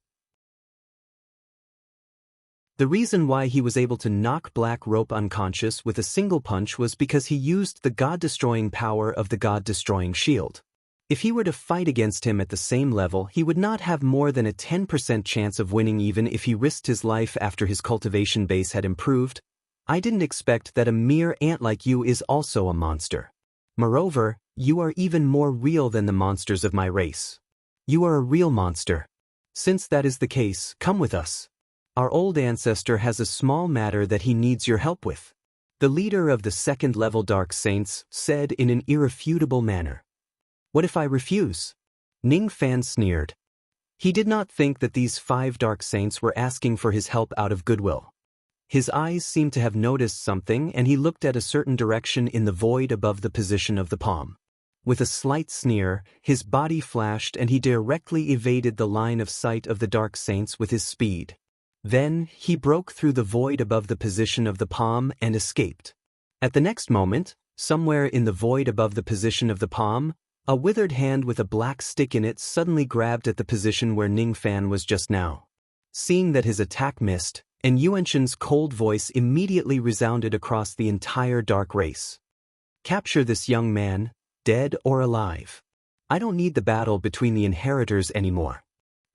[SPEAKER 1] The reason why he was able to knock Black Rope unconscious with a single punch was because he used the god-destroying power of the god-destroying shield. If he were to fight against him at the same level, he would not have more than a 10% chance of winning even if he risked his life after his cultivation base had improved. I didn't expect that a mere ant like you is also a monster. Moreover, you are even more real than the monsters of my race. You are a real monster. Since that is the case, come with us. Our old ancestor has a small matter that he needs your help with. The leader of the 2nd level Dark Saints said in an irrefutable manner. What if I refuse? Ning Fan sneered. He did not think that these 5 Dark Saints were asking for his help out of goodwill. His eyes seemed to have noticed something and he looked at a certain direction in the void above the position of the palm. With a slight sneer, his body flashed and he directly evaded the line of sight of the Dark Saints with his speed. Then, he broke through the void above the position of the palm and escaped. At the next moment, somewhere in the void above the position of the palm, a withered hand with a black stick in it suddenly grabbed at the position where Ning Fan was just now. Seeing that his attack missed, and Yuanshan's cold voice immediately resounded across the entire Dark Race. Capture this young man, dead or alive. I don't need the battle between the inheritors anymore.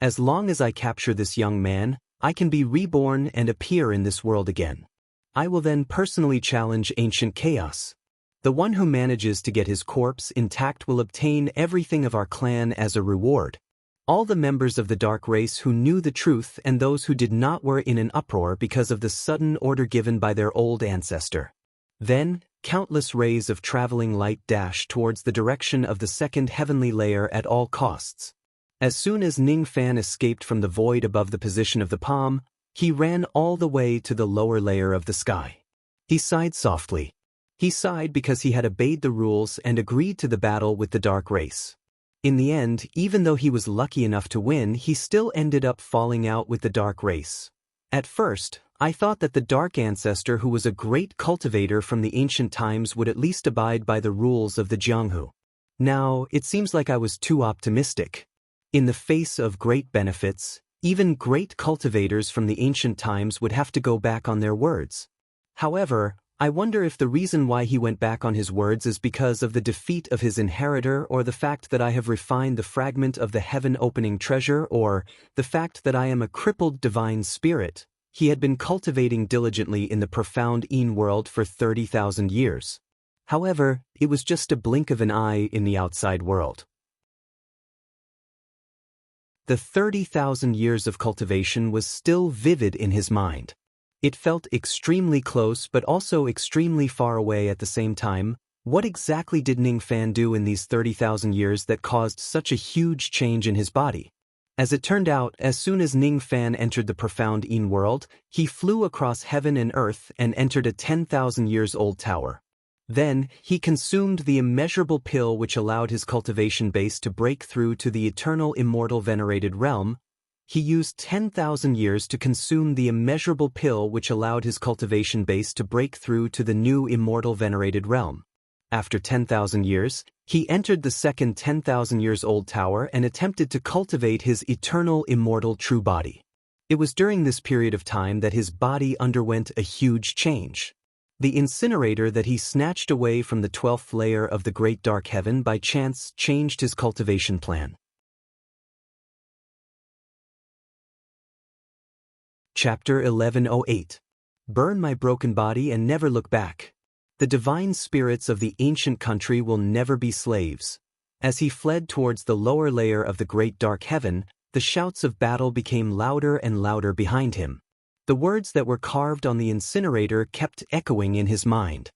[SPEAKER 1] As long as I capture this young man, I can be reborn and appear in this world again. I will then personally challenge ancient chaos. The one who manages to get his corpse intact will obtain everything of our clan as a reward. All the members of the Dark Race who knew the truth and those who did not were in an uproar because of the sudden order given by their old ancestor. Then, countless rays of traveling light dashed towards the direction of the 2nd heavenly layer at all costs. As soon as Ning Fan escaped from the void above the position of the palm, he ran all the way to the lower layer of the sky. He sighed softly. He sighed because he had obeyed the rules and agreed to the battle with the Dark Race. In the end, even though he was lucky enough to win, he still ended up falling out with the Dark Race. At first, I thought that the Dark Ancestor, who was a great cultivator from the ancient times, would at least abide by the rules of the Jianghu. Now, it seems like I was too optimistic. In the face of great benefits, even great cultivators from the ancient times would have to go back on their words. However, I wonder if the reason why he went back on his words is because of the defeat of his inheritor, or the fact that I have refined the fragment of the heaven-opening treasure, or the fact that I am a crippled divine spirit. He had been cultivating diligently in the profound Een world for 30,000 years. However, it was just a blink of an eye in the outside world. The 30,000 years of cultivation was still vivid in his mind. It felt extremely close but also extremely far away at the same time. What exactly did Ning Fan do in these 30,000 years that caused such a huge change in his body? As it turned out, as soon as Ning Fan entered the profound Yin world, he flew across heaven and earth and entered a 10,000 years old tower. Then, he consumed the immeasurable pill which allowed his cultivation base to break through to the eternal immortal venerated realm. He used 10,000 years to consume the immeasurable pill which allowed his cultivation base to break through to the new immortal venerated realm. After 10,000 years, he entered the second 10,000 years old tower and attempted to cultivate his eternal immortal true body. It was during this period of time that his body underwent a huge change. The incinerator that he snatched away from the 12th layer of the great dark heaven by chance changed his cultivation plan. Chapter 1108. Burn my broken body and never look back. The divine spirits of the ancient country will never be slaves. As he fled towards the lower layer of the great dark heaven, the shouts of battle became louder and louder behind him. The words that were carved on the incinerator kept echoing in his mind.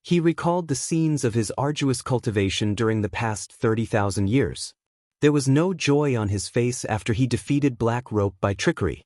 [SPEAKER 1] He recalled the scenes of his arduous cultivation during the past 30,000 years. There was no joy on his face after he defeated Black Rope by trickery.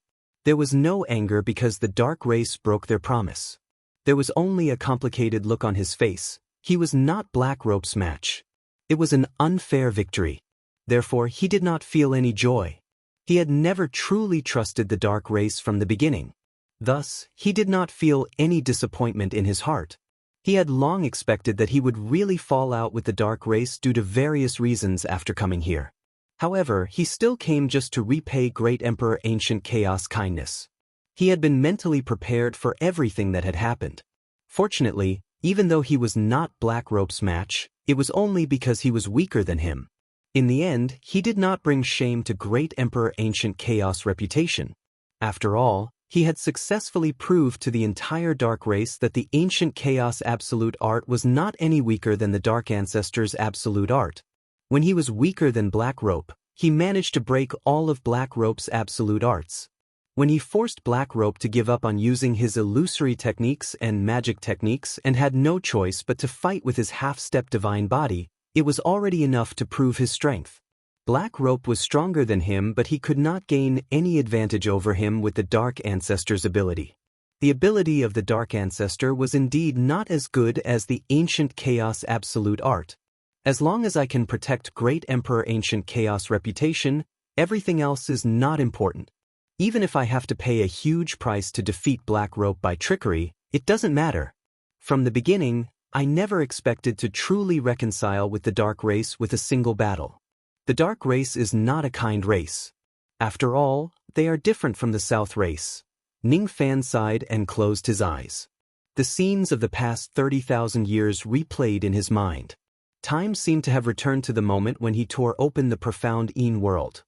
[SPEAKER 1] There was no anger because the dark race broke their promise. There was only a complicated look on his face. He was not Black Rope's match. It was an unfair victory. Therefore, he did not feel any joy. He had never truly trusted the dark race from the beginning. Thus, he did not feel any disappointment in his heart. He had long expected that he would really fall out with the dark race due to various reasons after coming here. However, he still came just to repay Great Emperor Ancient Chaos kindness. He had been mentally prepared for everything that had happened. Fortunately, even though he was not Black Rope's match, it was only because he was weaker than him. In the end, he did not bring shame to Great Emperor Ancient Chaos' reputation. After all, he had successfully proved to the entire Dark Race that the Ancient Chaos Absolute Art was not any weaker than the Dark Ancestors' Absolute Art. When he was weaker than Black Rope, he managed to break all of Black Rope's Absolute Arts. When he forced Black Rope to give up on using his illusory techniques and magic techniques and had no choice but to fight with his half-step divine body, it was already enough to prove his strength. Black Rope was stronger than him, but he could not gain any advantage over him with the Dark Ancestor's ability. The ability of the Dark Ancestor was indeed not as good as the Ancient Chaos Absolute Art. As long as I can protect Great Emperor Ancient Chaos' reputation, everything else is not important. Even if I have to pay a huge price to defeat Black Rope by trickery, it doesn't matter. From the beginning, I never expected to truly reconcile with the Dark Race with a single battle. The Dark Race is not a kind race. After all, they are different from the South Race. Ning Fan sighed and closed his eyes. The scenes of the past 30,000 years replayed in his mind. Time seemed to have returned to the moment when he tore open the profound Yin world.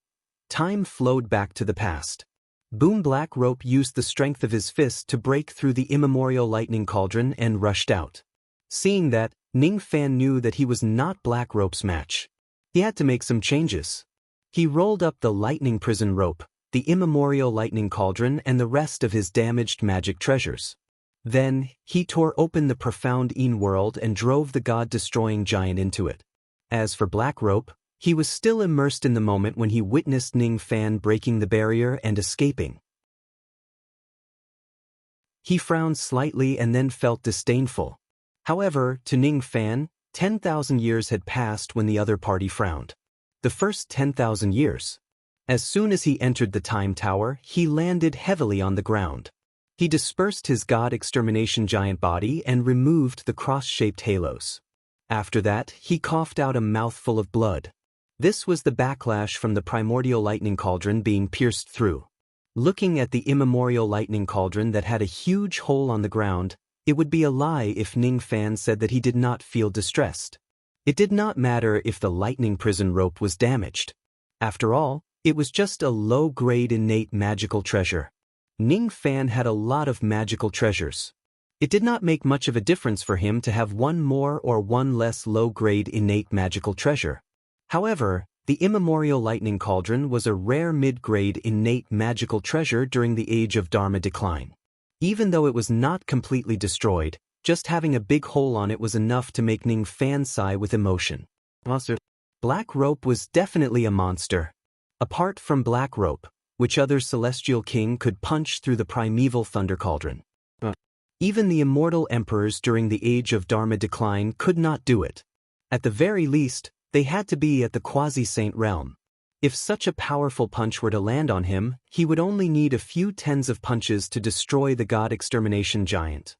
[SPEAKER 1] Time flowed back to the past. Boom! Black Rope used the strength of his fist to break through the immemorial lightning cauldron and rushed out. Seeing that, Ning Fan knew that he was not Black Rope's match. He had to make some changes. He rolled up the lightning prison rope, the immemorial lightning cauldron and the rest of his damaged magic treasures. Then, he tore open the profound Yin world and drove the god-destroying giant into it. As for Black Rope, he was still immersed in the moment when he witnessed Ning Fan breaking the barrier and escaping. He frowned slightly and then felt disdainful. However, to Ning Fan, 10,000 years had passed when the other party frowned. The first 10,000 years. As soon as he entered the time tower, he landed heavily on the ground. He dispersed his god extermination giant body and removed the cross-shaped halos. After that, he coughed out a mouthful of blood. This was the backlash from the primordial lightning cauldron being pierced through. Looking at the immemorial lightning cauldron that had a huge hole on the ground, it would be a lie if Ning Fan said that he did not feel distressed. It did not matter if the lightning prison rope was damaged. After all, it was just a low-grade innate magical treasure. Ning Fan had a lot of magical treasures. It did not make much of a difference for him to have one more or one less low-grade innate magical treasure. However, the immemorial lightning cauldron was a rare mid-grade innate magical treasure during the age of Dharma decline. Even though it was not completely destroyed, just having a big hole on it was enough to make Ning Fan sigh with emotion. Monster. Black Rope was definitely a monster. Apart from Black Rope, which other celestial king could punch through the primeval thunder cauldron? Even the immortal emperors during the age of Dharma decline could not do it. At the very least, they had to be at the quasi-saint realm. If such a powerful punch were to land on him, he would only need a few tens of punches to destroy the god extermination giant.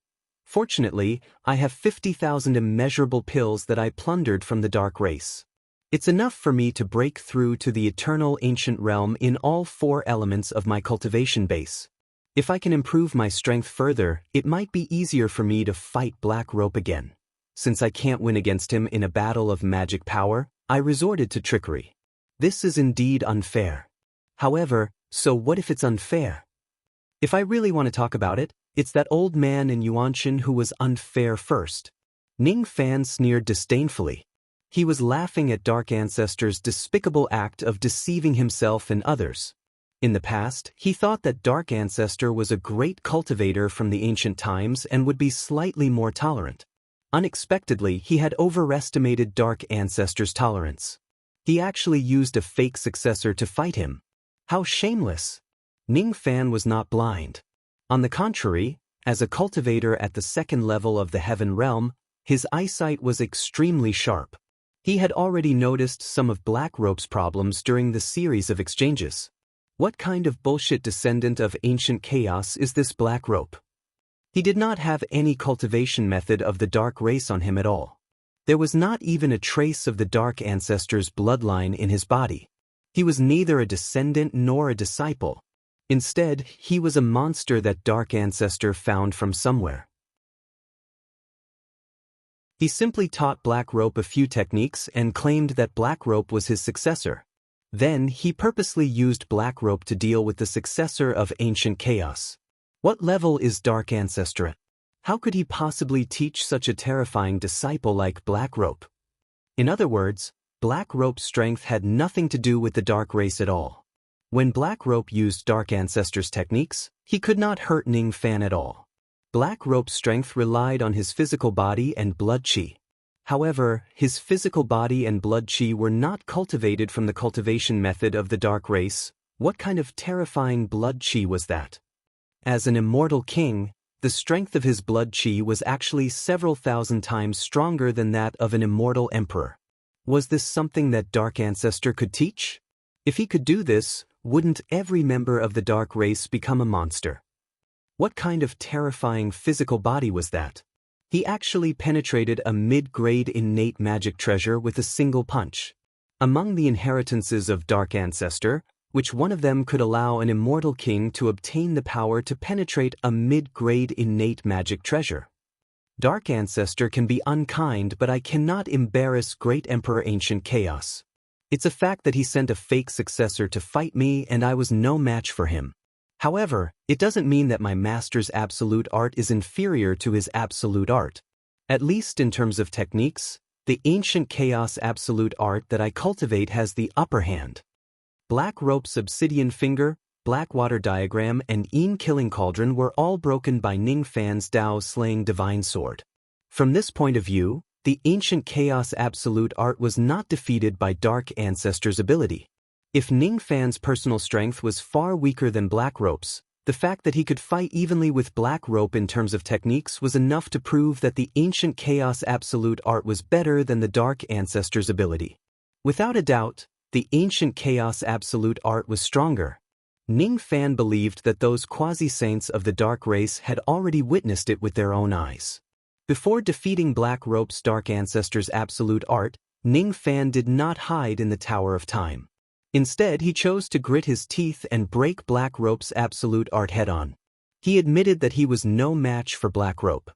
[SPEAKER 1] Fortunately, I have 50,000 immeasurable pills that I plundered from the dark race. It's enough for me to break through to the eternal ancient realm in all 4 elements of my cultivation base. If I can improve my strength further, it might be easier for me to fight Black Rope again. Since I can't win against him in a battle of magic power, I resorted to trickery. This is indeed unfair. However, so what if it's unfair? If I really want to talk about it, it's that old man in Yuanshan who was unfair first. Ning Fan sneered disdainfully. He was laughing at Dark Ancestor's despicable act of deceiving himself and others. In the past, he thought that Dark Ancestor was a great cultivator from the ancient times and would be slightly more tolerant. Unexpectedly, he had overestimated Dark Ancestor's tolerance. He actually used a fake successor to fight him. How shameless! Ning Fan was not blind. On the contrary, as a cultivator at the 2nd level of the Heaven Realm, his eyesight was extremely sharp. He had already noticed some of Black Rope's problems during the series of exchanges. What kind of bullshit descendant of ancient chaos is this Black Rope? He did not have any cultivation method of the dark race on him at all. There was not even a trace of the Dark Ancestor's bloodline in his body. He was neither a descendant nor a disciple. Instead, he was a monster that Dark Ancestor found from somewhere. He simply taught Black Rope a few techniques and claimed that Black Rope was his successor. Then, he purposely used Black Rope to deal with the successor of Ancient Chaos. What level is Dark Ancestor at? How could he possibly teach such a terrifying disciple like Black Rope? In other words, Black Rope's strength had nothing to do with the Dark Race at all. When Black Rope used Dark Ancestor's techniques, he could not hurt Ning Fan at all. Black Rope's strength relied on his physical body and blood chi. However, his physical body and blood chi were not cultivated from the cultivation method of the Dark Race. What kind of terrifying blood chi was that? As an immortal king, the strength of his blood chi was actually several thousand times stronger than that of an immortal emperor. Was this something that Dark Ancestor could teach? If he could do this, wouldn't every member of the Dark Race become a monster? What kind of terrifying physical body was that? He actually penetrated a mid-grade innate magic treasure with a single punch. Among the inheritances of Dark Ancestor, which one of them could allow an immortal king to obtain the power to penetrate a mid-grade innate magic treasure? Dark Ancestor can be unkind, but I cannot embarrass Great Emperor Ancient Chaos. It's a fact that he sent a fake successor to fight me and I was no match for him. However, it doesn't mean that my master's absolute art is inferior to his absolute art. At least in terms of techniques, the Ancient Chaos absolute art that I cultivate has the upper hand. Black Rope's Obsidian Finger, Blackwater Diagram and Killing Cauldron were all broken by Ning Fan's Dao-slaying Divine Sword. From this point of view, the Ancient Chaos absolute art was not defeated by Dark Ancestor's ability. If Ning Fan's personal strength was far weaker than Black Rope's, the fact that he could fight evenly with Black Rope in terms of techniques was enough to prove that the Ancient Chaos absolute art was better than the Dark Ancestor's ability. Without a doubt, the Ancient Chaos absolute art was stronger. Ning Fan believed that those quasi-saints of the Dark Race had already witnessed it with their own eyes. Before defeating Black Rope's Dark Ancestor's absolute art, Ning Fan did not hide in the Tower of Time. Instead, he chose to grit his teeth and break Black Rope's absolute art head-on. He admitted that he was no match for Black Rope.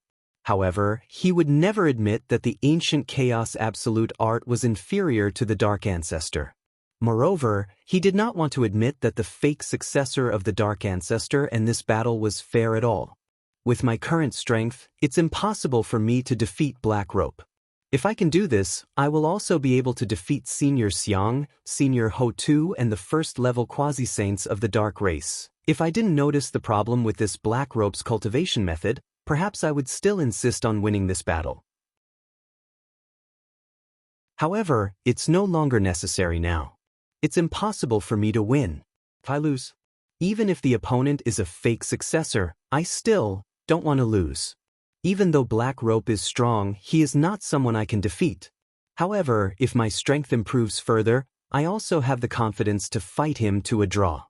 [SPEAKER 1] However, he would never admit that the Ancient Chaos absolute art was inferior to the Dark Ancestor. Moreover, he did not want to admit that the fake successor of the Dark Ancestor and this battle was fair at all. With my current strength, it's impossible for me to defeat Black Rope. If I can do this, I will also be able to defeat Senior Xiang, Senior Ho Tu and the first-level quasi-saints of the Dark Race. If I didn't notice the problem with this black rope's cultivation method, perhaps I would still insist on winning this battle. However, it's no longer necessary now. It's impossible for me to win. If I lose, even if the opponent is a fake successor, I still don't want to lose. Even though Black Rope is strong, he is not someone I can defeat. However, if my strength improves further, I also have the confidence to fight him to a draw.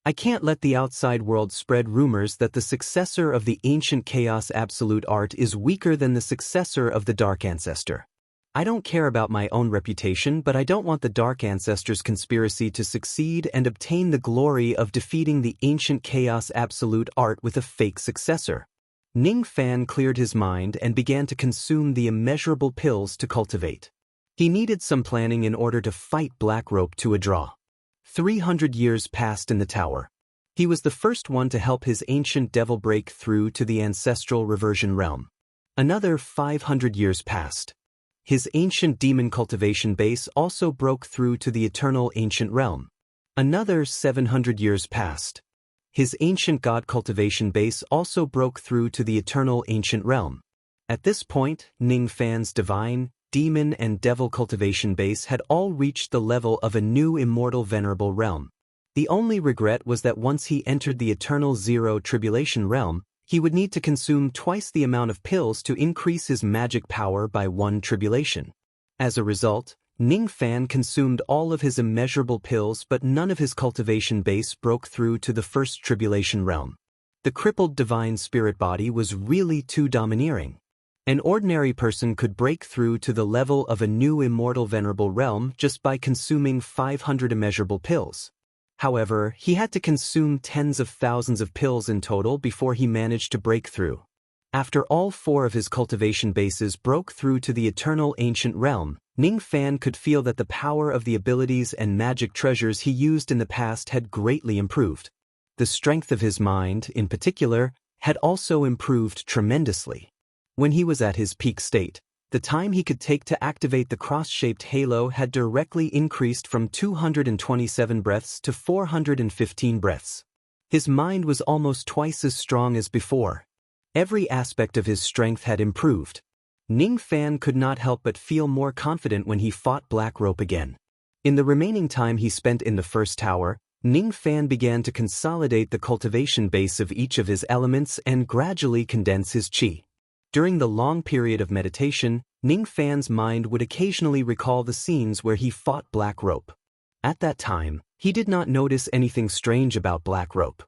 [SPEAKER 1] I can't let the outside world spread rumors that the successor of the ancient chaos absolute art is weaker than the successor of the Dark Ancestor. I don't care about my own reputation, but I don't want the Dark Ancestor's conspiracy to succeed and obtain the glory of defeating the ancient chaos absolute art with a fake successor. Ning Fan cleared his mind and began to consume the immeasurable pills to cultivate. He needed some planning in order to fight Black Rope to a draw. 300 years passed in the tower. He was the first one to help his ancient devil break through to the ancestral reversion realm. Another 500 years passed. His ancient demon cultivation base also broke through to the eternal ancient realm. Another 700 years passed. His ancient god cultivation base also broke through to the eternal ancient realm. At this point, Ning Fan's divine, demon and devil cultivation base had all reached the level of a new immortal venerable realm. The only regret was that once he entered the eternal zero tribulation realm, he would need to consume twice the amount of pills to increase his magic power by 1 tribulation. As a result, Ning Fan consumed all of his immeasurable pills, but none of his cultivation base broke through to the first tribulation realm. The crippled divine spirit body was really too domineering. An ordinary person could break through to the level of a new immortal venerable realm just by consuming 500 immeasurable pills. However, he had to consume tens of thousands of pills in total before he managed to break through. After all 4 of his cultivation bases broke through to the eternal ancient realm, Ning Fan could feel that the power of the abilities and magic treasures he used in the past had greatly improved. The strength of his mind, in particular, had also improved tremendously. When he was at his peak state, the time he could take to activate the cross-shaped halo had directly increased from 227 breaths to 415 breaths. His mind was almost twice as strong as before. Every aspect of his strength had improved. Ning Fan could not help but feel more confident when he fought Black Rope again. In the remaining time he spent in the first tower, Ning Fan began to consolidate the cultivation base of each of his elements and gradually condense his qi. During the long period of meditation, Ning Fan's mind would occasionally recall the scenes where he fought Black Rope. At that time, he did not notice anything strange about Black Rope.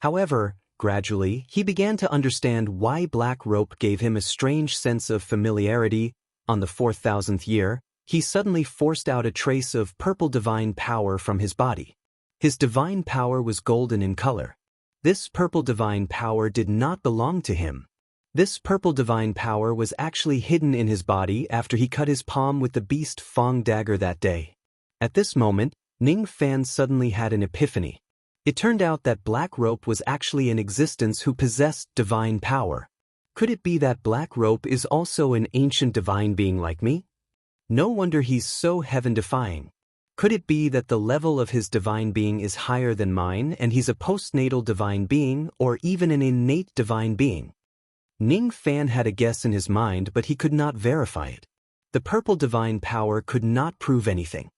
[SPEAKER 1] However, gradually, he began to understand why Black Rope gave him a strange sense of familiarity. On the 4,000th year, he suddenly forced out a trace of purple divine power from his body. His divine power was golden in color. This purple divine power did not belong to him. This purple divine power was actually hidden in his body after he cut his palm with the beast Fong dagger that day. At this moment, Ning Fan suddenly had an epiphany. It turned out that Black Rope was actually in existence who possessed divine power. Could it be that Black Rope is also an ancient divine being like me? No wonder he's so heaven-defying. Could it be that the level of his divine being is higher than mine and he's a postnatal divine being or even an innate divine being? Ning Fan had a guess in his mind, but he could not verify it. The purple divine power could not prove anything.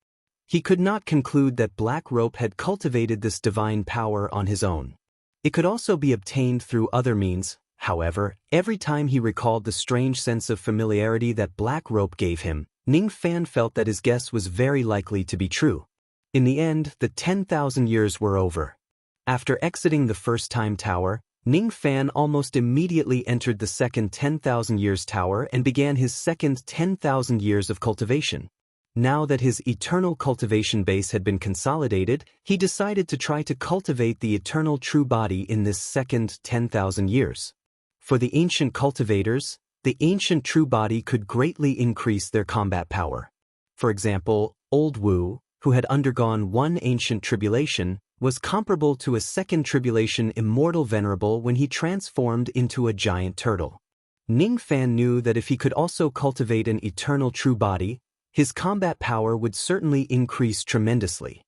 [SPEAKER 1] He could not conclude that Black Rope had cultivated this divine power on his own. It could also be obtained through other means. However, every time he recalled the strange sense of familiarity that Black Rope gave him, Ning Fan felt that his guess was very likely to be true. In the end, the 10,000 years were over. After exiting the first time tower, Ning Fan almost immediately entered the second 10,000 years tower and began his second 10,000 years of cultivation. Now that his eternal cultivation base had been consolidated, he decided to try to cultivate the eternal true body in this second 10,000 years. For the ancient cultivators, the ancient true body could greatly increase their combat power. For example, Old Wu, who had undergone one ancient tribulation, was comparable to a second tribulation immortal venerable when he transformed into a giant turtle. Ning Fan knew that if he could also cultivate an eternal true body, his combat power would certainly increase tremendously.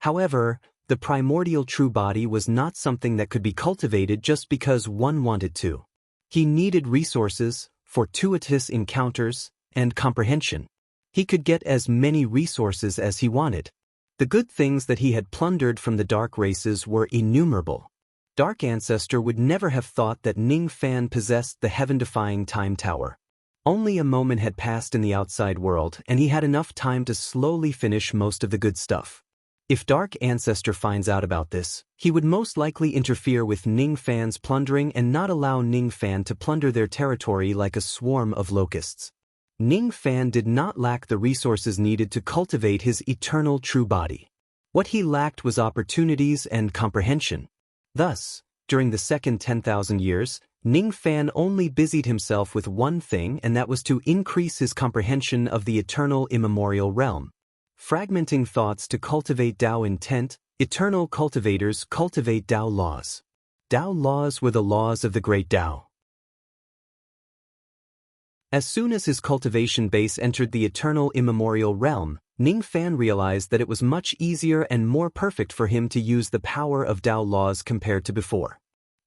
[SPEAKER 1] However, the primordial true body was not something that could be cultivated just because one wanted to. He needed resources, fortuitous encounters, and comprehension. He could get as many resources as he wanted. The good things that he had plundered from the dark races were innumerable. Dark Ancestor would never have thought that Ning Fan possessed the heaven-defying time tower. Only a moment had passed in the outside world, and he had enough time to slowly finish most of the good stuff. If Dark Ancestor finds out about this, he would most likely interfere with Ning Fan's plundering and not allow Ning Fan to plunder their territory like a swarm of locusts. Ning Fan did not lack the resources needed to cultivate his eternal true body. What he lacked was opportunities and comprehension. Thus, during the second 10,000 years, Ning Fan only busied himself with one thing, and that was to increase his comprehension of the eternal immemorial realm. Fragmenting thoughts to cultivate Tao intent, eternal cultivators cultivate Tao laws. Tao laws were the laws of the great Tao. As soon as his cultivation base entered the eternal immemorial realm, Ning Fan realized that it was much easier and more perfect for him to use the power of Tao laws compared to before.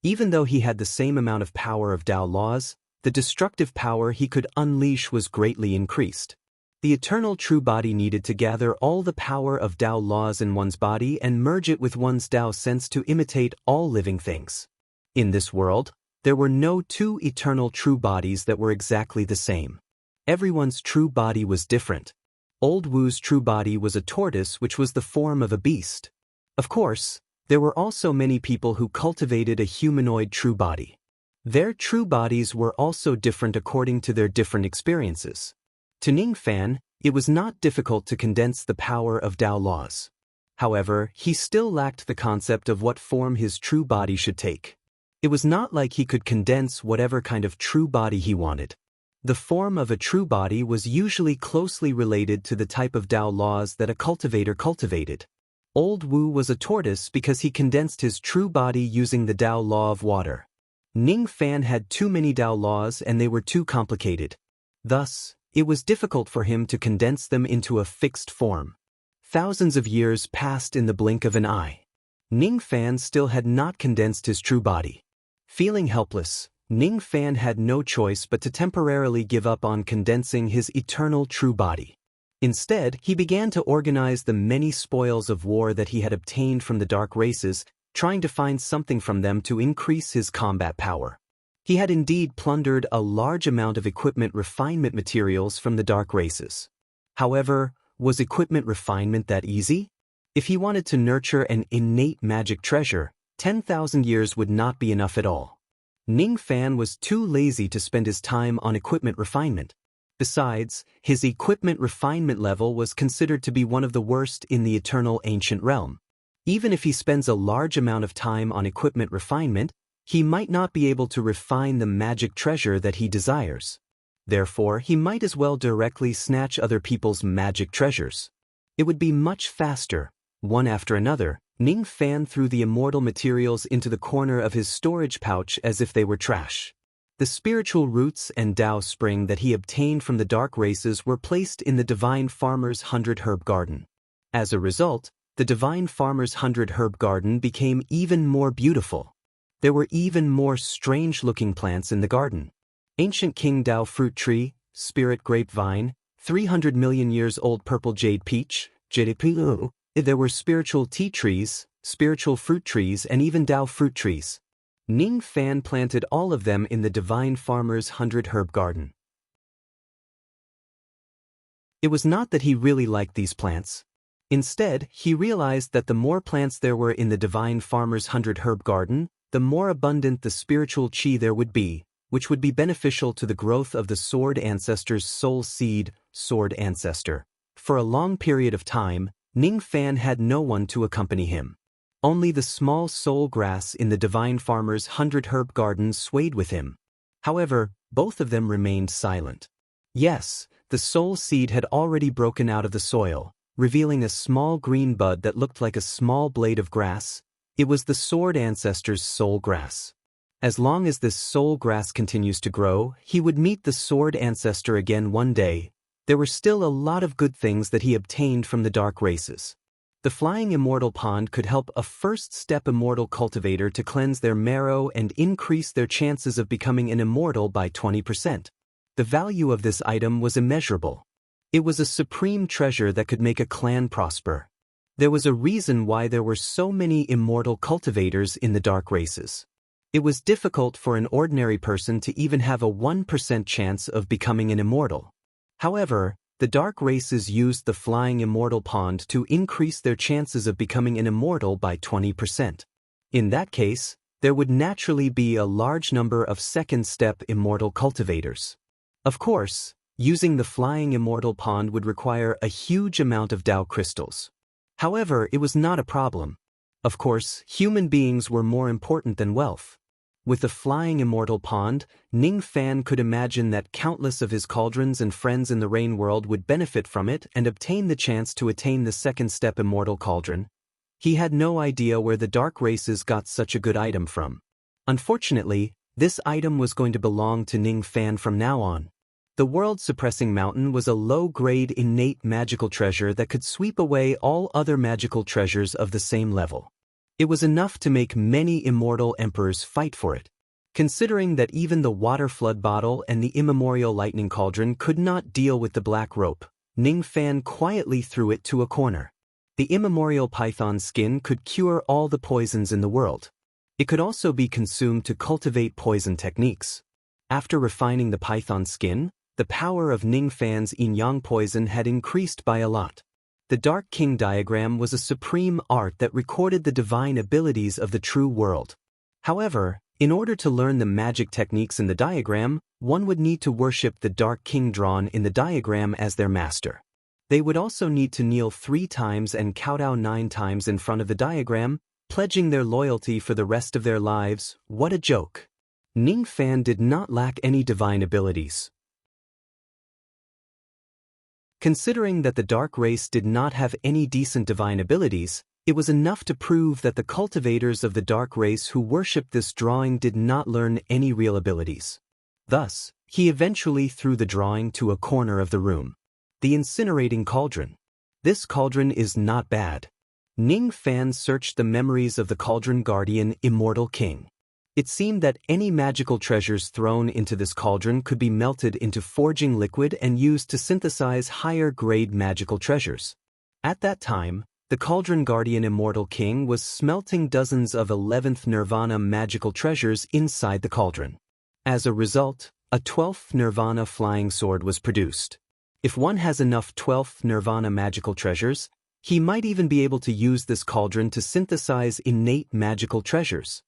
[SPEAKER 1] Even though he had the same amount of power of Tao laws, the destructive power he could unleash was greatly increased. The eternal true body needed to gather all the power of Tao laws in one's body and merge it with one's Tao sense to imitate all living things. In this world, there were no two eternal true bodies that were exactly the same. Everyone's true body was different. Old Wu's true body was a tortoise, which was the form of a beast. Of course, there were also many people who cultivated a humanoid true body. Their true bodies were also different according to their different experiences. To Ning Fan, it was not difficult to condense the power of Tao laws. However, he still lacked the concept of what form his true body should take. It was not like he could condense whatever kind of true body he wanted. The form of a true body was usually closely related to the type of Tao laws that a cultivator cultivated. Old Wu was a tortoise because he condensed his true body using the Tao law of water. Ning Fan had too many Tao laws and they were too complicated. Thus, it was difficult for him to condense them into a fixed form. Thousands of years passed in the blink of an eye. Ning Fan still had not condensed his true body. Feeling helpless, Ning Fan had no choice but to temporarily give up on condensing his eternal true body. Instead, he began to organize the many spoils of war that he had obtained from the dark races, trying to find something from them to increase his combat power. He had indeed plundered a large amount of equipment refinement materials from the dark races. However, was equipment refinement that easy? If he wanted to nurture an innate magic treasure, 10,000 years would not be enough at all. Ning Fan was too lazy to spend his time on equipment refinement. Besides, his equipment refinement level was considered to be one of the worst in the eternal ancient realm. Even if he spends a large amount of time on equipment refinement, he might not be able to refine the magic treasure that he desires. Therefore, he might as well directly snatch other people's magic treasures. It would be much faster. One after another, Ning Fan threw the immortal materials into the corner of his storage pouch as if they were trash. The spiritual roots and Tao spring that he obtained from the dark races were placed in the Divine Farmer's 100 Herb Garden. As a result, the Divine Farmer's 100 Herb Garden became even more beautiful. There were even more strange-looking plants in the garden. Ancient King Tao fruit tree, spirit grapevine, 300 million years old purple jade peach, jade. There were spiritual tea trees, spiritual fruit trees, and even Tao fruit trees. Ning Fan planted all of them in the Divine Farmer's 100 Herb Garden. It was not that he really liked these plants. Instead, he realized that the more plants there were in the Divine Farmer's 100 Herb Garden, the more abundant the spiritual chi there would be, which would be beneficial to the growth of the Sword Ancestor's soul seed, Sword Ancestor. For a long period of time, Ning Fan had no one to accompany him. Only the small soul grass in the Divine Farmer's 100 Herb Garden swayed with him. However, both of them remained silent. Yes, the soul seed had already broken out of the soil, revealing a small green bud that looked like a small blade of grass. It was the Sword Ancestor's soul grass. As long as this soul grass continues to grow, he would meet the Sword Ancestor again one day. There were still a lot of good things that he obtained from the dark races. The flying immortal pond could help a first-step immortal cultivator to cleanse their marrow and increase their chances of becoming an immortal by 20%. The value of this item was immeasurable. It was a supreme treasure that could make a clan prosper. There was a reason why there were so many immortal cultivators in the dark races. It was difficult for an ordinary person to even have a 1% chance of becoming an immortal. However, the dark races used the flying immortal pond to increase their chances of becoming an immortal by 20%. In that case, there would naturally be a large number of second-step immortal cultivators. Of course, using the flying immortal pond would require a huge amount of Dao crystals. However, it was not a problem. Of course, human beings were more important than wealth. With the flying immortal pond, Ning Fan could imagine that countless of his cauldrons and friends in the rain world would benefit from it and obtain the chance to attain the second-step immortal cauldron. He had no idea where the dark races got such a good item from. Unfortunately, this item was going to belong to Ning Fan from now on. The world-suppressing mountain was a low-grade innate magical treasure that could sweep away all other magical treasures of the same level. It was enough to make many immortal emperors fight for it. Considering that even the water flood bottle and the immemorial lightning cauldron could not deal with the black rope, Ning Fan quietly threw it to a corner. The immemorial python skin could cure all the poisons in the world. It could also be consumed to cultivate poison techniques. After refining the python skin, the power of Ning Fan's yin-yang poison had increased by a lot. The Dark King diagram was a supreme art that recorded the divine abilities of the true world. However, in order to learn the magic techniques in the diagram, one would need to worship the Dark King drawn in the diagram as their master. They would also need to kneel 3 times and kowtow 9 times in front of the diagram, pledging their loyalty for the rest of their lives. What a joke! Ning Fan did not lack any divine abilities. Considering that the dark race did not have any decent divine abilities, it was enough to prove that the cultivators of the dark race who worshipped this drawing did not learn any real abilities. Thus, he eventually threw the drawing to a corner of the room. The incinerating cauldron. This cauldron is not bad. Ning Fan searched the memories of the cauldron guardian, Immortal King. It seemed that any magical treasures thrown into this cauldron could be melted into forging liquid and used to synthesize higher-grade magical treasures. At that time, the cauldron guardian Immortal King was smelting dozens of 11th Nirvana magical treasures inside the cauldron. As a result, a 12th Nirvana flying sword was produced. If one has enough 12th Nirvana magical treasures, he might even be able to use this cauldron to synthesize innate magical treasures.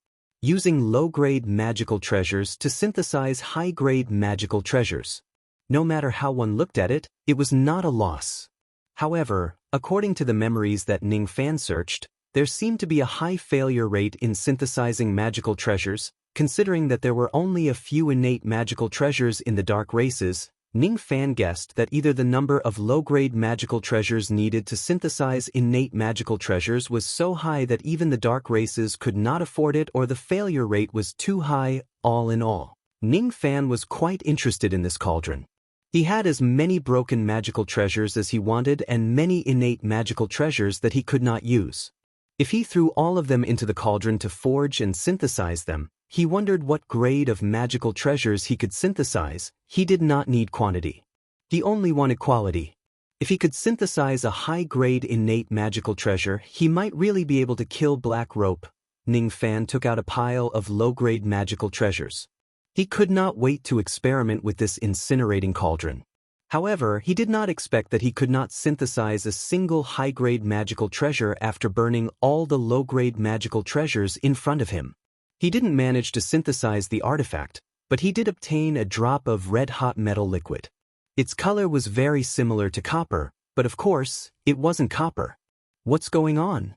[SPEAKER 1] Using low-grade magical treasures to synthesize high-grade magical treasures. No matter how one looked at it, it was not a loss. However, according to the memories that Ning Fan searched, there seemed to be a high failure rate in synthesizing magical treasures. Considering that there were only a few innate magical treasures in the dark races, Ning Fan guessed that either the number of low-grade magical treasures needed to synthesize innate magical treasures was so high that even the dark races could not afford it, or the failure rate was too high. All in all, Ning Fan was quite interested in this cauldron. He had as many broken magical treasures as he wanted and many innate magical treasures that he could not use. If he threw all of them into the cauldron to forge and synthesize them, he wondered what grade of magical treasures he could synthesize. He did not need quantity. He only wanted quality. If he could synthesize a high-grade innate magical treasure, he might really be able to kill Black Rope. Ning Fan took out a pile of low-grade magical treasures. He could not wait to experiment with this incinerating cauldron. However, he did not expect that he could not synthesize a single high-grade magical treasure after burning all the low-grade magical treasures in front of him. He didn't manage to synthesize the artifact, but he did obtain a drop of red-hot metal liquid. Its color was very similar to copper, but of course, it wasn't copper. What's going on?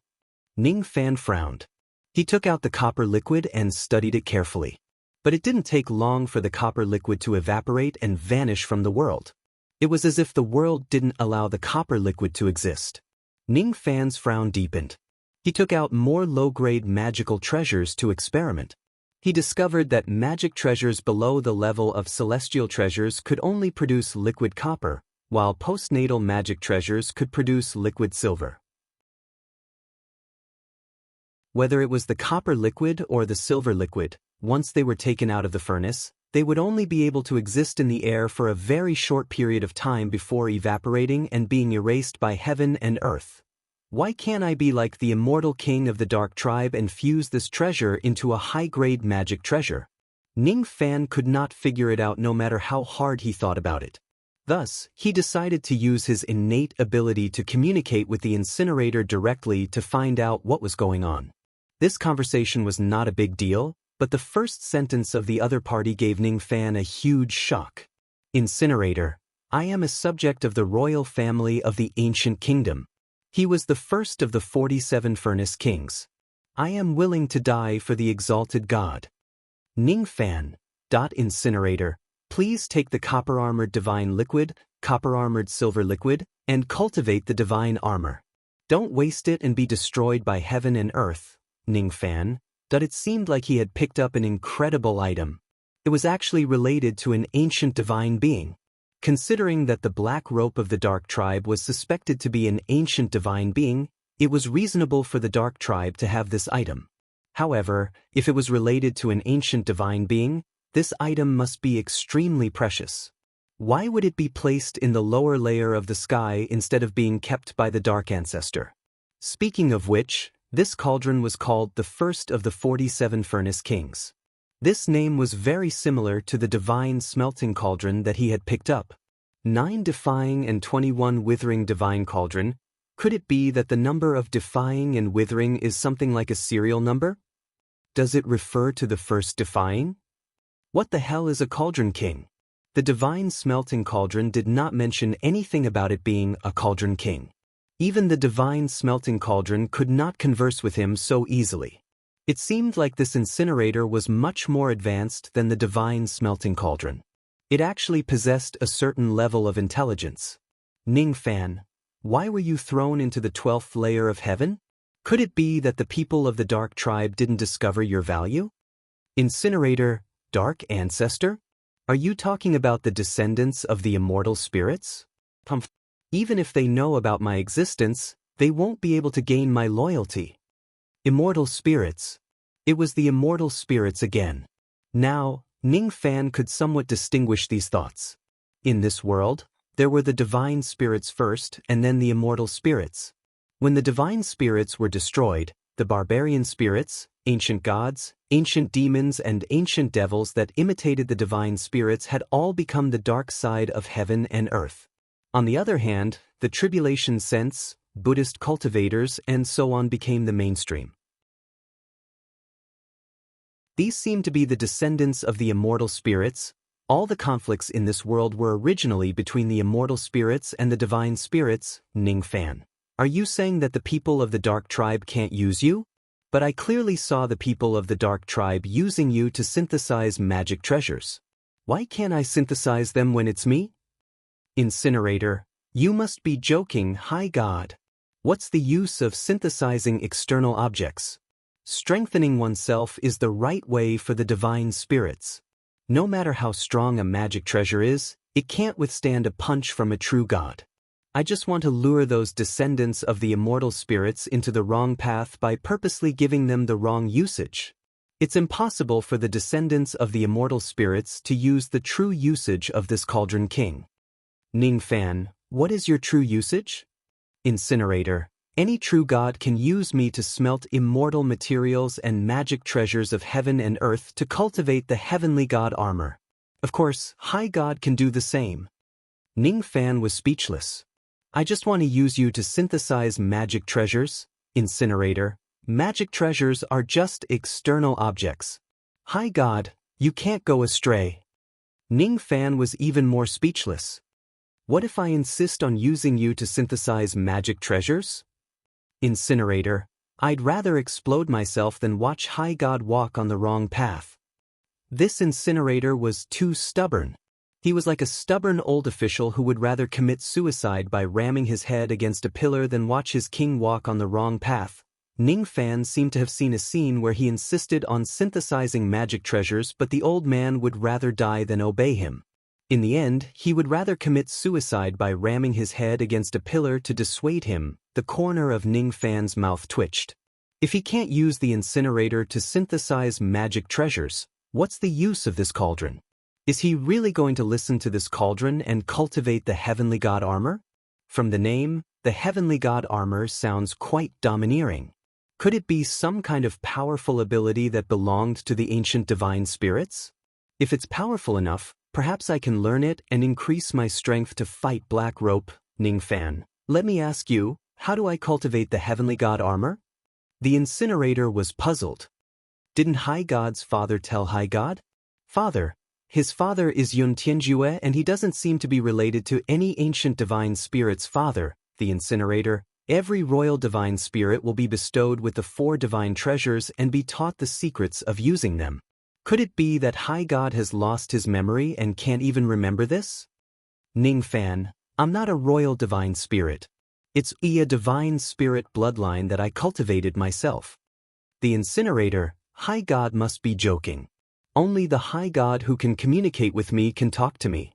[SPEAKER 1] Ning Fan frowned. He took out the copper liquid and studied it carefully. But it didn't take long for the copper liquid to evaporate and vanish from the world. It was as if the world didn't allow the copper liquid to exist. Ning Fan's frown deepened. He took out more low-grade magical treasures to experiment. He discovered that magic treasures below the level of celestial treasures could only produce liquid copper, while postnatal magic treasures could produce liquid silver. Whether it was the copper liquid or the silver liquid, once they were taken out of the furnace, they would only be able to exist in the air for a very short period of time before evaporating and being erased by heaven and earth. Why can't I be like the immortal king of the dark tribe and fuse this treasure into a high-grade magic treasure? Ning Fan could not figure it out no matter how hard he thought about it. Thus, he decided to use his innate ability to communicate with the incinerator directly to find out what was going on. This conversation was not a big deal, but the first sentence of the other party gave Ning Fan a huge shock. Incinerator, I am a subject of the royal family of the ancient kingdom. He was the first of the 47 furnace kings. I am willing to die for the exalted god. Ning Fan. Incinerator, please take the copper-armored divine liquid, copper-armored silver liquid, and cultivate the divine armor. Don't waste it and be destroyed by heaven and earth, Ning Fan. It seemed like he had picked up an incredible item. It was actually related to an ancient divine being. Considering that the black rope of the dark tribe was suspected to be an ancient divine being, it was reasonable for the dark tribe to have this item. However, if it was related to an ancient divine being, this item must be extremely precious. Why would it be placed in the lower layer of the sky instead of being kept by the dark ancestor? Speaking of which, this cauldron was called the first of the 47 furnace kings. This name was very similar to the divine smelting cauldron that he had picked up. 9 defying and 21 withering divine cauldron. Could it be that the number of defying and withering is something like a serial number? Does it refer to the first defying? What the hell is a cauldron king? The divine smelting cauldron did not mention anything about it being a cauldron king. Even the divine smelting cauldron could not converse with him so easily. It seemed like this incinerator was much more advanced than the divine smelting cauldron. It actually possessed a certain level of intelligence. Ning Fan, why were you thrown into the 12th layer of heaven? Could it be that the people of the dark tribe didn't discover your value? Incinerator, dark ancestor? Are you talking about the descendants of the immortal spirits? Even if they know about my existence, they won't be able to gain my loyalty. Immortal spirits. It was the immortal spirits again. Now, Ning Fan could somewhat distinguish these thoughts. In this world, there were the divine spirits first and then the immortal spirits. When the divine spirits were destroyed, the barbarian spirits, ancient gods, ancient demons and ancient devils that imitated the divine spirits had all become the dark side of heaven and earth. On the other hand, the tribulation sense, Buddhist cultivators and so on became the mainstream. These seem to be the descendants of the immortal spirits. All the conflicts in this world were originally between the immortal spirits and the divine spirits, Ning Fan. Are you saying that the people of the dark tribe can't use you? But I clearly saw the people of the dark tribe using you to synthesize magic treasures. Why can't I synthesize them when it's me? Incinerator, you must be joking, high god. What's the use of synthesizing external objects? Strengthening oneself is the right way for the divine spirits. No matter how strong a magic treasure is, it can't withstand a punch from a true god. I just want to lure those descendants of the immortal spirits into the wrong path by purposely giving them the wrong usage. It's impossible for the descendants of the immortal spirits to use the true usage of this cauldron king. Ning Fan, what is your true usage? Incinerator, any true god can use me to smelt immortal materials and magic treasures of heaven and earth to cultivate the heavenly god armor. Of course, high god can do the same. Ning Fan was speechless. I just want to use you to synthesize magic treasures, Incinerator. Magic treasures are just external objects. High god, you can't go astray. Ning Fan was even more speechless. What if I insist on using you to synthesize magic treasures? Incinerator, I'd rather explode myself than watch high god walk on the wrong path. This incinerator was too stubborn. He was like a stubborn old official who would rather commit suicide by ramming his head against a pillar than watch his king walk on the wrong path. Ning Fan seemed to have seen a scene where he insisted on synthesizing magic treasures, but the old man would rather die than obey him. In the end, he would rather commit suicide by ramming his head against a pillar to dissuade him. The corner of Ning Fan's mouth twitched. If he can't use the incinerator to synthesize magic treasures, what's the use of this cauldron? Is he really going to listen to this cauldron and cultivate the heavenly god armor? From the name, the heavenly god armor sounds quite domineering. Could it be some kind of powerful ability that belonged to the ancient divine spirits? If it's powerful enough, perhaps I can learn it and increase my strength to fight Black Rope. Ningfan, let me ask you, how do I cultivate the heavenly god armor? The incinerator was puzzled. Didn't High God's father tell High God? Father. His father is Yun Tianjue and he doesn't seem to be related to any ancient divine spirit's father, the incinerator. Every royal divine spirit will be bestowed with the 4 divine treasures and be taught the secrets of using them. Could it be that High God has lost his memory and can't even remember this? Ningfan, I'm not a royal divine spirit. It's a divine spirit bloodline that I cultivated myself. The incinerator, High God must be joking. Only the High God who can communicate with me can talk to me.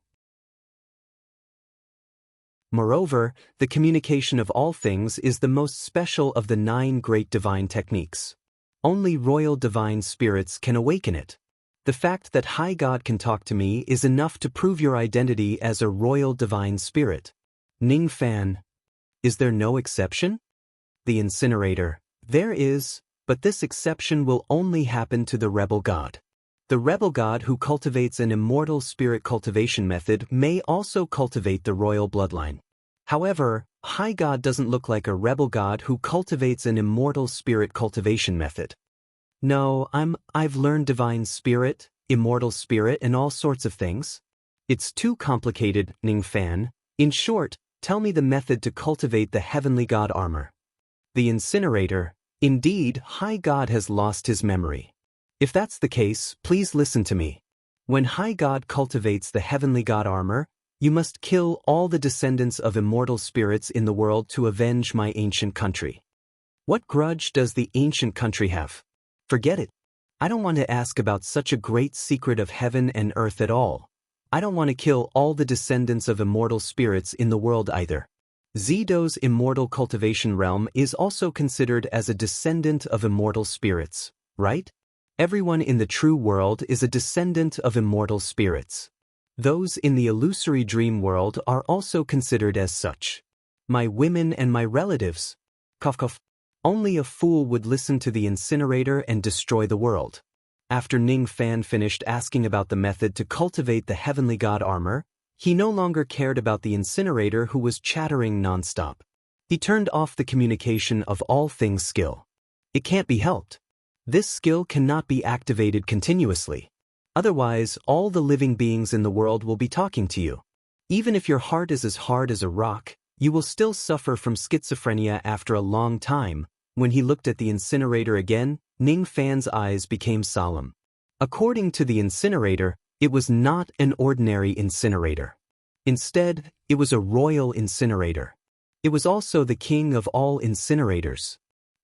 [SPEAKER 1] Moreover, the communication of all things is the most special of the 9 great divine techniques. Only royal divine spirits can awaken it. The fact that High God can talk to me is enough to prove your identity as a royal divine spirit. Ningfan, is there no exception? The incinerator, there is, but this exception will only happen to the rebel god. The rebel god who cultivates an immortal spirit cultivation method may also cultivate the royal bloodline. However, High God doesn't look like a rebel god who cultivates an immortal spirit cultivation method. No, I've learned divine spirit, immortal spirit and all sorts of things. It's too complicated, Ningfan. In short, tell me the method to cultivate the heavenly god armor. The incinerator, indeed, High God has lost his memory. If that's the case, please listen to me. When High God cultivates the heavenly god armor, you must kill all the descendants of immortal spirits in the world to avenge my ancient country. What grudge does the ancient country have? Forget it. I don't want to ask about such a great secret of heaven and earth at all. I don't want to kill all the descendants of immortal spirits in the world either. Zido's immortal cultivation realm is also considered as a descendant of immortal spirits, right? Everyone in the true world is a descendant of immortal spirits. Those in the illusory dream world are also considered as such. My women and my relatives. Cough cough. Only a fool would listen to the incinerator and destroy the world. After Ningfan finished asking about the method to cultivate the heavenly god armor, he no longer cared about the incinerator who was chattering nonstop. He turned off the communication of all things skill. It can't be helped. This skill cannot be activated continuously. Otherwise, all the living beings in the world will be talking to you. Even if your heart is as hard as a rock, you will still suffer from schizophrenia after a long time. When he looked at the incinerator again, Ningfan's eyes became solemn. According to the incinerator, it was not an ordinary incinerator. Instead, it was a royal incinerator. It was also the king of all incinerators.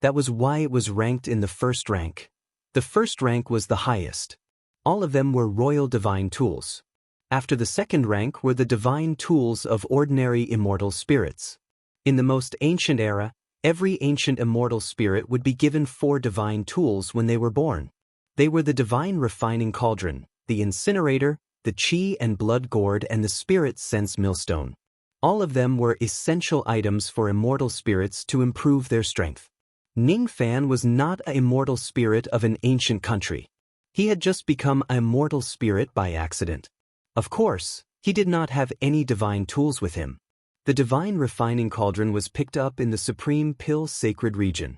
[SPEAKER 1] That was why it was ranked in the first rank. The first rank was the highest. All of them were royal divine tools. After the second rank were the divine tools of ordinary immortal spirits. In the most ancient era, every ancient immortal spirit would be given 4 divine tools when they were born. They were the divine refining cauldron, the incinerator, the chi and blood gourd and the spirit sense millstone. All of them were essential items for immortal spirits to improve their strength. Ningfan was not an immortal spirit of an ancient country. He had just become an immortal spirit by accident. Of course, he did not have any divine tools with him. The divine refining cauldron was picked up in the Supreme Pill Sacred region.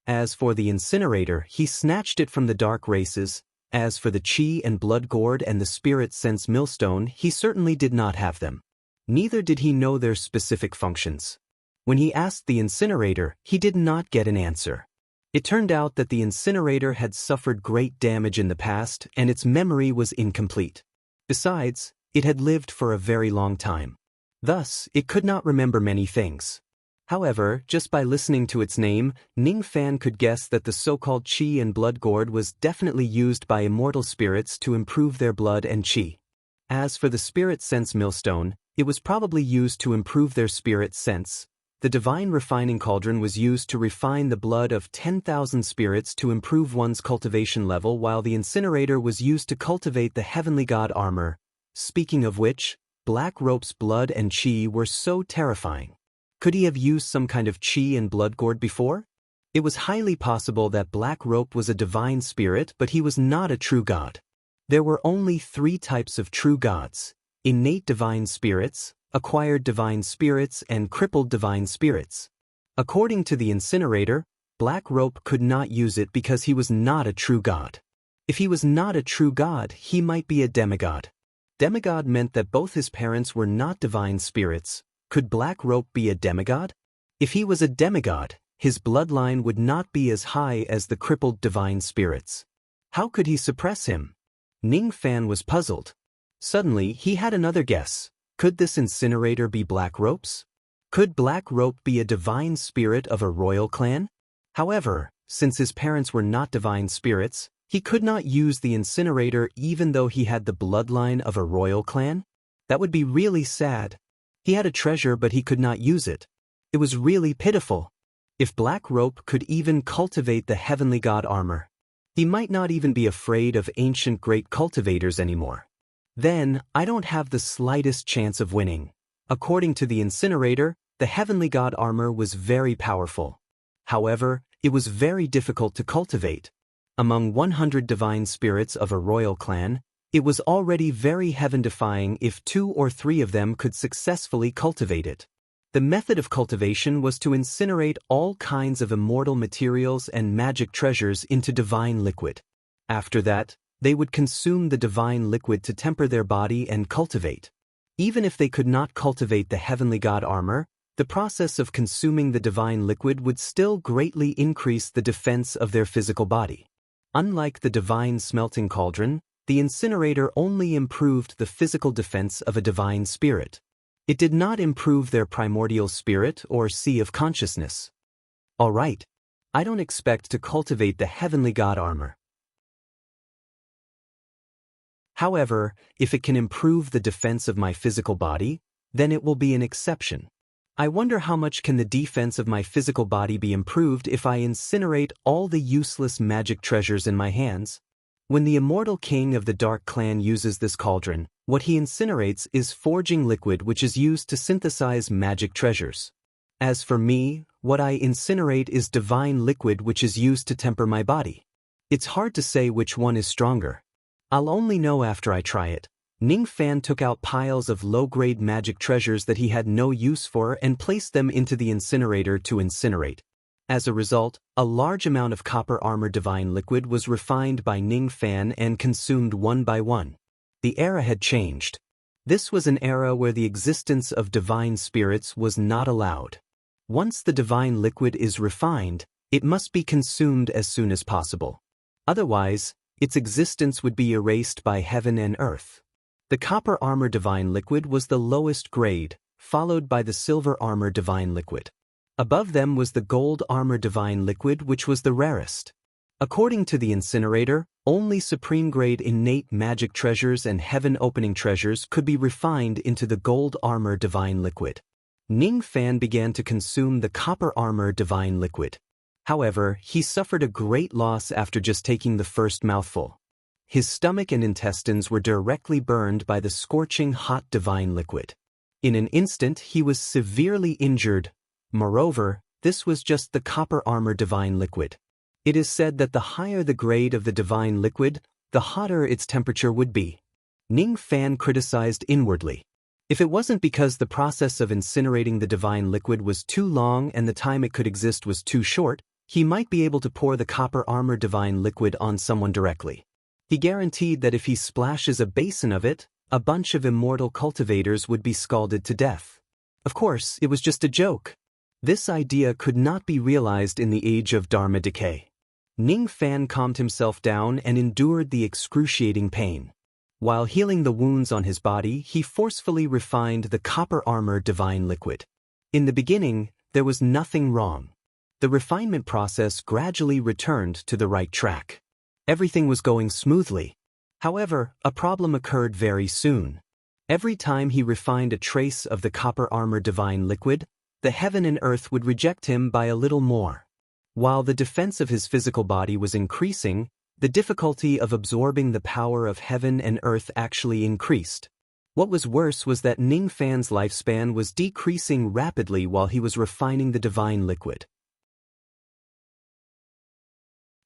[SPEAKER 1] As for the incinerator, he snatched it from the dark races. As for the chi and blood gourd and the spirit sense millstone, he certainly did not have them. Neither did he know their specific functions. When he asked the incinerator, he did not get an answer. It turned out that the incinerator had suffered great damage in the past and its memory was incomplete. Besides, it had lived for a very long time. Thus, it could not remember many things. However, just by listening to its name, Ningfan could guess that the so-called chi and blood gourd was definitely used by immortal spirits to improve their blood and chi. As for the spirit sense millstone, it was probably used to improve their spirit sense. the divine refining cauldron was used to refine the blood of 10,000 spirits to improve one's cultivation level, while the incinerator was used to cultivate the heavenly god armor. Speaking of which, Black Rope's blood and chi were so terrifying. Could he have used some kind of chi and blood gourd before? It was highly possible that Black Rope was a divine spirit, but he was not a true god. There were only 3 types of true gods: innate divine spirits, acquired divine spirits, and crippled divine spirits. According to the incinerator, Black Rope could not use it because he was not a true god. If he was not a true god, he might be a demigod. Demigod meant that both his parents were not divine spirits. Could Black Rope be a demigod? If he was a demigod, his bloodline would not be as high as the crippled divine spirits. How could he suppress him? Ning Fan was puzzled. Suddenly, he had another guess. Could this incinerator be Black Rope's? Could Black Rope be a divine spirit of a royal clan? However, since his parents were not divine spirits, he could not use the incinerator even though he had the bloodline of a royal clan. That would be really sad. He had a treasure, but he could not use it. It was really pitiful. If Black Rope could even cultivate the heavenly god armor, he might not even be afraid of ancient great cultivators anymore. Then, I don't have the slightest chance of winning. According to the incinerator, the heavenly god armor was very powerful. However, it was very difficult to cultivate. Among 100 divine spirits of a royal clan, it was already very heaven-defying if 2 or 3 of them could successfully cultivate it. The method of cultivation was to incinerate all kinds of immortal materials and magic treasures into divine liquid. After that, they would consume the divine liquid to temper their body and cultivate. Even if they could not cultivate the heavenly god armor, the process of consuming the divine liquid would still greatly increase the defense of their physical body. Unlike the divine smelting cauldron, the incinerator only improved the physical defense of a divine spirit. It did not improve their primordial spirit or sea of consciousness. All right, I don't expect to cultivate the heavenly god armor. However, if it can improve the defense of my physical body, then it will be an exception. I wonder how much can the defense of my physical body be improved if I incinerate all the useless magic treasures in my hands? When the immortal king of the Dark Clan uses this cauldron, what he incinerates is forging liquid which is used to synthesize magic treasures. As for me, what I incinerate is divine liquid which is used to temper my body. It's hard to say which one is stronger. I'll only know after I try it. Ning Fan took out piles of low-grade magic treasures that he had no use for and placed them into the incinerator to incinerate. As a result, a large amount of copper armor divine liquid was refined by Ning Fan and consumed one by one. The era had changed. This was an era where the existence of divine spirits was not allowed. Once the divine liquid is refined, it must be consumed as soon as possible. Otherwise, its existence would be erased by heaven and earth. The copper armor divine liquid was the lowest grade, followed by the silver armor divine liquid. Above them was the gold armor divine liquid, which was the rarest. According to the incinerator, only supreme-grade innate magic treasures and heaven-opening treasures could be refined into the gold armor divine liquid. Ning Fan began to consume the copper armor divine liquid. However, he suffered a great loss after just taking the first mouthful. His stomach and intestines were directly burned by the scorching hot divine liquid. In an instant, he was severely injured. Moreover, this was just the copper armor divine liquid. It is said that the higher the grade of the divine liquid, the hotter its temperature would be. Ning Fan criticized inwardly. If it wasn't because the process of incinerating the divine liquid was too long and the time it could exist was too short, he might be able to pour the copper armor divine liquid on someone directly. He guaranteed that if he splashes a basin of it, a bunch of immortal cultivators would be scalded to death. Of course, it was just a joke. This idea could not be realized in the age of Dharma decay. Ning Fan calmed himself down and endured the excruciating pain. While healing the wounds on his body, he forcefully refined the copper armor divine liquid. In the beginning, there was nothing wrong. The refinement process gradually returned to the right track. Everything was going smoothly. However, a problem occurred very soon. Every time he refined a trace of the copper armor divine liquid, the heaven and earth would reject him by a little more. While the defense of his physical body was increasing, the difficulty of absorbing the power of heaven and earth actually increased. What was worse was that Ning Fan's lifespan was decreasing rapidly while he was refining the divine liquid.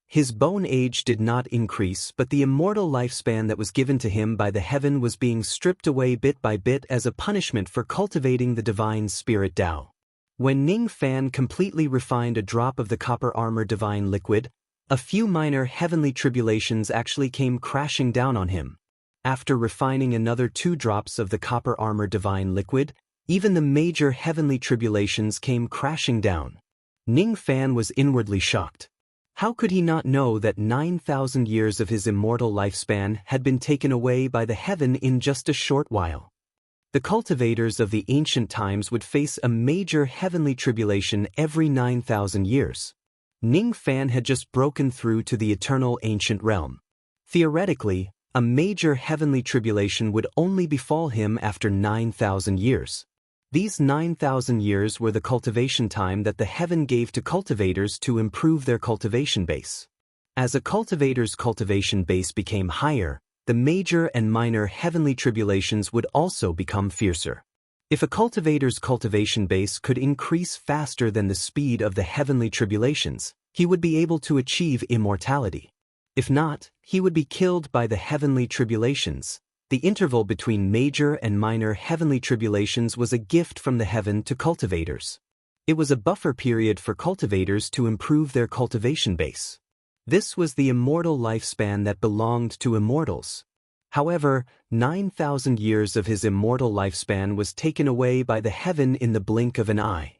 [SPEAKER 1] His bone age did not increase, but the immortal lifespan that was given to him by the heaven was being stripped away bit by bit as a punishment for cultivating the divine spirit Tao. When Ning Fan completely refined a drop of the copper armor divine liquid, a few minor heavenly tribulations actually came crashing down on him. After refining another 2 drops of the copper armor divine liquid, even the major heavenly tribulations came crashing down. Ning Fan was inwardly shocked. How could he not know that 9,000 years of his immortal lifespan had been taken away by the heaven in just a short while? The cultivators of the ancient times would face a major heavenly tribulation every 9,000 years. Ning Fan had just broken through to the eternal ancient realm. Theoretically, a major heavenly tribulation would only befall him after 9,000 years. These 9,000 years were the cultivation time that the heaven gave to cultivators to improve their cultivation base. As a cultivator's cultivation base became higher, the major and minor heavenly tribulations would also become fiercer. If a cultivator's cultivation base could increase faster than the speed of the heavenly tribulations, he would be able to achieve immortality. If not, he would be killed by the heavenly tribulations. The interval between major and minor heavenly tribulations was a gift from the heaven to cultivators. It was a buffer period for cultivators to improve their cultivation base. This was the immortal lifespan that belonged to immortals. However, 9,000 years of his immortal lifespan was taken away by the heaven in the blink of an eye.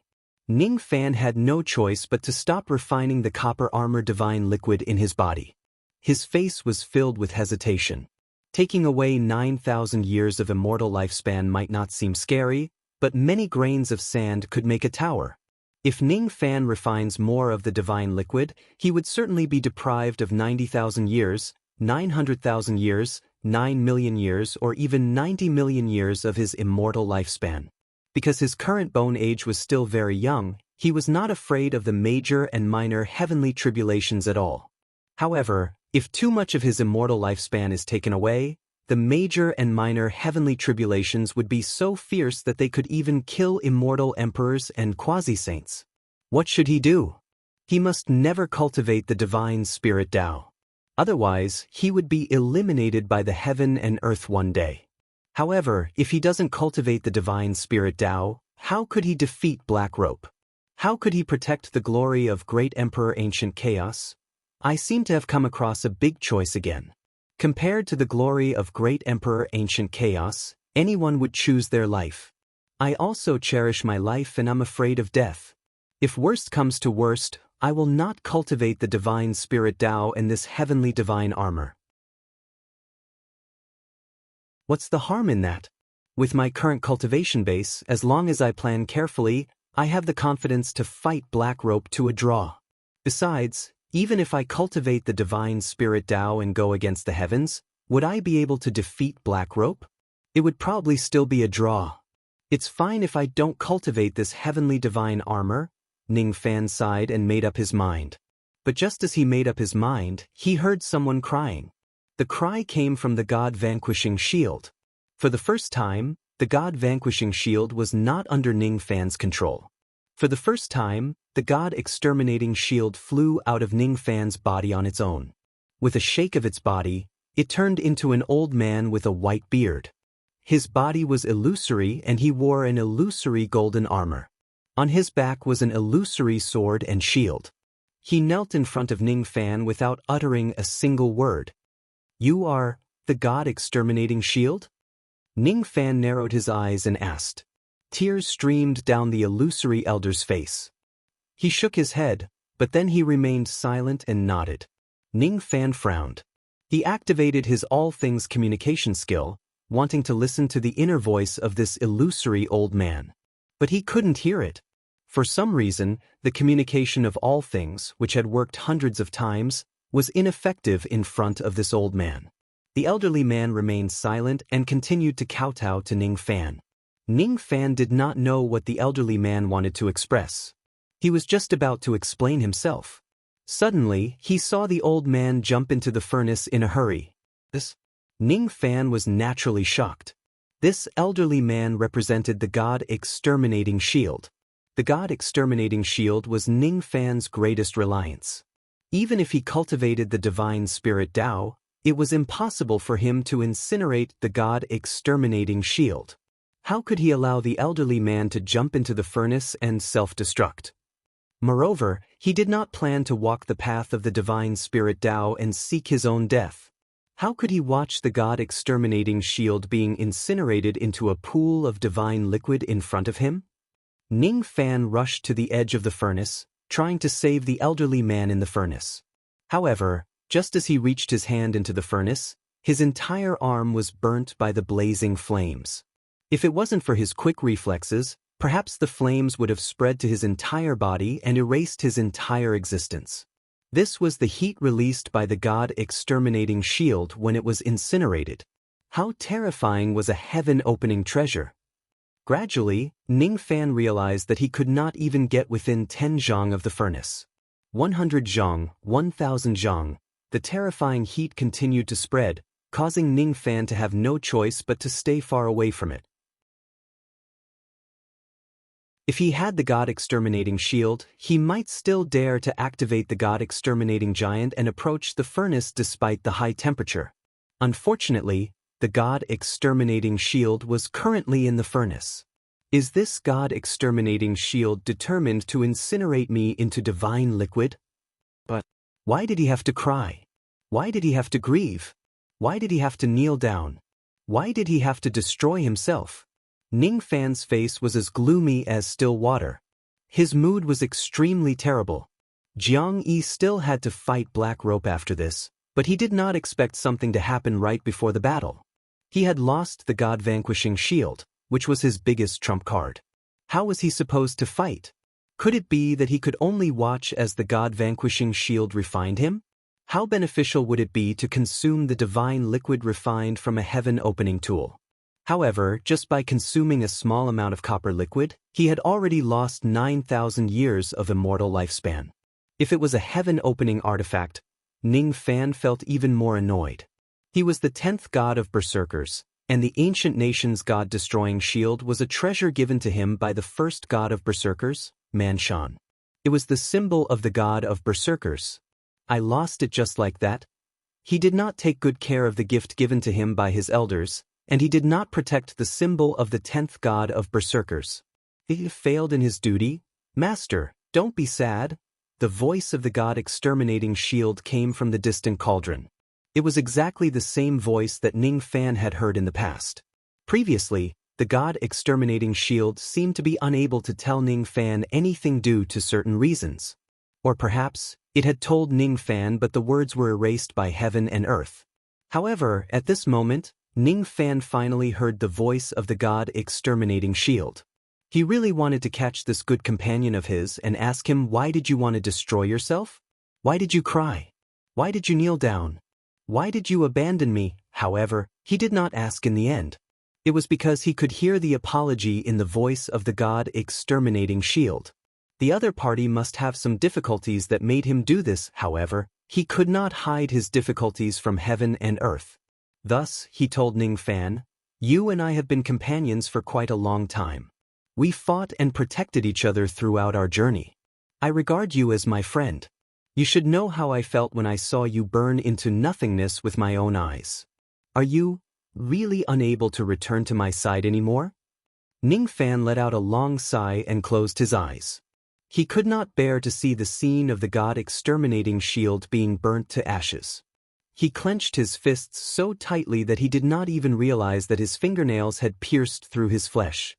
[SPEAKER 1] Ning Fan had no choice but to stop refining the copper armor divine liquid in his body. His face was filled with hesitation. Taking away 9,000 years of immortal lifespan might not seem scary, but many grains of sand could make a tower. If Ning Fan refines more of the divine liquid, he would certainly be deprived of 90,000 years, 900,000 years, 9 million years, or even 90 million years of his immortal lifespan. Because his current bone age was still very young, he was not afraid of the major and minor heavenly tribulations at all. However, if too much of his immortal lifespan is taken away, the major and minor heavenly tribulations would be so fierce that they could even kill immortal emperors and quasi-saints. What should he do? He must never cultivate the divine spirit Tao. Otherwise, he would be eliminated by the heaven and earth one day. However, if he doesn't cultivate the divine spirit Tao, how could he defeat Black Rope? How could he protect the glory of Great Emperor Ancient Chaos? I seem to have come across a big choice again. Compared to the glory of Great Emperor Ancient Chaos, anyone would choose their life. I also cherish my life and I'm afraid of death. If worst comes to worst, I will not cultivate the divine spirit Tao and this heavenly divine armor. What's the harm in that? With my current cultivation base, as long as I plan carefully, I have the confidence to fight Black Rope to a draw. Besides, even if I cultivate the divine spirit Tao and go against the heavens, would I be able to defeat Black Rope? It would probably still be a draw. It's fine if I don't cultivate this heavenly divine armor. Ning Fan sighed and made up his mind. But just as he made up his mind, he heard someone crying. The cry came from the God-vanquishing shield. For the first time, the God-vanquishing shield was not under Ning Fan's control. For the first time, the God-exterminating shield flew out of Ning Fan's body on its own. With a shake of its body, it turned into an old man with a white beard. His body was illusory and he wore an illusory golden armor. On his back was an illusory sword and shield. He knelt in front of Ning Fan without uttering a single word. "You are the God-exterminating shield?" Ning Fan narrowed his eyes and asked. Tears streamed down the illusory elder's face. He shook his head, but then he remained silent and nodded. Ning Fan frowned. He activated his all things communication skill, wanting to listen to the inner voice of this illusory old man. But he couldn't hear it. For some reason, the communication of all things, which had worked hundreds of times, was ineffective in front of this old man. The elderly man remained silent and continued to kowtow to Ning Fan. Ning Fan did not know what the elderly man wanted to express. He was just about to explain himself. Suddenly, he saw the old man jump into the furnace in a hurry. Ning Fan was naturally shocked. This elderly man represented the God Exterminating Shield. The God Exterminating Shield was Ning Fan's greatest reliance. Even if he cultivated the divine spirit Tao, it was impossible for him to incinerate the God Exterminating Shield. How could he allow the elderly man to jump into the furnace and self-destruct? Moreover, he did not plan to walk the path of the divine spirit Tao and seek his own death. How could he watch the God Exterminating Shield being incinerated into a pool of divine liquid in front of him? Ning Fan rushed to the edge of the furnace, trying to save the elderly man in the furnace. However, just as he reached his hand into the furnace, his entire arm was burnt by the blazing flames. If it wasn't for his quick reflexes, perhaps the flames would have spread to his entire body and erased his entire existence. This was the heat released by the God Exterminating Shield when it was incinerated. How terrifying was a heaven-opening treasure! Gradually, Ning Fan realized that he could not even get within 10 zhang of the furnace. 100 zhang, 1000 zhang. The terrifying heat continued to spread, causing Ning Fan to have no choice but to stay far away from it. If he had the God Exterminating Shield, he might still dare to activate the God Exterminating Giant and approach the furnace despite the high temperature. Unfortunately, the God Exterminating Shield was currently in the furnace. Is this God Exterminating Shield determined to incinerate me into divine liquid? But why did he have to cry? Why did he have to grieve? Why did he have to kneel down? Why did he have to destroy himself? Ning Fan's face was as gloomy as still water. His mood was extremely terrible. Jiang Yi still had to fight Black Rope after this, but he did not expect something to happen right before the battle. He had lost the God-vanquishing shield, which was his biggest trump card. How was he supposed to fight? Could it be that he could only watch as the God-vanquishing shield refined him? How beneficial would it be to consume the divine liquid refined from a heaven-opening tool? However, just by consuming a small amount of copper liquid, he had already lost 9,000 years of immortal lifespan. If it was a heaven-opening artifact, Ning Fan felt even more annoyed. He was the 10th god of berserkers, and the ancient nation's god-destroying shield was a treasure given to him by the first god of berserkers, Manshan. It was the symbol of the god of berserkers. I lost it just like that. He did not take good care of the gift given to him by his elders, and he did not protect the symbol of the 10th god of berserkers. He failed in his duty. Master, don't be sad. The voice of the God Exterminating Shield came from the distant cauldron. It was exactly the same voice that Ning Fan had heard in the past. Previously, the God Exterminating Shield seemed to be unable to tell Ning Fan anything due to certain reasons. Or perhaps, it had told Ning Fan but the words were erased by heaven and earth. However, at this moment, Ning Fan finally heard the voice of the God Exterminating Shield. He really wanted to catch this good companion of his and ask him, why did you want to destroy yourself? Why did you cry? Why did you kneel down? Why did you abandon me? However, he did not ask in the end. It was because he could hear the apology in the voice of the God Exterminating Shield. The other party must have some difficulties that made him do this. However, he could not hide his difficulties from heaven and earth. Thus, he told Ning Fan, you and I have been companions for quite a long time. We fought and protected each other throughout our journey. I regard you as my friend. You should know how I felt when I saw you burn into nothingness with my own eyes. Are you really unable to return to my side anymore? Ning Fan let out a long sigh and closed his eyes. He could not bear to see the scene of the God Exterminating Shield being burnt to ashes. He clenched his fists so tightly that he did not even realize that his fingernails had pierced through his flesh.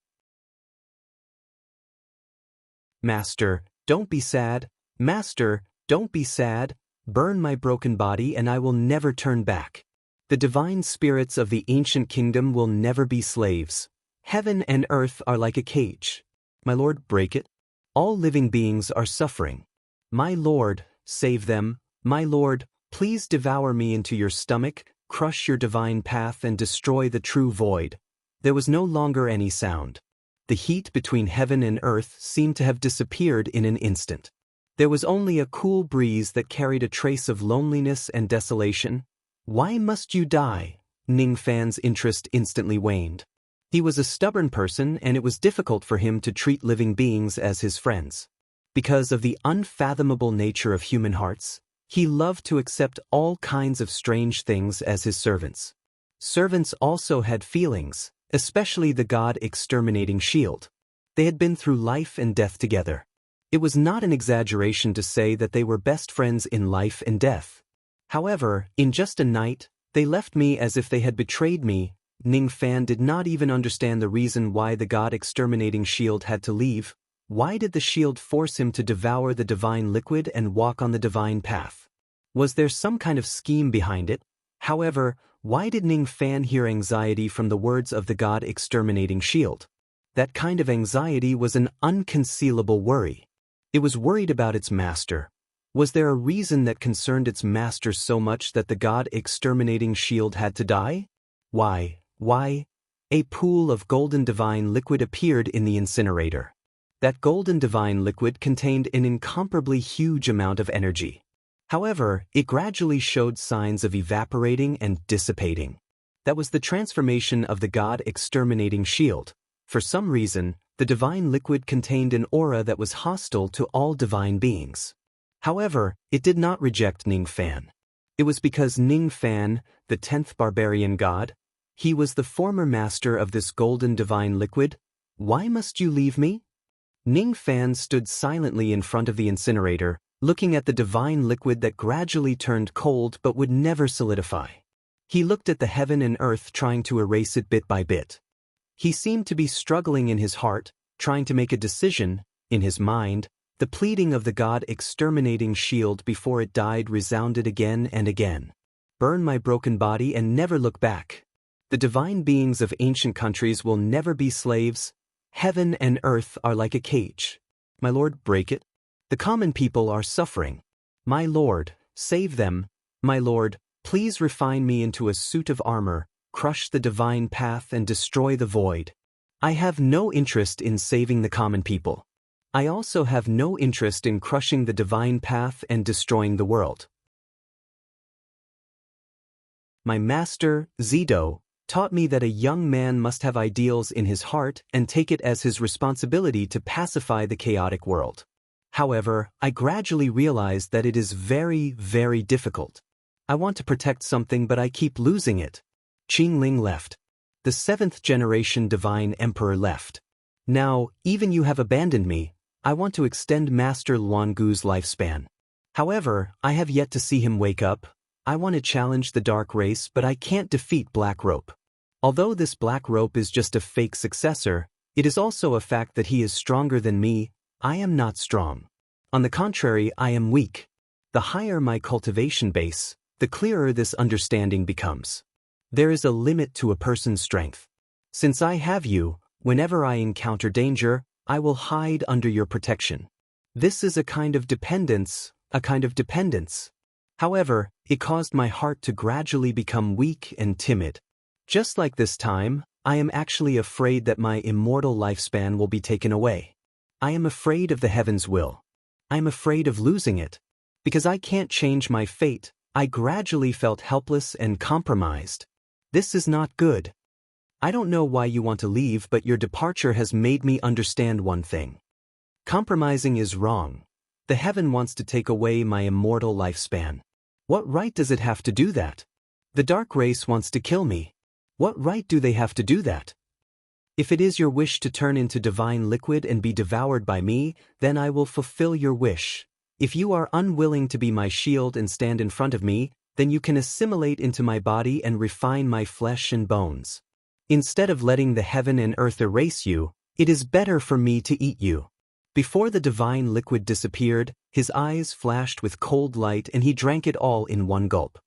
[SPEAKER 1] Master, don't be sad. Master, don't be sad. Burn my broken body and I will never turn back. The divine spirits of the ancient kingdom will never be slaves. Heaven and earth are like a cage. My lord, break it. All living beings are suffering. My lord, save them. My lord, please devour me into your stomach, crush your divine path and destroy the true void. There was no longer any sound. The heat between heaven and earth seemed to have disappeared in an instant. There was only a cool breeze that carried a trace of loneliness and desolation. Why must you die? Ning Fan's interest instantly waned. He was a stubborn person, and it was difficult for him to treat living beings as his friends. Because of the unfathomable nature of human hearts, he loved to accept all kinds of strange things as his servants. Servants also had feelings, especially the god-exterminating shield. They had been through life and death together. It was not an exaggeration to say that they were best friends in life and death. However, in just a night, they left me as if they had betrayed me. Ning Fan did not even understand the reason why the god-exterminating shield had to leave. Why did the shield force him to devour the divine liquid and walk on the divine path? Was there some kind of scheme behind it? However, why did Ning Fan hear anxiety from the words of the god-exterminating shield? That kind of anxiety was an unconcealable worry. It was worried about its master. Was there a reason that concerned its master so much that the god-exterminating shield had to die? Why? A pool of golden divine liquid appeared in the incinerator. That golden divine liquid contained an incomparably huge amount of energy. However, it gradually showed signs of evaporating and dissipating. That was the transformation of the god-exterminating shield. For some reason, the divine liquid contained an aura that was hostile to all divine beings. However, it did not reject Ning Fan. It was because Ning Fan, the 10th barbarian god, he was the former master of this golden divine liquid. Why must you leave me? Ning Fan stood silently in front of the incinerator, looking at the divine liquid that gradually turned cold but would never solidify. He looked at the heaven and earth, trying to erase it bit by bit. He seemed to be struggling in his heart, trying to make a decision. In his mind, the pleading of the god-exterminating shield before it died resounded again and again. Burn my broken body and never look back. The divine beings of ancient countries will never be slaves. Heaven and earth are like a cage. My lord, break it. The common people are suffering. My lord, save them. My lord, please refine me into a suit of armor, crush the divine path and destroy the void. I have no interest in saving the common people. I also have no interest in crushing the divine path and destroying the world. My master, Zido, taught me that a young man must have ideals in his heart and take it as his responsibility to pacify the chaotic world. However, I gradually realized that it is very, very difficult. I want to protect something, but I keep losing it. Qingling left. The 7th generation divine emperor left. Now, even you have abandoned me. I want to extend Master Luangu's lifespan. However, I have yet to see him wake up. I want to challenge the dark race, but I can't defeat Black Rope. Although this Black Rope is just a fake successor, it is also a fact that he is stronger than me. I am not strong. On the contrary, I am weak. The higher my cultivation base, the clearer this understanding becomes. There is a limit to a person's strength. Since I have you, whenever I encounter danger, I will hide under your protection. This is a kind of dependence. However, it caused my heart to gradually become weak and timid. Just like this time, I am actually afraid that my immortal lifespan will be taken away. I am afraid of the heaven's will. I am afraid of losing it. Because I can't change my fate, I gradually felt helpless and compromised. This is not good. I don't know why you want to leave, but your departure has made me understand one thing. Compromising is wrong. The heaven wants to take away my immortal lifespan. What right does it have to do that? The dark race wants to kill me. What right do they have to do that? If it is your wish to turn into divine liquid and be devoured by me, then I will fulfill your wish. If you are unwilling to be my shield and stand in front of me, then you can assimilate into my body and refine my flesh and bones. Instead of letting the heaven and earth erase you, it is better for me to eat you. Before the divine liquid disappeared, his eyes flashed with cold light and he drank it all in one gulp.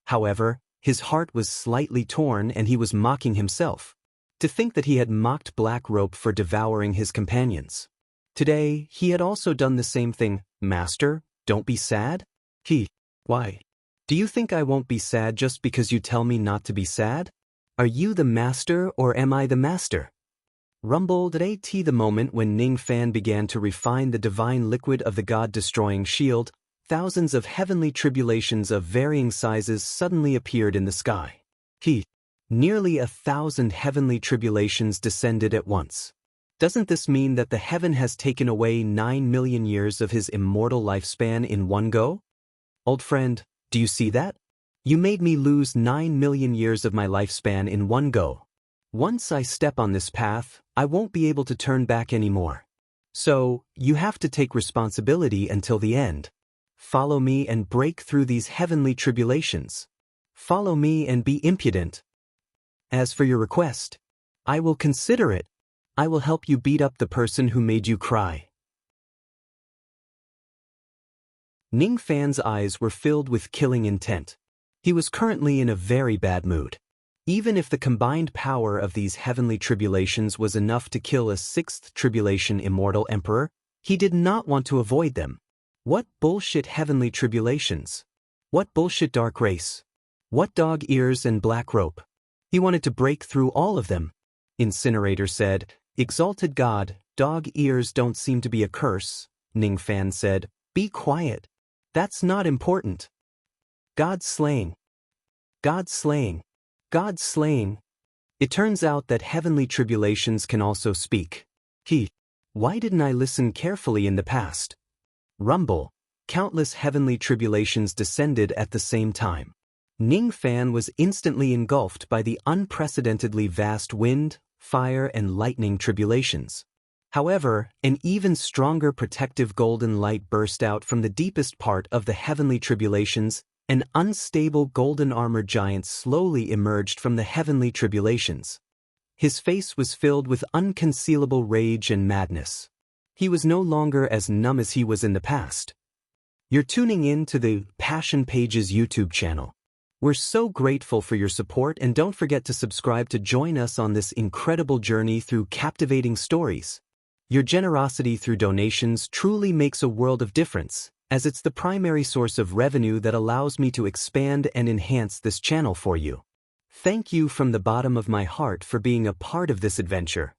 [SPEAKER 1] However, his heart was slightly torn and he was mocking himself. To think that he had mocked Black Rope for devouring his companions. Today, he had also done the same thing. Master, don't be sad? Why? Do you think I won't be sad just because you tell me not to be sad? Are you the master or am I the master? Rumbled at the moment when Ning Fan began to refine the divine liquid of the god-destroying shield, thousands of heavenly tribulations of varying sizes suddenly appeared in the sky. Nearly 1,000 heavenly tribulations descended at once. Doesn't this mean that the heaven has taken away 9 million years of his immortal lifespan in one go? Old friend, do you see that? You made me lose 9 million years of my lifespan in one go. Once I step on this path, I won't be able to turn back anymore. So, you have to take responsibility until the end. Follow me and break through these heavenly tribulations. Follow me and be impudent. As for your request, I will consider it. I will help you beat up the person who made you cry. Ning Fan's eyes were filled with killing intent. He was currently in a very bad mood. Even if the combined power of these heavenly tribulations was enough to kill a sixth tribulation immortal emperor, he did not want to avoid them. What bullshit heavenly tribulations? What bullshit dark race? What dog ears and black rope? He wanted to break through all of them. Incinerator said, "Exalted God, dog ears don't seem to be a curse." Ning Fan said, "Be quiet. That's not important." God slaying. God slaying. God slaying. It turns out that heavenly tribulations can also speak. Why didn't I listen carefully in the past? Rumble. Countless heavenly tribulations descended at the same time. Ning Fan was instantly engulfed by the unprecedentedly vast wind, fire, and lightning tribulations. However, an even stronger protective golden light burst out from the deepest part of the heavenly tribulations. An unstable golden armored giant slowly emerged from the heavenly tribulations. His face was filled with unconcealable rage and madness. He was no longer as numb as he was in the past. You're tuning in to the Passion Pages YouTube channel. We're so grateful for your support, and don't forget to subscribe to join us on this incredible journey through captivating stories. Your generosity through donations truly makes a world of difference, as it's the primary source of revenue that allows me to expand and enhance this channel for you. Thank you from the bottom of my heart for being a part of this adventure.